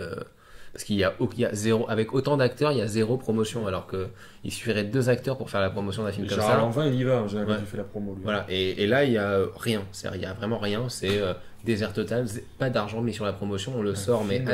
Parce qu'il y a zéro, avec autant d'acteurs, il y a 0 promotion, alors qu'il suffirait de 2 acteurs pour faire la promotion d'un film comme ça. Gérard Lanvin, il y va, j'ai fait la promo. Lui. Voilà, et là, il y a rien. Il y a vraiment rien. C'est désert total, pas d'argent mis sur la promotion, on le sort, mais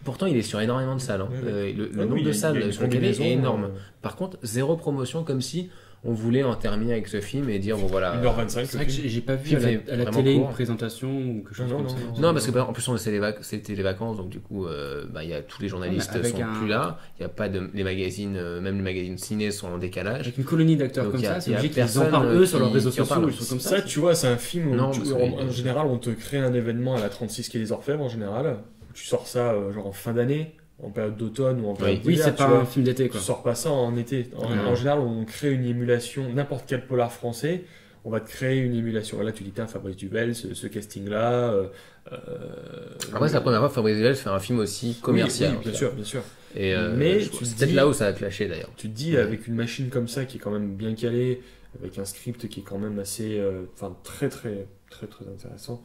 pourtant, il est sur énormément de salles. Hein. Le nombre de salles sur lequel il est énorme. Par contre, 0 promotion, comme si on voulait en terminer avec ce film et dire bon voilà. 1h25. C'est vrai que j'ai pas vu Film à la vraiment télé court. une présentation ou quelque chose Non, comme non, ça. non. Non, parce que en plus c'était les vacances, donc du coup, il y a tous les journalistes Ouais, mais avec sont plus là. Il y a pas de les magazines, même les magazines ciné sont en décalage. Avec une colonie d'acteurs Donc, comme y a- ça, c'est y a logique qu'ils en personne, parlent eux sur leurs qui- réseaux qui en sociaux parle. ou des choses comme ça. Ça, tu vois, c'est un film où, Non, parce que- en général, on te crée un événement à la 36 quai des Orfèvres, en général. Tu sors ça genre en fin d'année, en période d'automne ou en période Oui, d'hiver, c'est tu pas vois. un film d'été Tu quoi. sors pas ça en été. En général, on crée une émulation, n'importe quel polar français, on va te créer une émulation. Et là, tu dis, tiens, Fabrice Duvel, ce casting-là. Après, c'est la première fois que Fabrice Duvel fait un film aussi commercial. Oui, en bien tout sûr, cas. bien sûr. Et Mais c'est tu te peut-être dis- là où ça a clashé d'ailleurs. Tu te dis, avec une machine comme ça, qui est quand même bien calée, avec un script qui est quand même assez, très intéressant,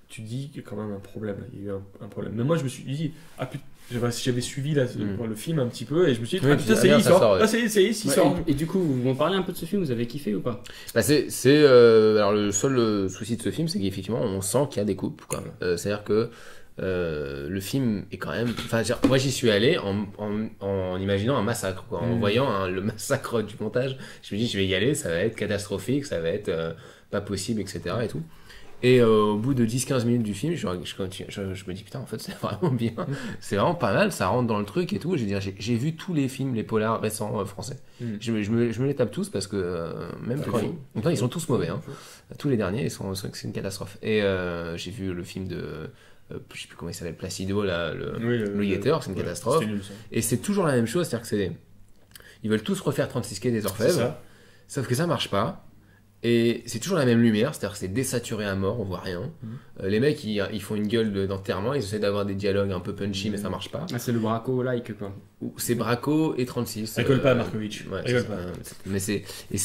tu te dis qu'il y a quand même un problème. Il y a eu un problème. Mais moi, je me suis dit, ah putain, j'avais suivi le film un petit peu et je me suis dit, Oui, ah putain, tu dis, ça y est, ah, il ça sort. sort, ouais. Ah, ça y est, il Ouais, sort. et du coup, vous m'en parlez un peu de ce film, vous avez kiffé ou pas? Bah alors le seul souci de ce film, c'est qu'effectivement, on sent qu'il y a des coupes. Quoi. C'est-à-dire que le film est quand même. Enfin, moi, j'y suis allé en imaginant un massacre, quoi. En voyant le massacre du montage. Je me dis, je vais y aller, ça va être catastrophique, ça va être pas possible, etc. Et tout. Et au bout de 10-15 minutes du film, je me dis, putain, en fait, c'est vraiment bien. C'est vraiment pas mal, ça rentre dans le truc et tout. J'ai vu tous les films, les polars récents français. Je me les tape tous parce que même quand ils sont tous mauvais. Hein. Tous les derniers, c'est une catastrophe. Et j'ai vu le film de. Je sais plus comment il s'appelle, Placido, là, le Guetteur, c'est une catastrophe. C'était nul, ça. Et c'est toujours la même chose, c'est-à-dire que ils veulent tous refaire 36 quais des C'est Orfèvres, ça. sauf que ça marche pas. Et c'est toujours la même lumière, c'est-à-dire que c'est désaturé à mort, on voit rien. Les mecs, ils font une gueule d'enterrement, ils essaient d'avoir des dialogues un peu punchy, mais ça marche pas. Ah, c'est le braco-like quoi. Ou c'est Braco et 36. Rigole pas, Markovic. Ouais, Rigole c'est pas. ça. Mais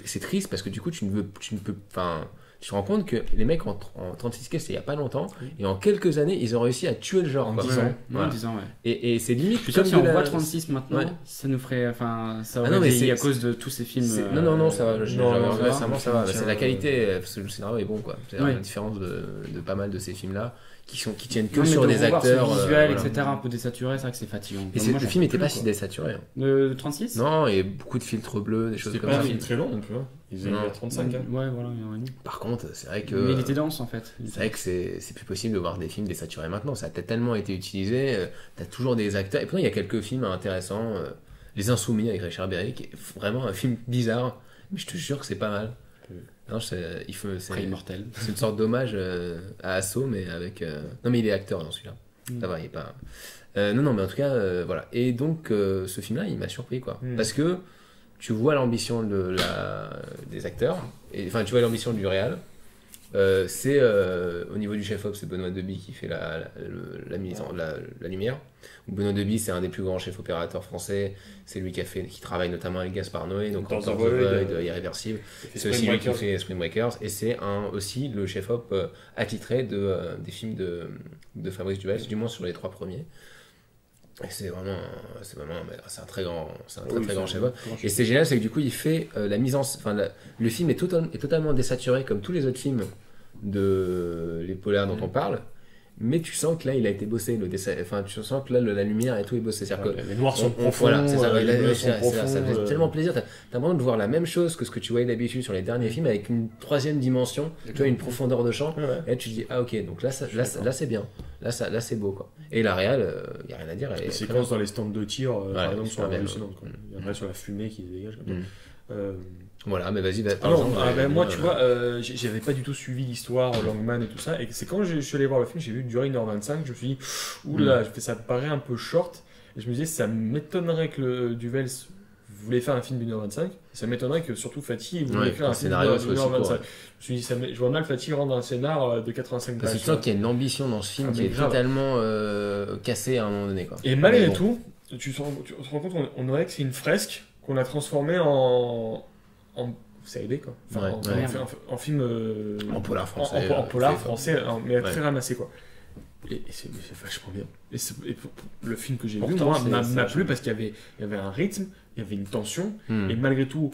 c'est triste parce que du coup, tu ne peux. Enfin, tu te rends compte que les mecs en 36 quais, c'était il y a pas longtemps, et en quelques années, ils ont réussi à tuer le genre. En quoi. 10 ans. Ouais, Voilà. en 10 ans, ouais. Et c'est limite. Je suis sûr que comme si de on la- voit 36 maintenant, Ouais. ça nous ferait. Enfin, ça Ah aurait non, mais vieilli à c'est- cause de tous ces films. Non, ça va. Non, Récemment, ça va. tiens, C'est la qualité, parce que le scénario est bon, quoi. C'est Ouais. la différence de pas mal de ces films-là qui tiennent que Non, mais sur de des revoir ce acteurs. visuel, voilà. etc., un peu désaturé, c'est vrai que c'est fatigant. Et Moi, le j'en film peux était plus, pas quoi. si désaturé. Hein. De 36? Non, et beaucoup de filtres bleus, des choses C'était comme pas un ça. film très long non plus. Hein. Ils faisaient Non. 1h35. Hein. Ouais, voilà, il y en a une. Par contre, c'est vrai que. Mais il était dense en fait. C'est vrai que c'est plus possible de voir des films désaturés maintenant. Ça a tellement été utilisé. T'as toujours des acteurs. Et pourtant, il y a quelques films intéressants. Les Insoumis avec Richard Berry, qui est vraiment un film bizarre. Mais je te jure que c'est pas mal. Non, c'est Après Immortel. c'est une sorte d'hommage à Asso, mais avec. Non, mais il est acteur dans celui-là. Ça va, il est pas. Non, mais en tout cas, voilà. Et donc, ce film-là, il m'a surpris, quoi. Parce que tu vois l'ambition des acteurs, enfin, tu vois l'ambition du réal. C'est au niveau du chef-op, c'est Benoît Deby qui fait la lumière. Benoît Deby, c'est un des plus grands chefs opérateurs français. C'est lui qui travaille notamment avec Gaspard Noé, donc Dans Doctor The Void, Void, Irréversible. fait C'est aussi Spring lui qui Breakers. fait Spring Breakers, et c'est aussi le chef-op attitré des films de Fabrice Duvel, du moins sur les 3 premiers. Et c'est un très grand chef-op. Et c'est génial, c'est que du coup, il fait la mise en, enfin, le film est totalement désaturé comme tous les autres films de les polars dont on parle. Mais tu sens que là, il a été bossé. Enfin, tu sens que là, la lumière et tout est bossé. C'est-à-dire que Les noirs sont profonds. voilà, c'est ça, les bleus sont ça profonds. fait tellement plaisir. T'as vraiment de voir la même chose que ce que tu voyais d'habitude sur les derniers films avec une 3e dimension, tu vois, une profondeur de champ. Ouais, ouais. Et là, tu te dis, ah ok, donc là c'est bien. Là, c'est beau, quoi. Et la réal, il n'y a rien à dire. Elle est Les très séquences dans les stands de tir, par exemple, super sont bien. hallucinantes. Quoi. Il y en a sur la fumée qui se dégage. Comme ça. Voilà, mais vas-y, Ah non, moi, tu vois, j'avais pas du tout suivi l'histoire, Langman et tout ça. Et c'est quand je suis allé voir le film, j'ai vu durer 1h25, je me suis dit, oula, ça me paraît un peu short. Et je me disais, ça m'étonnerait que le Duvels voulait faire un film d'1h25. Ça m'étonnerait que surtout Fatih voulait écrire un film scénario d'1h25. soit aussi court, ouais. Je me suis dit, je vois mal Fatih rendre un scénar de 85 Parce que pages. tu sens qu'il y a une ambition dans ce film Ah, qui mais est grave. totalement cassée à un moment donné, quoi. Et malgré Mais bon. tout, tu te rends compte, on dirait que c'est une fresque qu'on a transformée en CID, quoi. Enfin, Ouais, en film. En polar français. En polar c'est- français, mais Ouais. très ramassé, quoi. Et c'est vachement bien. Le film que j'ai vu, Pourtant, moi, c'est m'a vachement plu parce qu'il y avait un rythme, il y avait une tension, Hmm. et malgré tout,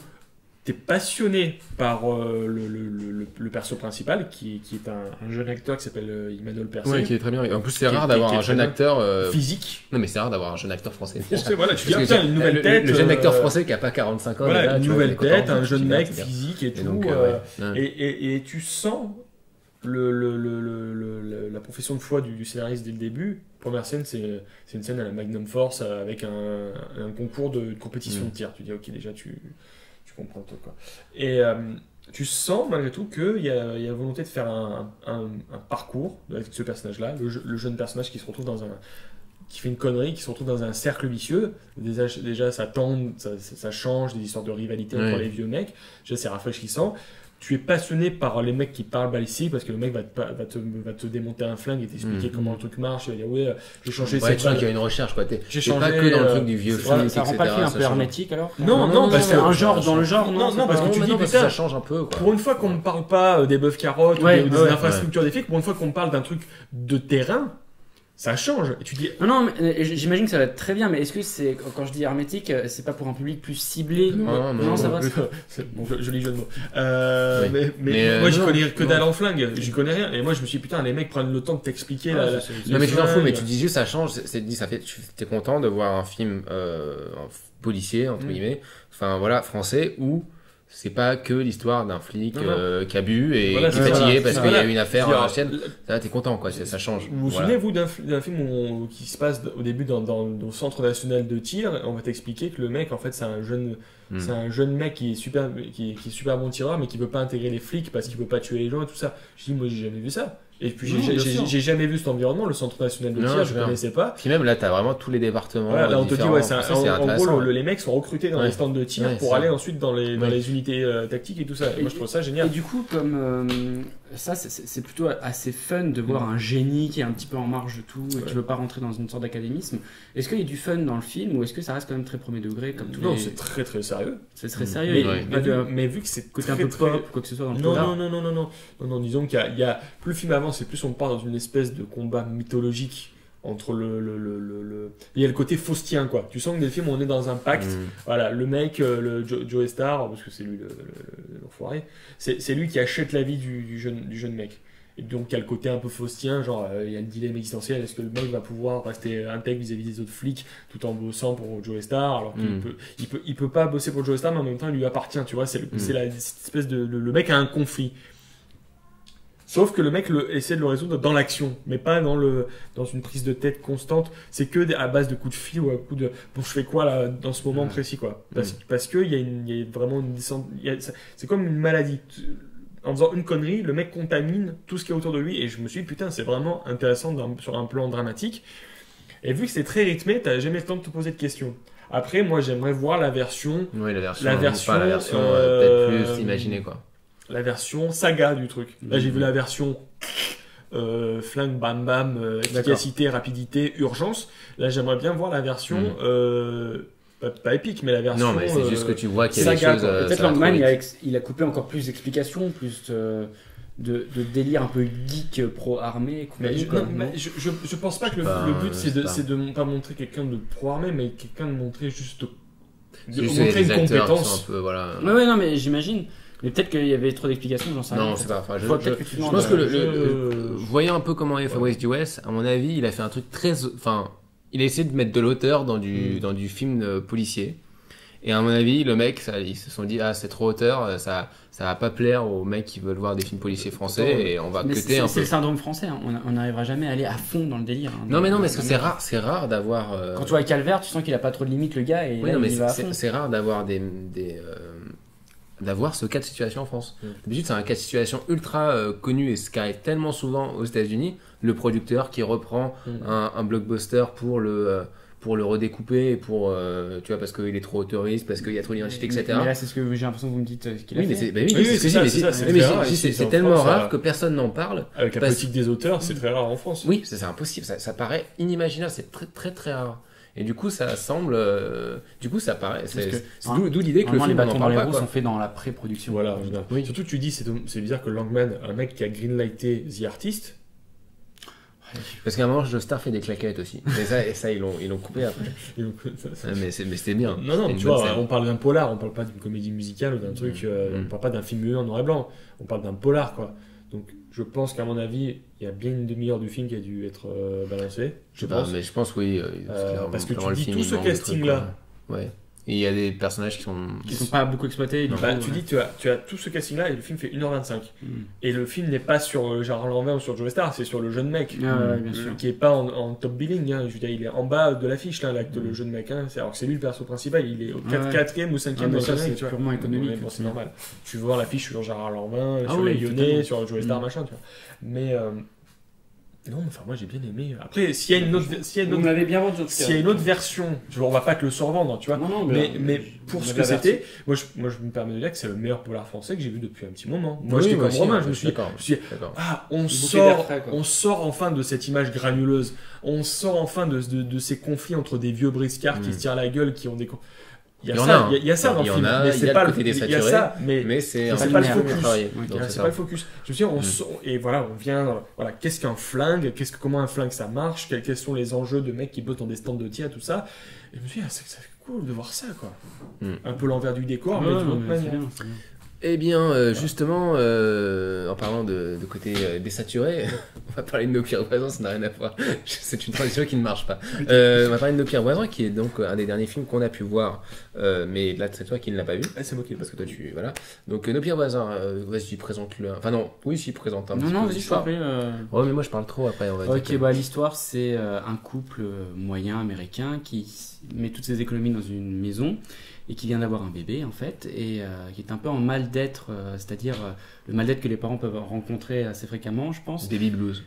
t'es passionné par le perso principal, qui est un jeune acteur qui s'appelle Emmanuel Percé. Ouais, qui est très bien. En plus, c'est Qui est- rare d'avoir qui est un jeune très acteur. Physique. Non, mais c'est rare d'avoir un jeune acteur français. Français, voilà, tu dis, Parce ah, que putain, une nouvelle le- tête. Le jeune acteur français qui a pas 45 ans. Voilà, là, une tu vois, nouvelle il est content, tête, un tu jeune dis, mec c'est bien. physique et Et tout. donc, ouais. Et tu sens la profession de foi du scénariste dès le début. Première scène, c'est une scène à la Magnum Force avec un concours de compétition de tir. Tu dis, ok, déjà, tu comprends tout, quoi. Et tu sens malgré tout qu'il y a volonté de faire un parcours avec ce personnage-là, le jeune personnage qui se retrouve qui fait une connerie, qui se retrouve dans un cercle vicieux. Déjà ça tend, ça change, des histoires de rivalité entre les vieux mecs. Déjà, c'est rafraîchissant. Tu es passionné par les mecs qui parlent balistique parce que le mec va te démonter un flingue et t'expliquer comment le truc marche. Il va dire, ouais, j'ai changé Ouais, cette tu vois balle. qu'il y a une recherche, quoi. T'es J'ai pas changé, que dans le truc du vieux c'est- film, voilà, Ça rend etc. pas le film un ça peu change. hermétique alors Non, parce c'est que- un genre dans le genre, Non, c'est parce pas- que tu Mais dis, non, parce putain, que ça change un peu, quoi. pour une fois qu'on ne parle pas des bœufs carottes Ouais, ou des ouais, infrastructures des flics, pour une fois qu'on parle d'un truc de terrain, ça change. Et tu dis, Non, mais j'imagine que ça va être très bien, mais est-ce que c'est, quand je dis hermétique, c'est pas pour un public plus ciblé Non, ça va. c'est bon, joli jeu de mots. Oui. Mais moi, je non, connais que non. dalle en flingue. J'y connais rien. Et moi, je me suis dit, putain, les mecs prennent le temps de t'expliquer Non, mais tu t'en fous, mais tu dis juste ça change. T'es content de voir un film policier, entre guillemets, enfin voilà, français, où c'est pas que l'histoire d'un flic qui a bu et Voilà, qui est c'est fatigué ça. parce qu'il y a eu une affaire Je veux à dire, l'ancienne. Ça, t'es content, quoi, ça change. Vous vous Voilà. souvenez, vous, d'un film qui se passe au début au Centre National de Tir, et on va t'expliquer que le mec, en fait, c'est un jeune mec qui est super bon tireur, mais qui veut pas intégrer les flics parce qu'il veut pas tuer les gens et tout ça. Je dis, moi, j'ai jamais vu ça. Et puis, Non, bien sûr. j'ai jamais vu cet environnement, le Centre National de Non, Tir, je je vois. connaissais pas. Puis même là, t'as vraiment tous les départements. Voilà, là, on te dit, différents. ouais, Ça, c'est en gros, intéressant. les mecs sont recrutés dans Ouais. les stands de tir Ouais, pour c'est aller ça. ensuite dans Ouais. les unités tactiques et tout ça. Et moi, je trouve ça Et génial. du coup, comme ça, c'est plutôt assez fun de voir un génie qui est un petit peu en marge de tout et qui veut pas rentrer dans une sorte d'académisme. Est-ce qu'il y a du fun dans le film ou est-ce que ça reste quand même très premier degré comme tous Non, les... c'est très très sérieux. C'est très sérieux. Mais, il y a ouais. pas de mais vu que c'est côté très, un peu très- pop, quoi que ce soit dans le Non, polar. non, disons qu'il y a plus le film avance et plus on part dans une espèce de combat mythologique entre il y a le côté faustien, quoi. Tu sens que dans le film, on est dans un pacte. Voilà, le mec, Joe Star, parce que c'est lui l'enfoiré, c'est lui qui achète la vie du jeune mec. Et donc, il y a le côté un peu faustien, genre, il y a le dilemme existentiel, est-ce que le mec va pouvoir rester intègre vis-à-vis des autres flics tout en bossant pour Joe Star, alors qu'il peut pas bosser pour Joe Star, mais en même temps, il lui appartient, tu vois, c'est cette espèce de... Le mec a un conflit. Sauf que le mec essaie de le résoudre dans l'action, mais pas dans une prise de tête constante. C'est que à base de coups de fil ou à coups de bon, je fais quoi là dans ce moment précis, quoi. Parce que il y a vraiment une descente. C'est comme une maladie. En faisant une connerie, le mec contamine tout ce qui est autour de lui. Et je me suis dit, putain, c'est vraiment intéressant sur un plan dramatique. Et vu que c'est très rythmé, t'as jamais le temps de te poser de questions. Après, moi, j'aimerais voir la version. Oui, la version. La version, pas la version peut-être plus imaginée, quoi. La version saga du truc. Là, j'ai vu la version flingue, bam bam, efficacité, rapidité, urgence. Là, j'aimerais bien voir la version pas épique, mais la version. Non, mais c'est juste que tu vois qu'il y a des saga, choses. quoi. Peut-être ça va trop Langman, vite. il a coupé encore plus d'explications, plus de délire un peu geek pro-armée. Mais je pense pas que le but c'est de pas montrer quelqu'un de pro-armé, mais quelqu'un de montrer juste. De Juste montrer les une acteurs qui sont compétence. un peu, voilà. Ouais, non, mais j'imagine. Mais peut-être qu'il y avait trop d'explications, j'en sais rien. Non, c'est pas. Enfin, Faut peut-être que tu je demandes, pense que je- voyant un peu comment est Fabrice Duès, à mon avis, il a fait un truc très. Enfin, il a essayé de mettre de l'auteur dans du film policier. Et à mon avis, le mec, ils se sont dit, ah, c'est trop auteur, ça va pas plaire aux mecs qui veulent voir des films policiers français et on va Mais cuter un c'est peu. le syndrome français, hein. On n'arrivera jamais à aller à fond dans le délire. Hein. Non, mais parce que c'est rare d'avoir. Quand tu vois Calvaire, tu sens qu'il a pas trop de limites, le gars, et Oui, là, non, mais il va à fond. c'est rare d'avoir d'avoir ce cas de situation en France. D'habitude, c'est un cas de situation ultra connu et ce qui arrive tellement souvent aux États-Unis. Le producteur qui reprend un blockbuster pour le redécouper, tu vois, parce qu'il est trop autoriste, parce qu'il y a trop d'identité, etc. Mais là, c'est ce que j'ai l'impression que vous me dites qu'il a Oui, mais fait. c'est Oui, c'est ce que je dis, c'est ça, c'est mais très rare c'est- ici, c'est en tellement France, rare ça- que personne n'en parle. Avec la Parce- politique des auteurs, c'est très rare en France. Oui, c'est impossible, ça paraît inimaginable, c'est très très très rare. Et du coup, ça semble, ça paraît, c'est d'où l'idée que le Normalement, les film on bâtons n'en dans les parle pas, roues quoi. sont faits dans la pré-production. Voilà. Oui. Surtout, tu dis, c'est bizarre que Langman, un mec qui a greenlighté The Artist, Parce qu'à un moment, Joestar fait des claquettes aussi. Et ça ils l'ont coupé après. Et donc, Mais c'était bien. Non, C'était une tu bonne vois, scène. on parle d'un polar, on parle pas d'une comédie musicale ou d'un truc, on parle pas d'un film muet en noir et blanc, on parle d'un polar, quoi. Donc, je pense qu'à mon avis, il y a bien une demi-heure du film qui a dû être balancée. Je sais pas, mais je pense oui. Parce que clairement, tu le dis film, tout il ce manque de trucs, casting-là. quoi. Ouais. Et il y a des personnages qui sont pas beaucoup exploités. Du coup, Tu dis, tu as tout ce casting-là et le film fait 1h25. Mm. Et le film n'est pas sur Gérard Lanvin ou sur Joe Star, c'est sur le jeune mec. Bien sûr. Qui est pas en top billing, hein. Je veux dire, il est en bas de l'affiche, là, le jeune mec. Hein. Alors que c'est lui le perso principal, il est au 4ème ou 5ème mais dans ça, le c'est tu vois. purement économique. Ouais, bon, c'est normal. Tu veux voir l'affiche sur Gérard Lanvin, Ah sur oui, les Lyonnais, totalement. sur Joe Star, machin, tu vois. Mais non, enfin moi j'ai bien aimé. Après, s'il y a une autre, Vous m'avez bien vendu en tout cas. s'il y a une autre version, tu vois, on va pas te le survendre, tu vois. Non, Mais pour ce que c'était, moi je me permets de dire que c'est le meilleur polar français que j'ai vu depuis un petit moment. Moi Oui, j'étais moi comme aussi, Romain, ouais, je me suis dit, D'accord. on bouquet d'air frais, quoi. sort enfin de cette image granuleuse, on sort enfin de ces conflits entre des vieux briscards qui se tirent la gueule, qui ont des... Il y a ça dans le film, mais c'est pas le côté saturé, il y a ça, mais c'est c'est un pas peu le focus. travaillé. Ouais, Donc, c'est pas le focus. Je me suis dit, et voilà, on vient, voilà, qu'est-ce qu'un flingue, comment un flingue ça marche, quels sont les enjeux de mecs qui bossent dans des stands de tir, tout ça. Et je me suis dit, c'est cool de voir ça, quoi. Un peu l'envers du décor, mais d'une autre manière. Eh bien, justement, en parlant de côté désaturé, on va parler de Nos pires voisins, ça n'a rien à voir. C'est une transition qui ne marche pas. On va parler de Nos pires voisins, qui est donc un des derniers films qu'on a pu voir, mais là, c'est toi qui ne l'as pas vu. C'est moi qui Parce que toi, voilà. Donc, Nos pires voisins, vas-y, présente-le. Enfin, non, oui, si, présente un petit peu. Non, vas-y, je l'histoire. t'en prie. Ouais, mais moi, je parle trop après, on va dire. Ok, bah l'histoire, c'est un couple moyen américain qui met toutes ses économies dans une maison et qui vient d'avoir un bébé en fait, et qui est un peu en mal d'être, c'est-à-dire le mal d'être que les parents peuvent rencontrer assez fréquemment, je pense. Baby blues.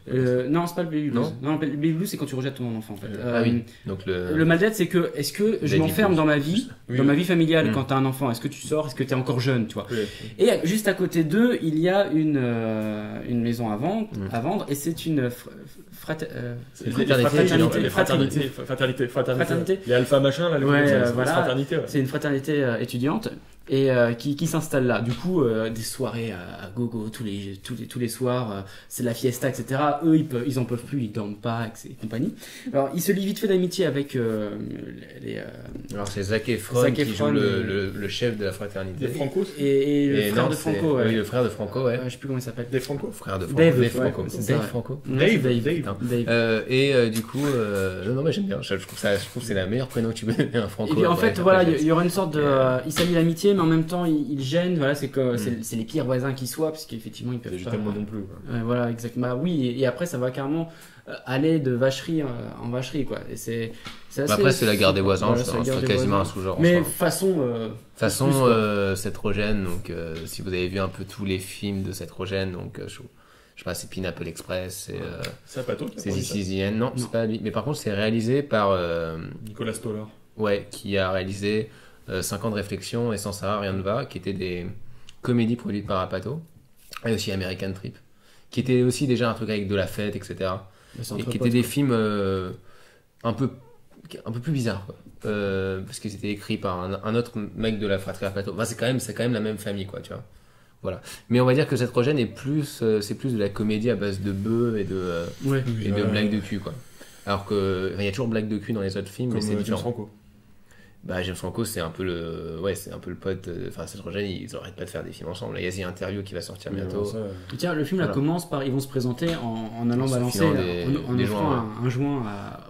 Non, c'est pas le baby blues. Non, le baby blues, c'est quand tu rejettes ton enfant en fait. Ah oui. Donc le mal d'être, c'est que est-ce que je Baby m'enferme blues. dans ma vie, Oui. dans ma vie familiale quand t'as un enfant? Est-ce que tu sors? Est-ce que t'es encore jeune, tu vois? Oui. Et juste à côté d'eux, il y a une maison à vendre, et c'est une fraternité. Les alpha machin, là, voilà. fraternité. C'est une fraternité étudiante et qui s'installe là. Du coup, des soirées à gogo tous les soirs, c'est la fiesta, etc. Eux, ils en peuvent plus, ils dorment pas, et compagnie. Alors, ils se lient vite fait d'amitié avec Alors, c'est Zac Efron Zac qui Efron, joue le chef de la fraternité. Des Franco. et le Et frère non, de c'est- Franco. Oui, le frère de Franco, ouais. Je sais plus comment il s'appelle. Des Franco. Frère de Franco. Dave, ouais, Franco. c'est ça, Dave ouais. Franco. Dave. Du coup, non, mais j'aime bien. Je trouve que c'est la meilleure prénom que tu peux donner à un Franco. Et puis en après, fait, voilà, après, il y aura une sorte de. Il s'allie l'amitié, mais en même temps, il gêne. Voilà, c'est les pires voisins qui soient, parce qu'effectivement, ils peuvent Je pas. t'aime moi non plus. quoi. Voilà, exactement. Bah oui, et après, ça va carrément aller de vacherie en vacherie, quoi. Et c'est assez. Après, c'est la guerre des voisins, Voilà, c'est c'est la guerre des quasiment un voisins. sous-genre. Mais enfin. façon. Façon plus, quoi. Seth Rogen, donc si vous avez vu un peu tous les films de Seth Rogen, donc je sais pas, c'est Pineapple Express, C'est pas toi qui a c'est produit This ça. Is the End. Non, c'est pas lui. Mais par contre, c'est réalisé par Nicolas Stoller. ouais, qui a réalisé 5 ans de réflexion et Sans Sarah rien ne va, qui étaient des comédies produites par Apatow, et aussi American Trip, qui était aussi déjà un truc avec de la fête, etc. Bah, c'est Et entre qui potes, étaient des quoi. films un peu plus bizarres, quoi. Parce que c'était écrit par un autre mec de la fratrie Apatow. Enfin, c'est quand même la même famille, quoi, tu vois. Voilà. Mais on va dire que Seth Rogen est c'est plus de la comédie à base de bœufs et de blagues de cul, quoi. Alors que il y a toujours blagues de cul dans les autres films, mais c'est James différent. Franco. Bah, James Franco, c'est un peu le pote. Enfin, Seth Rogen, ils n'arrêtent pas de faire des films ensemble. Il y a The Interview qui va sortir bientôt. Tiens, le film là Voilà. commence par. Ils vont se présenter en allant En se balancer. filant En des offrant joints, un joint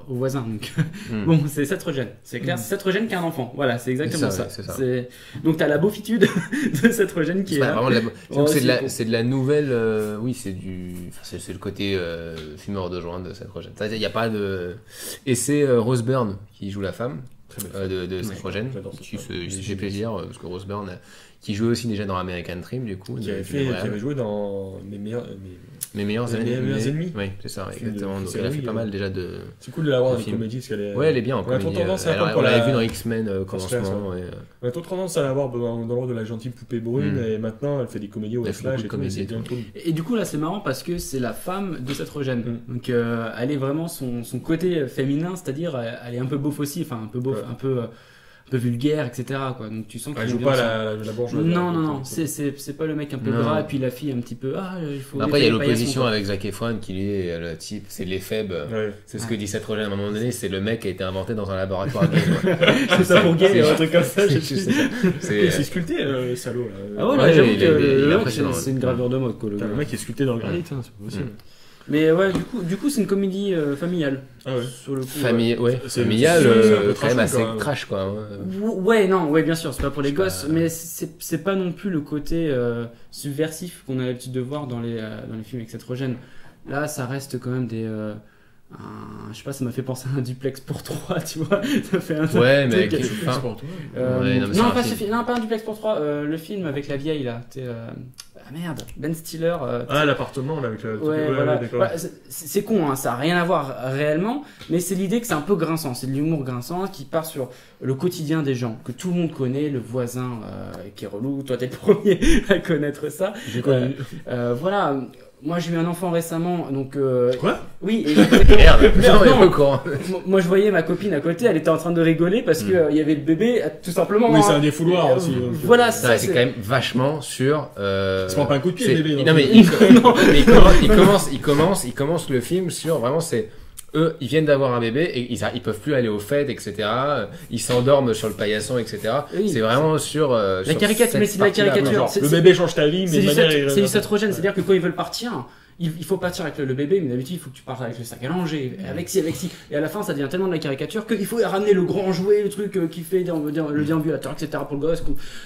au voisin. Donc. Hmm. Bon, c'est Seth Rogen. C'est clair, c'est Seth Rogen qui a un enfant. Voilà, c'est exactement C'est ça, ça. ouais, c'est ça. Donc, t'as la beaufitude de Seth Rogen qui C'est est pas là. vraiment de la... Oh, c'est, c'est de la nouvelle. Oui, c'est c'est le côté fumeur de joint de Seth Rogen. Il y a pas de. Et c'est Rose Byrne qui joue la femme de Seth Rogen, qui se fait plaisir parce que Rose Byrne qui jouait aussi déjà dans American Dream du coup, Qui avait joué dans Mes meilleurs. Mes meilleurs Mes meilleurs ennemis. Oui, c'est ça, Film de- exactement. Donc c'est elle a oui, fait pas mal déjà de. C'est cool de la voir dans les film. comédies parce qu'elle est. Ouais, elle est bien en On a trop comédie. tendance à la On l'avait la- vu dans X-Men Transfert, commencement. On a trop tendance à la voir dans le rôle de la gentille poupée brune Mm. et maintenant elle fait des comédies au Elle fait flash beaucoup et de tout. comédies C'est et bien tout. cool. Et du coup, là, c'est marrant parce que c'est la femme de Seth Rogen. Donc, elle est vraiment son côté féminin, c'est-à-dire, elle est un peu beauf aussi, enfin, un peu beauf, Ouais. peu vulgaire, etc. quoi. Donc tu sens qu'il Elle joue est pas bien la bourgeoise. non, c'est pas le mec un peu Non. gras et puis la fille un petit peu il faut. Après, il y a les paillasson, l'opposition quoi. avec Zac Efron qui lui est le type, c'est l'EFEB. Ouais. C'est ce que dit Seth Rogen à un moment donné, c'est le mec qui a été inventé dans un laboratoire gay. quoi. C'est ça pour gay, C'est- un truc comme ça. C'est juste ça. Il s'est C'est sculpté, salaud. Là. Ah ouais, Ouais, j'avoue il que est le mec, impressionnant, c'est une ouais. gravure de mode quoi. Le Putain, gars. le mec est sculpté dans le granit, hein, c'est pas possible. Mais ouais, du coup, c'est une comédie familiale. Ah ouais. Sur le coup. famille, ouais, C'est- familial, c'est un peu quand même trashant, assez quand même. trash quoi. Ouais, non, ouais, bien sûr, c'est pas pour les Je sais gosses, pas. mais c'est pas non plus le côté subversif qu'on a l'habitude de voir dans les films avec Seth Rogen. Là, ça reste quand même des. Je sais pas, ça m'a fait penser à un duplex pour 3, tu vois. Ça fait un Ouais, mais truc- enfin, C'est pour toi. Ouais, non, mais c'est un pas film. non, pas un duplex pour 3, le film avec la vieille là. Ah merde, Ben Stiller. Ah, l'appartement là avec la. Ouais, voilà. d'accord. Voilà, c'est con, hein, ça a rien à voir réellement, mais c'est l'idée que c'est un peu grinçant, c'est de l'humour grinçant qui part sur le quotidien des gens, que tout le monde connaît, le voisin qui est relou, toi t'es le premier à connaître ça. J'ai connu. Voilà, moi j'ai eu un enfant récemment, donc... Quoi? Oui, et Merde, putain, on est non. pas au courant. moi je voyais ma copine à côté, elle était en train de rigoler parce que il y avait le bébé, tout simplement... Oui, c'est hein. un défouloir aussi. donc, Voilà, Ça, ça c'est quand même vachement sur. Il se prend pas un coup de pied, c'est- le bébé. Non, mais il commence le film sur vraiment c'est. Eux, ils viennent d'avoir un bébé et ils peuvent plus aller aux fêtes, etc. Ils s'endorment sur le paillasson, etc. Oui. C'est vraiment sur. La caricature, mais c'est de la caricature. Genre, C'est- le bébé change ta vie, mais C'est de du manière c'est du Seth Rogen, c'est-à-dire que quand ils veulent partir, il faut partir avec le bébé, mais d'habitude il faut que tu partes avec le sac à langer, avec ci, avec ci. Et à la fin, ça devient tellement de la caricature qu'il faut ramener le grand jouet, le truc qui fait le déambulateur, etc. pour le gosse.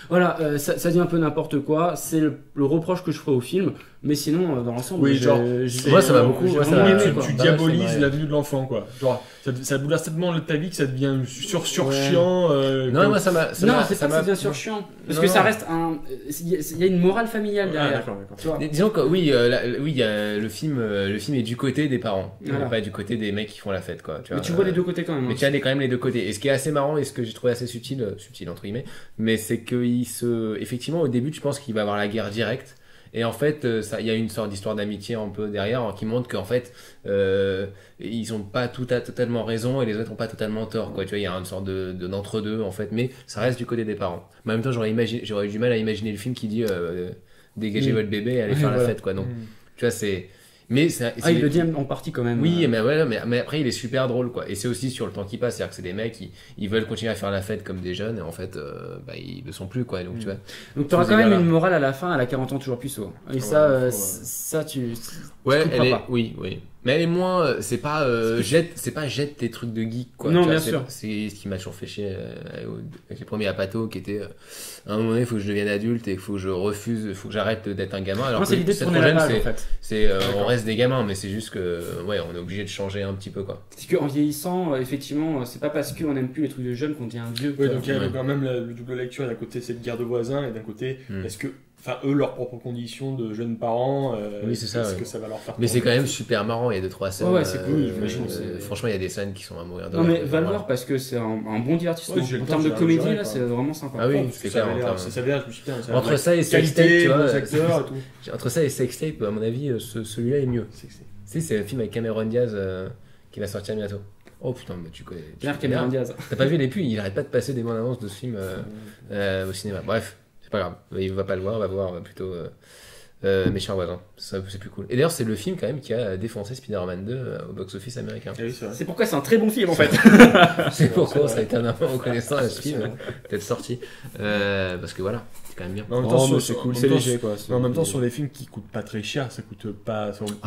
Voilà, ça devient un peu n'importe quoi. C'est le reproche que je ferai au film, mais sinon, dans l'ensemble, Oui, j'ai- genre, j'ai- Moi, ça m'a beaucoup- j'ai moi, ça vraiment m'a- aimé, tu, quoi. tu Bah, diabolises c'est vrai. la venue de l'enfant, quoi. Genre, ça bouleverse tellement ta vie que ça devient surchiant. Non, moi, ça m'a. Non, c'est pas que ça devient surchiant. Parce que Non, ça non. reste un. Il y a une morale familiale Ah, derrière. d'accord. Tu vois. Disons que oui, oui, il y a le film est du côté des parents, Voilà. pas du côté des mecs qui font la fête, quoi. Mais tu vois les deux côtés quand même. Mais hein. tu as quand même les deux côtés. Et ce qui est assez marrant et ce que j'ai trouvé assez subtil entre guillemets, mais c'est effectivement, au début, tu penses qu'il va avoir la guerre directe. Et en fait, il y a une sorte d'histoire d'amitié un peu derrière qui montre qu'en fait, ils ont pas totalement raison et les autres ont pas totalement tort, quoi. Tu vois, il y a une sorte d'entre-deux, en fait, mais ça reste du côté des parents. Mais en même temps, j'aurais eu du mal à imaginer le film qui dit dégagez votre bébé et allez faire la voilà. fête, quoi. Donc, tu vois, mais Il le dit en partie quand même. oui, mais ouais, mais après il est super drôle quoi. Et c'est aussi sur le temps qui passe, c'est-à-dire que c'est des mecs ils veulent continuer à faire la fête comme des jeunes et en fait ils le sont plus quoi. Donc tu vois. Donc tu auras Tous quand même égales, une là. morale à la fin, elle a 40 ans toujours puceau. Et Ouais, ça, ouais. ça tu. Ouais, tu elle comprends est pas. oui. Mais elle est moins c'est pas jette tes trucs de geek quoi. Non, Tu vois, bien sûr. C'est ce qui m'a toujours fait chier avec les premiers Apato qui était à un moment donné il faut que je devienne adulte et il faut que je refuse, il faut que j'arrête d'être un gamin alors Non, que c'est l'idée de cette tourner la prochaine, page en fait. c'est on reste des gamins mais c'est juste que ouais, on est obligé de changer un petit peu quoi. Parce qu'en vieillissant, effectivement, c'est pas parce qu'on aime plus les trucs de jeunes qu'on devient vieux. Oui, quoi. donc il y avait Ouais. quand même le double lecture. D'un côté, c'est une guerre de voisins, et d'un côté, Mm. est-ce que, eux, leurs propres conditions de jeunes parents, Oui, c'est ça, est-ce ouais. que ça va leur faire Mais c'est tourner quand même super marrant, il y a 2-3 scènes. Ouais, c'est cool, j'imagine, franchement, il y a des scènes qui sont à mourir de Non rire. mais va le voir parce que c'est un bon divertissement. Ouais, j'ai le En temps, termes de j'ai comédie regardé, là, quoi. c'est vraiment sympa. Ah oui, Parce que c'est ça clair. avait l'air, ça avait l'air, je me suis dit, putain, ça a Entre l'air ça et qualité, Sextape, tu vois. bons acteurs et tout. Entre ça et Sextape, à mon avis, celui-là est mieux. C'est un film avec Cameron Diaz qui va sortir bientôt. Oh putain, mais tu connais. Pierre Cameron Diaz. T'as pas vu les pubs, il arrête pas de passer des bandes annonces de ce film au cinéma. Bref, c'est pas grave. Il va pas le voir, on va voir plutôt Mes chers voisins. C'est plus cool. Et d'ailleurs, c'est le film quand même qui a défoncé Spider-Man 2 au box-office américain. Ah oui, c'est vrai. C'est pourquoi c'est un très bon film en fait. C'est pourquoi c'est ça a été un enfant reconnaissant à ce C'est film vrai. d'être sorti. Parce que voilà, c'est quand même bien. Mais en même Oh, temps, mais sur- c'est cool, en c'est même temps, léger quoi. Mais en même temps, sur les films qui coûtent pas très cher, ça coûte pas. Ça coûte,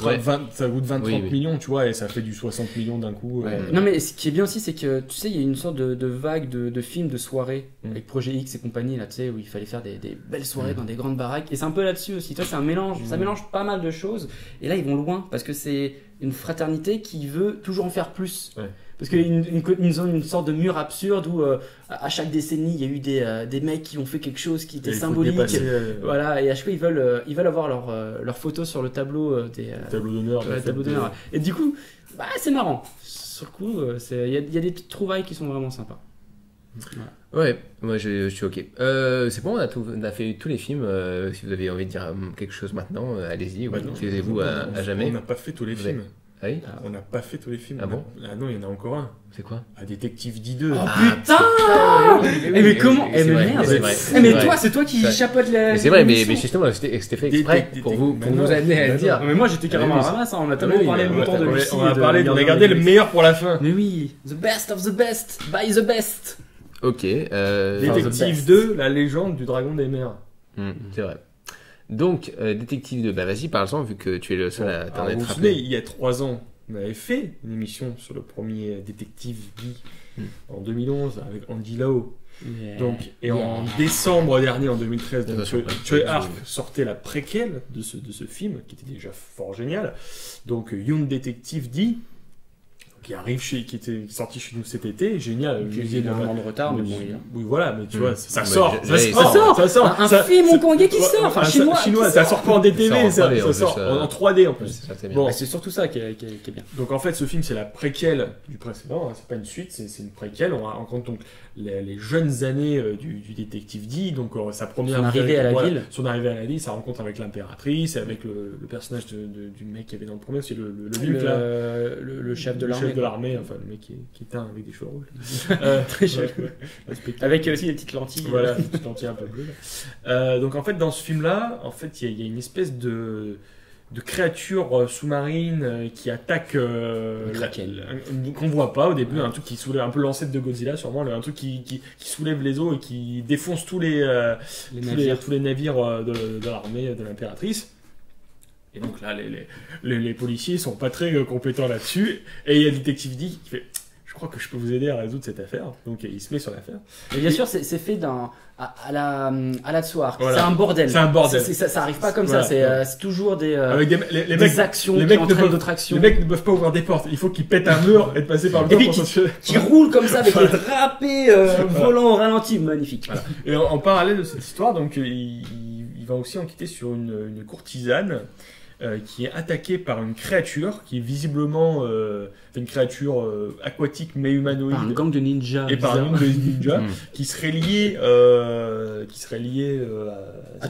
Ouais. 20-30 Oui, oui. millions, tu vois, et ça fait du 60 millions d'un coup. Ouais. Non mais ce qui est bien aussi c'est que tu sais il y a une sorte de vague de films de soirées Mm. avec Projet X et compagnie là tu sais où il fallait faire des belles soirées Mm. dans des grandes baraques et c'est un peu là-dessus aussi toi c'est un mélange ça mélange pas mal de choses et là ils vont loin parce que c'est une fraternité qui veut toujours en faire plus Ouais. parce qu'il y a une sorte de mur absurde où à chaque décennie il y a eu des mecs qui ont fait quelque chose qui était Et il faut symbolique dépasser, voilà et à chaque fois ils veulent avoir leur photo sur le tableau des le tableau d'honneur. Ouais, tableau d'honneur. Et du coup, bah, c'est marrant. Sur le coup, il y a des petites trouvailles qui sont vraiment sympas. Ouais, moi je suis ok. C'est bon, on a fait tous les films. Si vous avez envie de dire quelque chose maintenant, allez-y, ou Bah non, taisez-vous à On jamais. n'a pas fait tous les Vous films. Ah oui. On n'a pas fait tous les films. Ah bon? Ah non, il y en a encore un. C'est quoi? Ah, Détective D2. Oh Ah, putain! Mais comment? C'est Mais vrai, merde! c'est vrai, Eh, c'est mais vrai. toi, c'est toi qui Ouais. chapeaute la. Mais c'est vrai, mais l'émission. justement, c'était fait exprès pour vous Maintenant, amener à le dire. Non, mais moi j'étais carrément oui, à la ramasse, hein, on a tellement oui, parlé on longtemps de on Lucie. a et de parlé, on a Gardien gardé de le la meilleur pour la fin. Mais oui, the best of the best, by the best. Ok. Détective 2, la légende du dragon des mers. C'est vrai. Donc, Détective 2, bah vas-y, parle-en, vu que tu es le seul à t'en Alors, vous être vous souvenez, rappelé. il y a 3 ans, on avait fait une émission sur le premier Détective Guy en 2011 avec Andy Lau. Donc, et en décembre dernier, en 2013, donc, Choi Ark sortait la préquelle de ce film, qui était déjà fort génial. Donc, Young Detective D, qui était sorti chez nous cet été, génial. Il y a un an de retard, mais bon, il y a- Oui, voilà, mais tu vois, ça Mais sort, ça sort. Un film hongkongais qui sort, enfin, chinois qui ça sort. sort pas en DTV, Ça sort en 3D, ça en sort plus, en 3D en Ouais, plus. c'est ça, c'est bien. Bon. Bah, c'est surtout ça qui est bien. Donc en fait, ce film, c'est la préquelle du précédent, hein, c'est pas une suite, c'est une préquelle. On rencontre donc les jeunes années du détective D, donc sa première Son arrivée à la ville. Son arrivée à la ville, sa rencontre avec l'impératrice, et avec le personnage du mec qui avait dans le premier, c'est le Luc, là. Le chef de Le l'armée. chef de l'armée, enfin le mec qui est teint avec des cheveux rouges. Très joli. Respectable. Avec aussi des petites lentilles. Voilà, une petite lentille un peu bleue. Donc en fait, dans ce film-là, en fait, il y a une espèce de créature sous-marine qui attaque qu'on voit pas au début, un truc qui soulève un peu l'ancêtre de Godzilla sûrement, un truc qui soulève les eaux et qui défonce tous les navires de l'armée de l'impératrice. Et donc là, les policiers sont pas très compétents là-dessus, et il y a Détective D qui fait: je crois que je peux vous aider à résoudre cette affaire. Donc il se met sur l'affaire. Et bien sûr, c'est fait à la Tsouar. Voilà. C'est un bordel. C'est un bordel. Ça arrive pas comme Voilà. ça. C'est toujours des Avec les mecs, actions les qui mecs ne entraînent peuvent- d'autres actions. les mecs ne peuvent pas ouvrir des portes. Il faut qu'ils pètent un mur et de passer par le Et mur puis pour sortir. qui roule comme ça avec les drapés volants au ralenti. Magnifique. Voilà. Et en parallèle de cette histoire, donc il va aussi enquêter sur une courtisane qui est attaquée par une créature qui est visiblement une créature aquatique mais humanoïde. Par un gang de ninjas. Et par un bizarres. nombre de ninjas qui serait lié à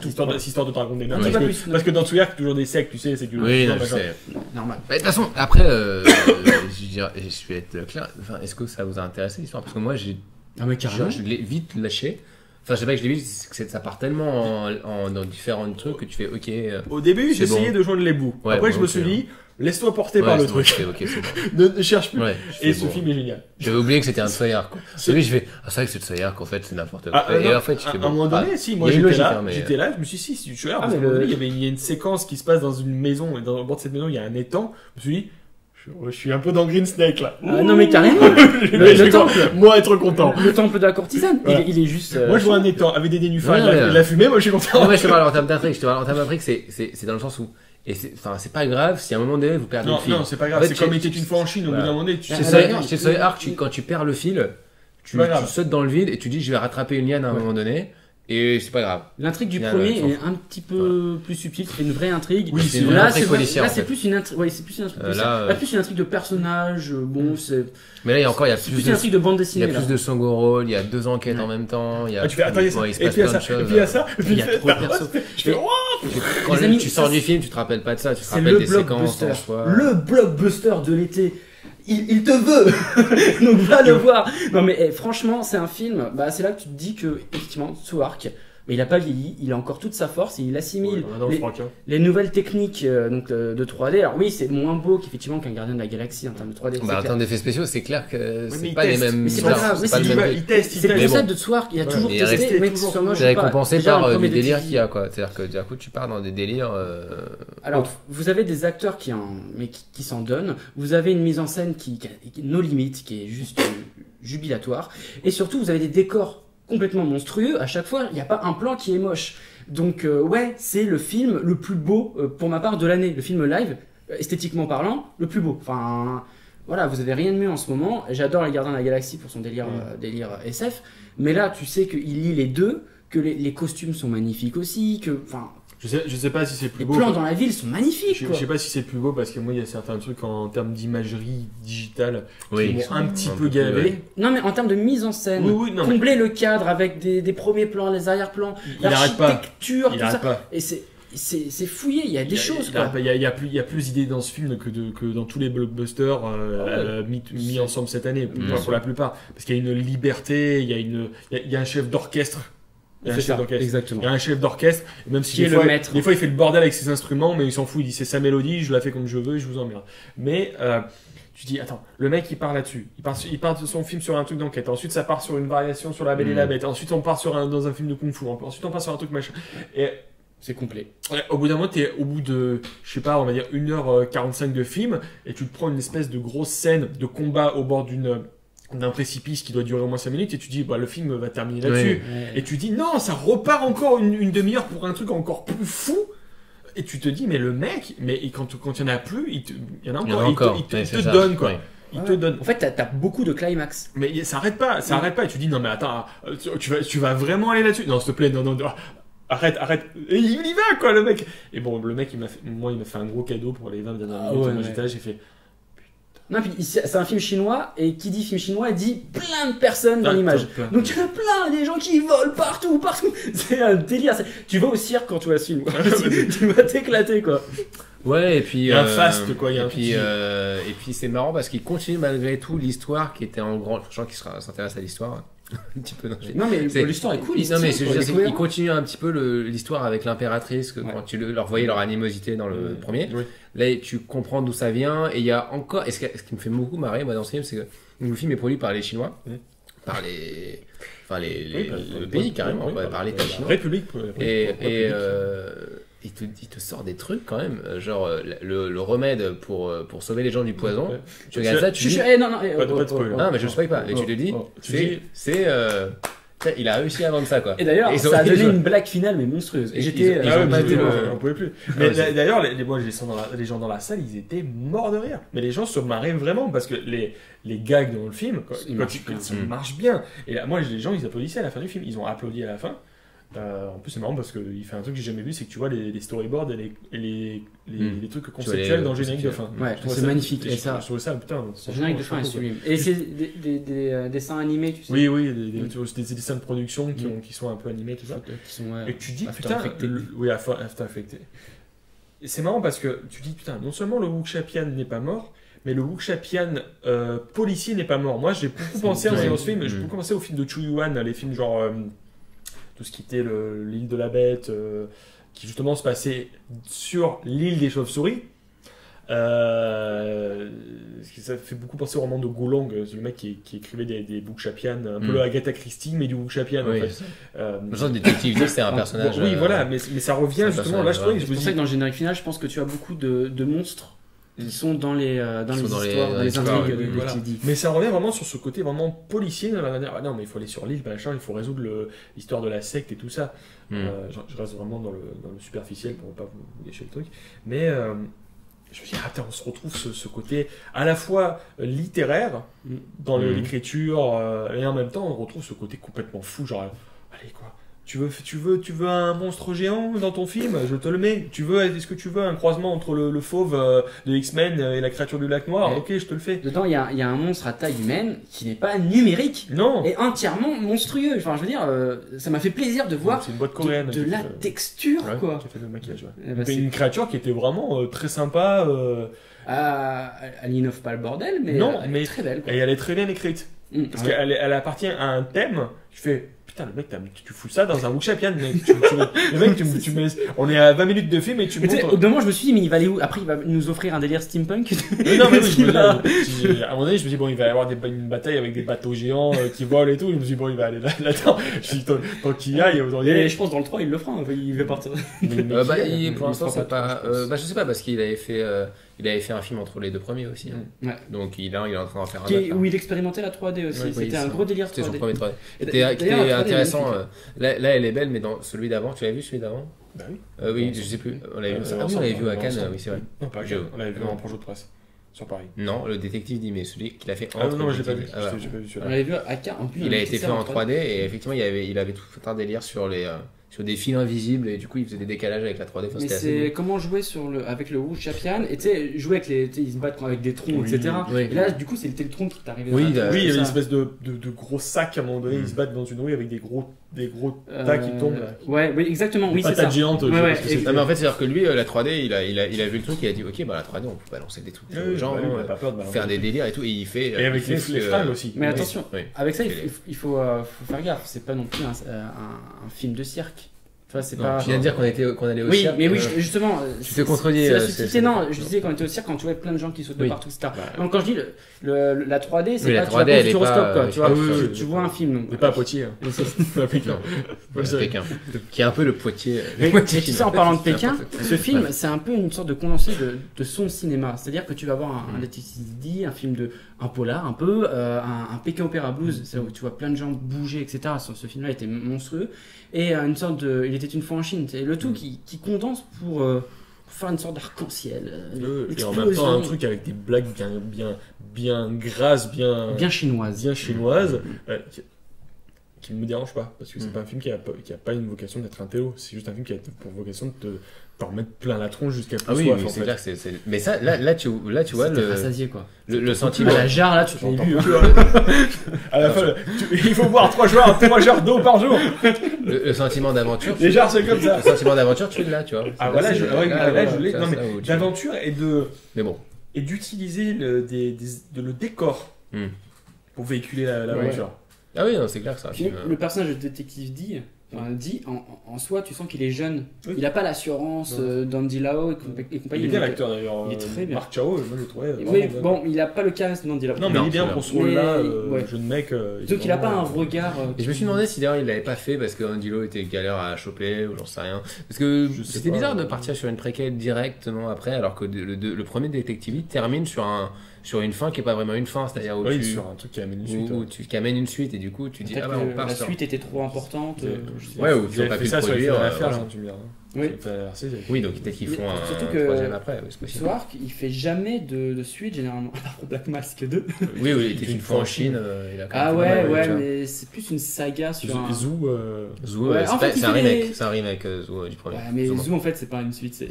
cette histoire de dragon des mers. Un petit Parce, peu que- plus. parce que dans Tsuyark, il y a toujours des sectes, tu sais, c'est du Oui, non, je machin. sais. Normal. Bah, de toute façon, après, je vais être clair. Enfin, est-ce que ça vous a intéressé l'histoire? Parce que moi, Ah mais carrément. je l'ai vite lâché. Enfin, je sais pas que je l'ai vite, c'est que ça part tellement dans différents trucs que tu fais OK. Au début, C'est j'essayais bon. de joindre les bouts. Ouais, Après, bon, je me ok, suis hein. dit, laisse-toi porter Ouais, par le c'est bon, truc. ok, c'est bon. Ne cherche plus. Ouais, je Et fais ce bon. film est génial. J'avais oublié que c'était un Tsoyark, quoi. Celui, je fais, c'est vrai que c'est le Tsoyark, en fait, c'est n'importe quoi. Et non, en fait, je à fais un bon. moment donné, Ah, si, il moi y a une j'étais logique, là, hein, mais- je me suis dit, si, c'est du tueur. Ah, Parce mais qu'à un moment le- donné, il y a une séquence qui se passe dans une maison, et au bord de cette maison, il y a un étang. Je me suis dit, je suis un peu dans Green Snake là. Ah, non mais carrément. Je vais temple. moi être content. Le temple de la courtisane. Voilà. Il est juste. Moi je vois un étang avec des nénuphars Ouais, et de la fumée, moi je suis Non, content. moi, je te parle en termes d'intrigue. Je te parle en termes d'intrigue, c'est dans le sens où, et c'est pas grave si à un moment donné, vous perdez Non, le fil. non, c'est pas grave, En fait, c'est comme tu- était une fois en Chine, au bout voilà. d'un moment donné, tu Ah, Chez sais. d'accord. Tsoyark, quand tu perds le fil, tu Pas grave. sautes dans le vide et tu dis, je vais rattraper une liane à un moment donné, et c'est pas grave. L'intrigue du Il y a premier le- est un petit peu plus subtile, c'est une vraie intrigue. Oui, c'est une vraie là, intrigue c'est policière, là, en c'est fait. plus une intrigue. Ouais, c'est plus une intrigue. Là, policière. Là, plus une intrigue de personnages. Bon, c'est Mais là, il y a encore, il y a plus plus une intrigue de bande il y dessinée. a là. plus de second rôle, il y a 2 enquêtes en même temps, il y a. Ah, tu fais, attends, il y a ça, ouais, il se et passe puis il y a plein ça, de et choses. puis il y a ça, et puis Il y a trop de persos. Je fais, Quand Les amis, tu sors ça, du film, tu te rappelles pas de ça, tu te C'est rappelles le des séquences blockbuster. en soi. Le blockbuster de l'été. Il te veut. Donc va le voir. Non mais franchement, c'est un film. Bah c'est là que tu te dis que effectivement, Tsuark, mais il a pas vieilli, il a encore toute sa force et il assimile les nouvelles techniques de 3D. Alors oui, c'est moins beau qu'effectivement qu'un Gardien de la Galaxie en termes de 3D. c'est Bah, en clair. termes d'effets spéciaux, c'est clair que mais c'est il pas les teste. mêmes. Mais c'est pas grave, c'est pas mais le c'est même. il teste, C'est le Mais concept bon. de Tsuark, il a Ouais, toujours mais il testé, restait mec, toujours- sur moi, je C'est sais pas. récompensé Déjà, par le des premier délires détective. qu'il y a, quoi. C'est-à-dire que d'un coup, tu pars dans des délires. Alors, vous avez des acteurs qui s'en donnent. Vous avez une mise en scène qui est no limite, qui est juste jubilatoire. Et surtout, vous avez des décors complètement monstrueux. À chaque fois, il n'y a pas un plan qui est moche. Donc, ouais, c'est le film le plus beau, pour ma part, de l'année. Le film live, esthétiquement parlant, le plus beau. Enfin, voilà, vous avez rien de mieux en ce moment. J'adore Les Gardiens de la Galaxie pour son délire SF. Mais là, tu sais qu'il lie les deux, que les costumes sont magnifiques aussi, que, enfin, Je sais pas si c'est plus les beau. plans dans la ville sont magnifiques, Je quoi. sais pas si c'est plus beau parce que moi il y a certains trucs en termes d'imagerie digitale qui Oui, m'ont un petit peu ouais. gavé. Non, mais en termes de mise en scène, Oui, non, mais combler le cadre avec des premiers plans, les arrière-plans, il arrête pas. l'architecture, Il tout ça. arrête pas. Et c'est c'est fouillé, il y a des choses quoi. Il y a plus d'idées dans ce film que dans tous les blockbusters mis ensemble cette année, pour la plupart. Parce qu'il y a une liberté, il y a un chef d'orchestre. Exactement. Il y a un chef d'orchestre, même si Qui est le maître. des fois il fait le bordel avec ses instruments, mais il s'en fout, il dit c'est sa mélodie, je la fais comme je veux, et je vous emmerde. Mais tu dis, attends, le mec il part là-dessus, il part de son film sur un truc d'enquête, ensuite ça part sur une variation sur La Belle et la Bête, ensuite on part dans un film de Kung Fu, ensuite on part sur un truc machin. Et c'est complet. ouais, au bout d'un moment, t'es au bout de, je sais pas, on va dire 1h45 de film, et tu te prends une espèce de grosse scène de combat au bord d'un précipice qui doit durer au moins 5 minutes, et tu dis, bah, le film va terminer là-dessus. Ouais. Et tu dis, non, ça repart encore une demi-heure pour un truc encore plus fou. Et tu te dis, mais le mec, quand il y en a plus, il y en a encore, il te donne, quoi. Ouais. Il te donne. En fait, t'as beaucoup de climax. Mais ça arrête pas, Et tu dis, non, mais attends, tu vas vraiment aller là-dessus? Non, s'il te plaît, non. Arrête. Et il y va, quoi, le mec. Et bon, le mec, il m'a fait un gros cadeau pour les 20 dernières minutes. Moi, j'étais là, j'ai fait. Non, puis c'est un film chinois, et qui dit film chinois dit plein de personnes dans l'image. Donc il y a plein des gens qui volent partout. C'est un délire. Tu vas au cirque quand tu vois ce film. Tu vas t'éclater, quoi. Ouais, et puis. Il y a un fast, quoi. Et puis c'est marrant parce qu'il continue malgré tout l'histoire qui était en grand. Je qui s'intéresse à l'histoire. Un petit peu. Non, mais l'histoire est cool. Non, mais il continue un petit peu l'histoire avec l'impératrice, quand tu leur voyais leur animosité dans le premier. Oui. Là, tu comprends d'où ça vient. Et il y a encore. Et ce qui me fait beaucoup marrer, moi, dans ce film, c'est que le film est produit par les Chinois. Par les. Enfin, le pays, carrément. Par l'État chinois. République. Il te sort des trucs quand même, genre le remède pour sauver les gens du poison. Tu regardes ça, tu dis. Pas de spoil. Non, mais je ne spoil pas. Et tu te dis, il a réussi à vendre ça, quoi. Et d'ailleurs, ça a donné une blague finale, mais monstrueuse. Et j'étais. On pouvait plus. Mais d'ailleurs, moi, les gens dans la salle, ils étaient morts de rire. Mais les gens se marraient vraiment parce que les gags dans le film, ça marche bien. Et là, moi, les gens, ils applaudissaient à la fin du film. Ils ont applaudi à la fin. En plus, c'est marrant parce qu'il fait un truc que j'ai jamais vu, c'est que tu vois les storyboards et les trucs conceptuels dans le générique de fin. Ouais, c'est magnifique. Et ça, je trouvais ça, putain. Le générique de fin est sublime. Et c'est des dessins animés, tu sais. Oui, des dessins de production qui sont un peu animés, tout ça. Et tu dis, putain, After Effects. Et c'est marrant parce que tu dis, putain, non seulement le Wuxia-Pian n'est pas mort, mais le Wuxia-Pian policier n'est pas mort. Moi, j'ai beaucoup pensé en voyant ce film, j'ai beaucoup pensé aux films de Chu Yuan, les films genre. Tout ce qui était l'île de la Bête, qui justement se passait sur l'île des chauves-souris. Ça fait beaucoup penser au roman de Golong, le mec qui écrivait des Wuxia-Pian, un peu le Agatha Christie, mais du Wuxia-Pian en fait. Le genre de détective, c'est un personnage. Oui, voilà, mais ça revient justement. Là, je trouvais que c'est pour ça que dans le générique final, je pense que tu as beaucoup de monstres qui sont dans les histoires, dans les intrigues de Kiddy. Mais ça revient vraiment sur ce côté vraiment policier dans la manière. Ah non, mais il faut aller sur l'île, machin, il faut résoudre l'histoire de la secte et tout ça. Je reste vraiment dans le superficiel pour ne pas vous gâcher le truc. Mais je me dis, attends, on se retrouve ce côté à la fois littéraire dans l'écriture et en même temps on retrouve ce côté complètement fou, genre allez quoi. Tu veux un monstre géant dans ton film? Je te le mets. Est-ce que tu veux un croisement entre le fauve de X-Men et la créature du lac noir? Ok, je te le fais. Dedans, il y a un monstre à taille humaine qui n'est pas numérique. Non. Et entièrement monstrueux. Enfin, je veux dire, ça m'a fait plaisir de voir c'est une boîte coréenne, de la texture, quoi. Qui a fait le maquillage. Une créature qui était vraiment très sympa. Elle innove pas le bordel, mais elle est très belle, quoi. Et elle est très bien écrite. Parce qu'elle appartient à un thème. Tu fais. Putain, le mec, tu fous ça dans un Wuxia-Pian, mec. Le mec, tu mets, on est à 20 minutes de film et tu montres. Au moment, je me suis dit, mais il va aller où? Après, il va nous offrir un délire steampunk. Non, mais oui, à un moment donné, je me dis, bon, il va y avoir une bataille avec des bateaux géants qui volent et tout. Je me suis dit, bon, il va aller là-dedans. Je me dis, tant qu'il y a, et je pense dans le 3, il le fera. Il va partir. Pour l'instant, c'est pas. Je sais pas, parce qu'il avait fait un film entre les deux premiers aussi. Donc, il est en train d'en faire un autre. Où il expérimentait la 3D aussi. C'était un gros délire 3D. C'était son premier 3D. C'était intéressant. Là, elle est belle, mais dans celui d'avant, tu l'as vu celui d'avant? Bah oui. Oui, je sais plus. On l'avait vu à Cannes, oui, c'est vrai. Non, pas à Cannes. On l'avait vu en projet de presse. Sur Paris. Non, le détective dit, mais celui qu'il a fait en 3D. Non, j'ai pas vu. J'ai pas vu celui-là. On l'avait vu à Cannes. Il a été fait en 3D et effectivement, il avait tout un délire sur des fils invisibles et du coup il faisait des décalages avec la 3D. Mais c'est comment jouer avec le Wuxia-Pian et tu sais jouer avec ils se battent avec des troncs, etc. Oui. Et là du coup c'était le tronc qui t'arrivait. Oui, il y avait une espèce de gros sac à un moment donné, ils se battent dans une rue avec des gros des gros tas qui tombent. Là. Ouais, oui, exactement, oui, c'est ça. Patates géantes, Ouais, je sais ouais, pas ce que c'est. Non, mais en fait, c'est-à-dire que lui, la 3D, il a vu le truc, il a dit, ok, bah la 3D, on peut balancer des trucs aux gens, il a pas peur de balancer. faire des délires et tout, et il fait. Et avec il les fait fringues aussi. Mais attention, Oui. avec ça, il faut faire gaffe. C'est pas non plus un film de cirque. Tu vois, c'est Non, pas. tu viens de dire qu'on allait au Oui, cirque. mais oui, justement. Tu te contredis. C'est la subtilité, non. Je disais quand on était au cirque, quand tu vois plein de gens qui sautent de partout, etc. Donc quand je dis la 3D, c'est pas la tu vas 3D, elle est futuroscope, pas- quoi. Tu vois, oui, tu vois un film. C'est pas à Poitiers. Hein. Non, Pékin. Qui est un peu le Poitiers. Mais tu sais, en parlant de Pékin, N'importe quoi. ce film, c'est un peu une sorte de condensé de son cinéma. C'est-à-dire que tu vas voir un Detective D, un film un polar, un peu, un Pékin Opera Blues, c'est où tu vois plein de gens bouger, etc. Ce film-là était monstrueux. Et une sorte de. Il était une fois en Chine. C'est le tout qui condense pour faire une sorte d'arc-en-ciel. Et en même temps, un truc avec des blagues bien grasses, bien chinoise. bien chinoises, qui ne me dérange pas. Parce que c'est pas un film qui a pas une vocation d'être un télo. C'est juste un film qui a pour vocation de t'en remettre plein la tronche jusqu'à plus Ah oui, soif. oui, en c'est fait. clair que c'est. Mais ça, là, tu vois C'était rassasié, quoi. le sentiment. À la jarre, là, tu t'en J'entends bu. plus, à la fin, il faut boire 3 jarres d'eau par jour. Le sentiment d'aventure. Les jarres, c'est comme ça. Le sentiment d'aventure, tu l'as, tu vois. Ah voilà, je l'ai. Non mais mais. d'aventure Mais bon. et d'utiliser le décor pour véhiculer l'aventure. Ah oui, non, c'est clair que ça. Puis le personnage de détective dit en soi, tu sens qu'il est jeune. Oui. Il n'a pas l'assurance d'Andy Lau et compagnie. Il est bien l'acteur d'ailleurs. Il est très bien. Marc Chao, moi je le trouvais. Mais vraiment bien. bon, il n'a pas le charisme d'Andy Lau. Non, mais Non, il est bien c'est pour ce vrai. rôle-là, Mais, ouais. jeune mec. Donc il n'a pas un regard. Et je me suis demandé si d'ailleurs il l'avait pas fait parce que Andy Lau était galère à choper ou j'en sais rien. Parce que Je sais c'était pas, bizarre de partir sur une préquelle directement après alors que le premier Detective termine sur une fin qui est pas vraiment une fin, c'est-à-dire où, Oui, sur un truc qui amène une suite. qui amène une suite et du coup tu dis Peut-être ah bah on que part la sur. suite était trop importante. je sais pas. Ouais, ou Ils qu'ils ont avaient pas fait pu ça le sur les produire. affaires, voilà. tu me diras. Oui. Oui, donc peut-être qu'ils font Surtout un que troisième après, oui, c'est possible. Ce arc, il fait jamais de suite généralement, à part pour Black Mask 2. Oui, il était une fois en Chine. Il a quand Ah même fait pas mal, tu vois. mais c'est plus une saga sur un. Zou, Zou, Ouais, en fait, il c'est un fait remake, des- c'est un remake Zou du premier. Ouais, mais Zou, Zoo en fait, c'est pas une suite,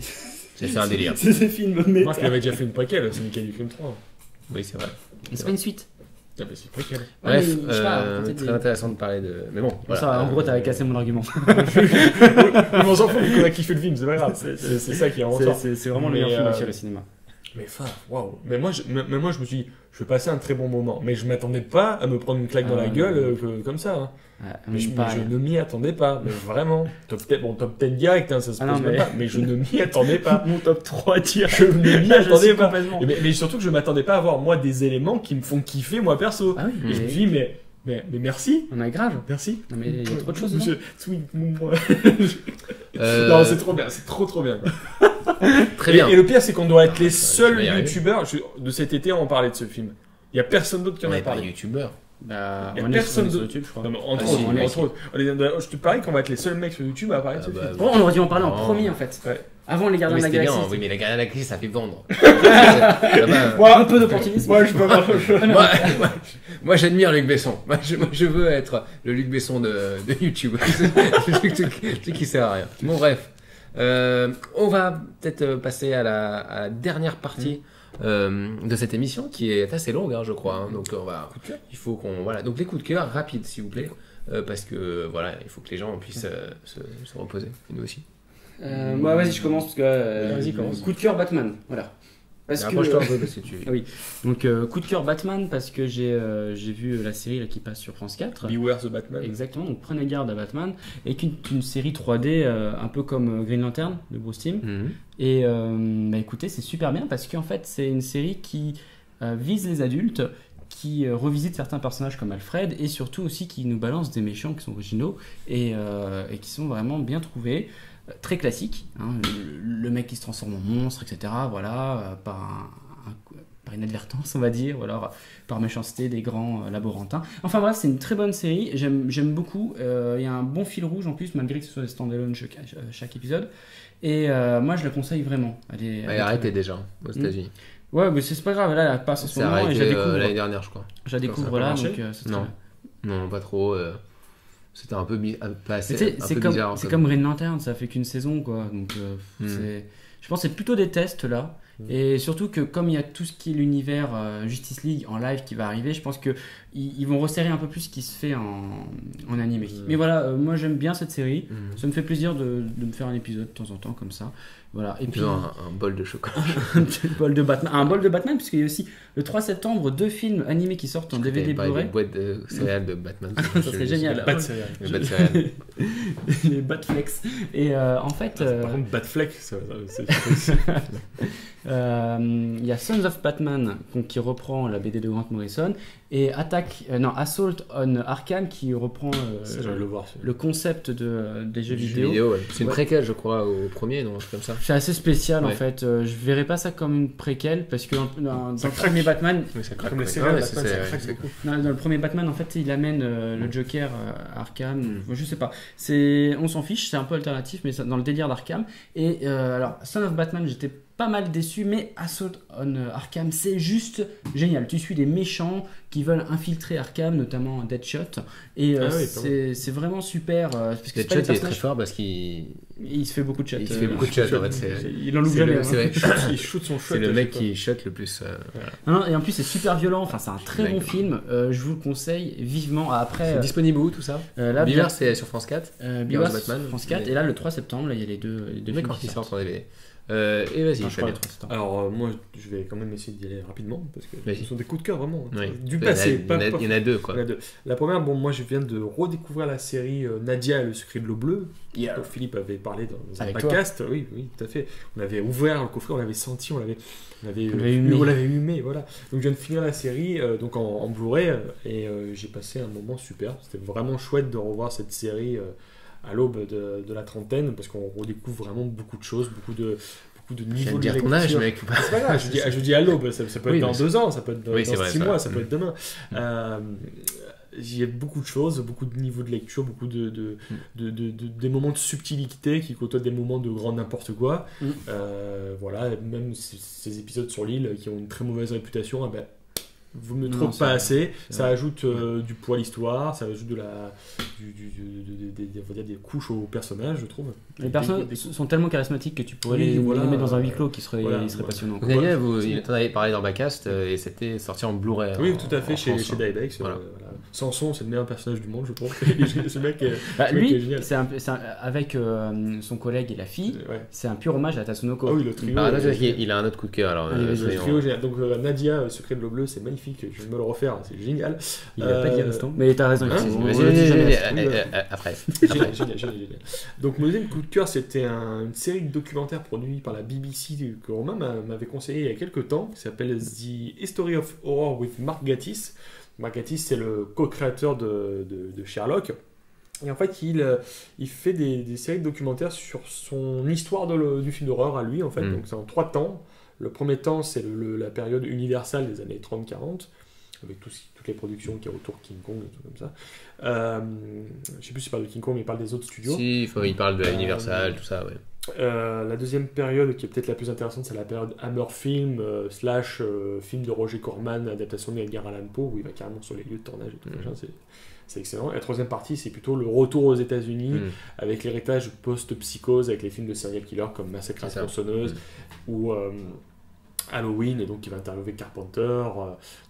c'est un délire. C'est des films méta. Marc avait déjà fait une préquelle, c'est Michael du Crime 3. Oui, c'est vrai. Mais c'est pas une suite. Ah bah c'est une préquelle. Bref, Ouais, mais je sais pas, raconter très des- intéressant de parler de. Mais bon, voilà. Ça, en gros, t'avais cassé mon argument. Mais on s'en fout, vu qu'on a kiffé le film, c'est pas grave. C'est ça qui est en sort. C'est vraiment le Mais, meilleur film aussi au cinéma. Mais waouh. Mais moi, je me suis dit, je vais passer un très bon moment. Mais je m'attendais pas à me prendre une claque dans la gueule comme ça. Hein. Ouais, Mais je pareil. ne m'y attendais pas. Mais vraiment. Top 10 direct, hein, ça se Ah pose non, même mais- pas. Mais je ne m'y attendais pas. Mon top 3 direct. Je ne m'y attendais pas. complètement. Mais surtout que je m'attendais pas à avoir, moi, des éléments qui me font kiffer, moi, perso. Ah oui, Et je me suis dit, mais merci. on a grave. Merci. Non, mais il y a trop de choses. Monsieur Sweet moi. Euh, Non, c'est trop bien. C'est trop bien. quoi. Très bien. Et le pire, c'est qu'on doit être les tu seuls vas y arriver. youtubeurs de cet été à en parler de ce film. Il y a personne d'autre qui en On a n'est pas parlé. youtubeur. Bah, Y a on est personne sur de- YouTube, je crois. Non, mais entre Ah, si, autres, oui, entre autres. Je te parie qu'on va être les seuls mecs sur YouTube à parler de ce film. Bon, on aurait dû en parler en Non. premier en fait. Ouais. Avant les Gardiens Mais de la c'était bien, Galaxie. oui, mais la Gardiens de la Galaxie, ça fait vendre. Là-bas, Un peu d'opportunisme. Moi, je peux pas. moi, j'admire Luc Besson. Moi, je veux être le Luc Besson de YouTube. Le truc qui sert à rien. Bon, bref. On va peut-être passer à la dernière partie de cette émission qui est assez longue, hein, je crois. Hein. Donc, il faut qu'on. Voilà. Donc, les coups de cœur rapides, s'il vous plaît. Parce que voilà, il faut que les gens puissent se reposer. Et nous aussi. Moi, vas-y, je commence parce que. Vas-y, commence. Coup de cœur Batman, voilà. Parce que. Approche-toi un peu parce que tu. Oui. Donc, coup de cœur Batman parce que j'ai vu la série là, qui passe sur France 4. Beware the Batman. Exactement, donc prenez garde à Batman. Et qu'une série 3D un peu comme Green Lantern de Bruce Timm. Mhm. Et bah, écoutez, c'est super bien parce qu'en fait, c'est une série qui vise les adultes, qui revisite certains personnages comme Alfred et surtout aussi qui nous balance des méchants qui sont originaux et qui sont vraiment bien trouvés. Très classique, hein, le mec qui se transforme en monstre, etc. Voilà, par une advertence, on va dire, ou alors par méchanceté des grands laborantins. Enfin bref, c'est une très bonne série, j'aime beaucoup. Il y a un bon fil rouge en plus, malgré que ce soit des stand-alone chaque épisode. Et moi, je le conseille vraiment. Elle est arrêtez déjà aux États-Unis. Ouais, mais c'est pas grave, là, elle passe en ce C'est moment et arrêté je la découvre. l'année dernière, je crois. Je la découvre Ça a pas là, marché donc c'est Non. très bien. Non, pas trop. C'était un peu pas assez, Mais tu sais, un c'est peu comme, bizarre. c'est comme Green Lantern, ça fait qu'une saison, quoi. Donc, je pense que c'est plutôt des tests là. Et surtout que comme il y a tout ce qui est l'univers Justice League en live qui va arriver, je pense que ils vont resserrer un peu plus ce qui se fait en animé. Mais voilà, moi j'aime bien cette série. Ça me fait plaisir de me faire un épisode de temps en temps comme ça. Voilà. Et puis un bol de chocolat. un bol de Batman, puisqu'il y a aussi le 3 septembre 2 films animés qui sortent en DVD Blu-ray. Des boîtes de céréales de Batman. Ça serait génial. Bat céréales. Les boîtes de céréales. Les Batflex. Et en fait. Par contre, Batfleck, il y a Sons of Batman qui reprend la BD de Grant Morrison et Assault on Arkham qui reprend le concept des jeux vidéo. Ouais. C'est une préquelle, je crois, au premier, non, c'est comme ça. C'est assez spécial en fait. Je verrais pas ça comme une préquelle parce que dans le premier Batman, comme les séries, dans le premier Batman, en fait, il amène le Joker à Arkham. Je sais pas. On s'en fiche, c'est un peu alternatif, mais dans le délire d'Arkham. Et alors, Son of Batman, j'étais pas mal déçu, mais Assault on Arkham, c'est juste génial. Tu suis des méchants qui veulent infiltrer Arkham, notamment Deadshot, et c'est vraiment super. Parce que Deadshot, il est très fort parce qu'il se fait beaucoup de shots. Il se fait beaucoup de shots, en fait. Il en loupe jamais. Il shoot son shot. C'est le mec qui shot le plus. Non, et en plus, c'est super violent. Enfin, c'est un très bon film. Je vous le conseille vivement. Après, c'est disponible où tout ça? Beaver, c'est sur France 4. Beaver, Batman, France 4. Et là, le 3 septembre, là, il y a les deux films qui sortent en DVD. Et vas-y, alors moi je vais quand même essayer d'y aller rapidement parce que ce sont des coups de cœur vraiment du il passé. Il y en a deux quoi. La première, moi je viens de redécouvrir la série Nadia et le secret de l'eau bleue. Yeah. Philippe avait parlé dans un avec podcast. Oui, tout à fait. On avait ouvert le coffret, on l'avait senti, on l'avait humé, voilà. Donc je viens de finir la série donc en Blu-ray et j'ai passé un moment super. C'était vraiment chouette de revoir cette série à l'aube de la trentaine parce qu'on redécouvre vraiment beaucoup de choses, beaucoup de niveaux de lecture. Ton âge, mec. C'est pas grave, je dis à l'aube, ça peut être dans 2 ans, ça peut être dans 6 mois, ça peut être demain. Il y a beaucoup de choses, beaucoup de niveaux de lecture, beaucoup des moments de subtilité qui côtoient des moments de grand n'importe quoi. Voilà, même ces épisodes sur l'île qui ont une très mauvaise réputation, vous ne me trouvez pas assez, ça ajoute du poids à l'histoire, ça ajoute des couches aux personnages, je trouve. Les personnages sont tellement charismatiques que tu pourrais les mettre dans un huis clos qui serait passionnant. Nadia, il t'en avait parlé dans Backcast et c'était sorti en Blu-ray. Oui, tout à fait, chez Dybex. Voilà. Samson, c'est le meilleur personnage du monde, je trouve. Ce mec lui, est génial. Avec son collègue et la fille, c'est un pur hommage à Tatsunoko. Ah oui, le trio. Il a un autre coup de cœur. Alors, le trio génial. Donc Nadia, Secret de l'eau bleue, c'est magnifique. Je vais me le refaire, c'est génial. Il n'a pas dit à l'instant, mais t'as raison. Après. Génial. Donc mon deuxième coup de cœur, c'était une série de documentaires produits par la BBC que Romain m'avait conseillé il y a quelques temps, qui s'appelle The History of Horror with Mark Gatiss. Mark Gatiss, c'est le co-créateur de Sherlock. Et en fait, il fait des séries de documentaires sur son histoire du film d'horreur à lui, en fait. Donc c'est en 3 temps. Le premier temps, c'est la période universelle des années 30-40, avec toutes les productions qui y a autour de King Kong et tout comme ça. Je ne sais plus s'il parle de King Kong, mais il parle des autres studios. Si, il parle de la Universal, tout ça, ouais. La deuxième période, qui est peut-être la plus intéressante, c'est la période Hammer Film, film de Roger Corman, adaptation de Edgar Allan Poe, où il va carrément sur les lieux de tournage et tout machin, c'est excellent. Et la troisième partie, c'est plutôt le retour aux États-Unis avec l'héritage post-psychose, avec les films de serial killer comme Massacre à la tronçonneuse ou Halloween, et donc il va interviewer Carpenter,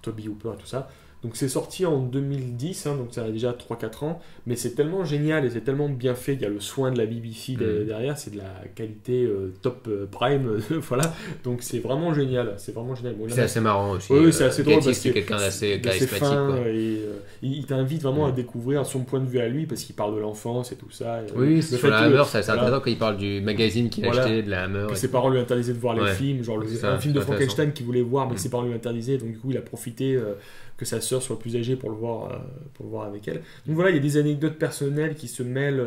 Toby Hooper et tout ça. Donc c'est sorti en 2010, donc ça a déjà 3-4 ans, mais c'est tellement génial et c'est tellement bien fait, il y a le soin de la BBC derrière, c'est de la qualité top prime, voilà, donc c'est vraiment génial, Bon, c'est assez marrant aussi. Oui, c'est assez drôle parce que c'est quelqu'un d'assez charismatique. Et il t'invite vraiment à découvrir son point de vue à lui, parce qu'il parle de l'enfance et tout ça. Oui, c'est sur la Hammer, c'est intéressant quand il parle du magazine qu'il a acheté, de la Hammer. Que ses parents lui interdisaient de voir les films, genre un film de Frankenstein qu'il voulait voir, mais que ses parents lui interdisaient, donc du coup il a profité que sa sœur soit plus âgée pour le voir avec elle. Donc voilà, il y a des anecdotes personnelles qui se mêlent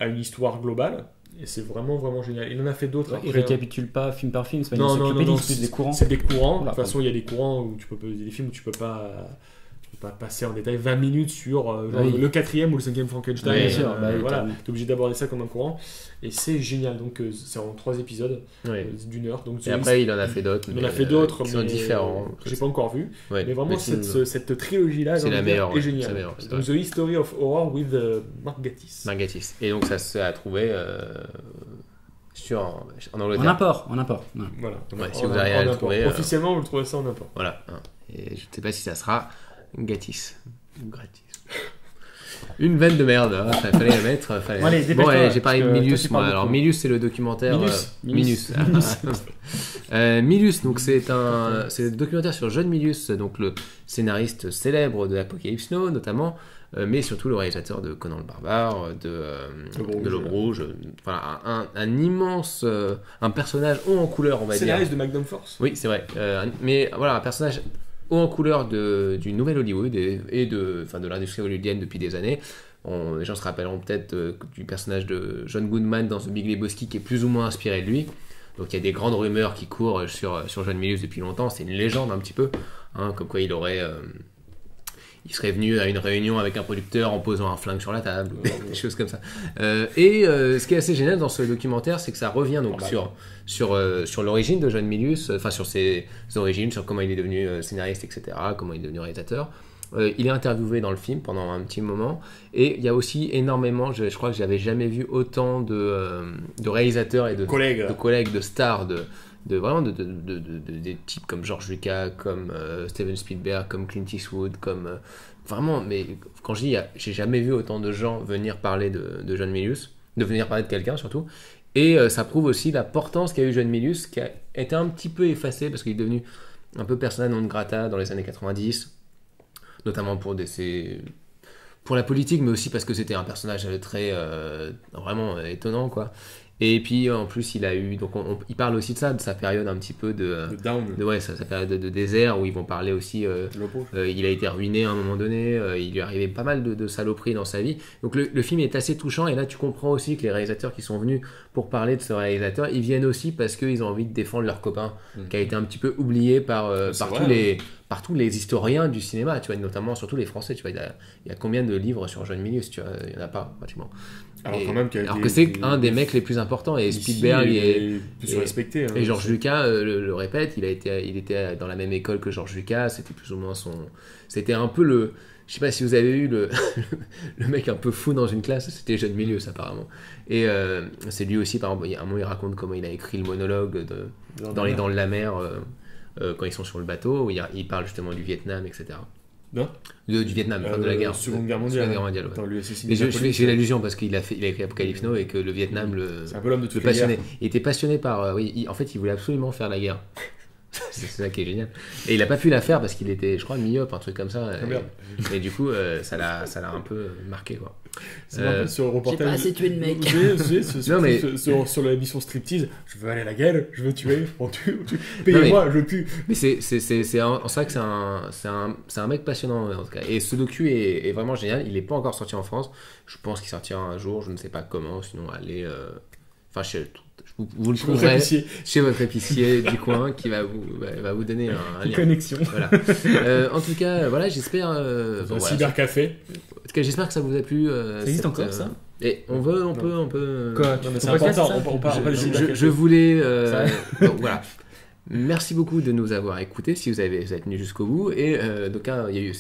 à une histoire globale. Et c'est vraiment, vraiment génial. Il en a fait d'autres. Il récapitule pas film par film, c'est pas une encyclopédie, c'est des courants. C'est des courants. De toute façon, il y a des courants où il y a des films où tu peux pas passer en détail 20 minutes sur le 4e ou le 5e Frankenstein. Voilà, t'es obligé d'aborder ça comme un courant. Et c'est génial. Donc c'est en 3 épisodes d'1 heure. Donc, et après, il en a fait d'autres. Il en a fait d'autres, qui sont différents. J'ai pas encore vu. Mais vraiment, cette trilogie-là c'est la meilleure, est géniale. Donc The History of Horror with Mark Gatiss. Et donc ça se a trouvé en En Angleterre. import. Voilà. Voilà. Ouais, si vous arrivez à le import. trouver, Officiellement, vous le trouvez ça en import. Voilà. Hein. Et je ne sais pas si ça sera gratis. Une vanne de merde, hein. Fallait la mettre. Bon, allez, Bon, dépêche-toi, allez, j'ai parlé de parce que Milius, toi, tu moi. parles Alors, beaucoup. Milius, c'est le documentaire. Minus. Milius, donc c'est le documentaire sur John Milius, donc le scénariste célèbre de Apocalypse Now, notamment, mais surtout le réalisateur de Conan le Barbare, de l'Aube Rouge. Voilà, un immense. Un personnage haut en couleur, on va dire. Scénariste de Magnum Force. Oui, c'est vrai. Mais voilà, un personnage haut en couleur du nouvel Hollywood et de l'industrie hollywoodienne depuis des années. Les gens se rappelleront peut-être du personnage de John Goodman dans The Big Lebowski qui est plus ou moins inspiré de lui. Donc il y a des grandes rumeurs qui courent sur John Milius depuis longtemps. C'est une légende un petit peu, hein, comme quoi il serait venu à une réunion avec un producteur en posant un flingue sur la table, des choses comme ça. Ce qui est assez génial dans ce documentaire, c'est que ça revient donc sur l'origine de John Milius, enfin sur ses origines, sur comment il est devenu scénariste, etc., comment il est devenu réalisateur. Il est interviewé dans le film pendant un petit moment, et il y a aussi énormément, je crois que j'avais jamais vu autant de réalisateurs et de collègues, de stars, vraiment des types comme George Lucas, comme Steven Spielberg, comme Clint Eastwood, comme vraiment, mais quand je dis j'ai jamais vu autant de gens venir parler de John Milius, de venir parler de quelqu'un surtout, et ça prouve aussi l'importance qu'a eu John Milius, qui a été un petit peu effacé parce qu'il est devenu un peu persona non grata dans les années 90, notamment pour la politique, mais aussi parce que c'était un personnage très vraiment étonnant, quoi. Et puis en plus il a eu, donc il parle aussi de ça, de sa période un petit peu de down, sa période de désert, où ils vont parler aussi il a été ruiné à un moment donné, il lui est arrivé pas mal de saloperies dans sa vie, donc le film est assez touchant, et là tu comprends aussi que les réalisateurs qui sont venus pour parler de ce réalisateur, ils viennent aussi parce qu'ils ont envie de défendre leur copain qui a été un petit peu oublié par tous les historiens du cinéma, tu vois, notamment surtout les Français, tu vois, il y a combien de livres sur John Milius, tu vois, il n'y en a pas pratiquement. Alors que c'est un des mecs les plus importants, et Spielberg est plus respecté. Et George Lucas le répète, il était dans la même école que George Lucas, c'était plus ou moins c'était un peu le, je sais pas si vous avez eu le mec un peu fou dans une classe, c'était John Milius apparemment. Et c'est lui aussi, par exemple, il y a un moment il raconte comment il a écrit le monologue dans Les Dents de la Mer quand ils sont sur le bateau, où il parle justement du Vietnam, etc. Non du Vietnam, de la guerre. Seconde Guerre mondiale. Ouais. Attends, Mais je fais l'allusion parce qu'il a écrit Apocalypse Now et que le Vietnam c'est un peu l'homme de le passionnait. Il était passionné par. En fait, il voulait absolument faire la guerre. C'est ça qui est génial. Et il n'a pas pu la faire parce qu'il était, je crois, myope, un truc comme ça. Et du coup, ça l'a un peu marqué, quoi. C'est un peu sur le reportage. J'ai pas assez tué de mecs. Sur la mission striptease, je veux aller à la guerre, je veux tuer, payez-moi, je tue. Mais c'est vrai que c'est un mec passionnant en tout cas. Et ce docu est vraiment génial. Il n'est pas encore sorti en France. Je pense qu'il sortira un jour. Je ne sais pas comment. Sinon, allez. Enfin, vous le trouverez chez votre épicier du coin qui va vous donner un lien. Connexion. Voilà. En tout cas, voilà, j'espère. Dans cybercafé. En tout cas, j'espère que ça vous a plu. Ça existe encore, ça? Et on peut. Quoi, non, mais c'est important. On parle pas de cybercafé. Je voulais. Donc, voilà. Merci beaucoup de nous avoir écoutés, si vous êtes venus jusqu'au bout. Et donc,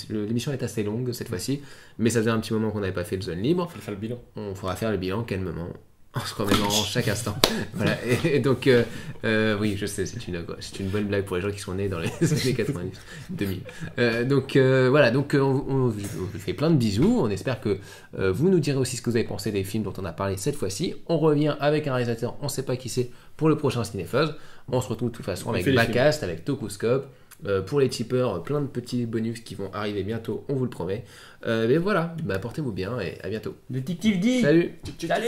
l'émission est assez longue cette fois-ci, mais ça faisait un petit moment qu'on n'avait pas fait de zone libre. On faire le bilan. On fera faire le bilan calmement, en se remémorant chaque instant. Voilà. Et donc, oui, je sais, c'est une bonne blague pour les gens qui sont nés dans les années 90, 2000. Voilà, donc on vous fait plein de bisous. On espère que vous nous direz aussi ce que vous avez pensé des films dont on a parlé cette fois-ci. On revient avec un réalisateur, on ne sait pas qui c'est, pour le prochain Cinefuzz. On se retrouve de toute façon avec Backcast, avec Tokuscope. Pour les tipeurs, plein de petits bonus qui vont arriver bientôt, on vous le promet. Mais voilà, portez-vous bien et à bientôt. Détective D. Salut. Salut.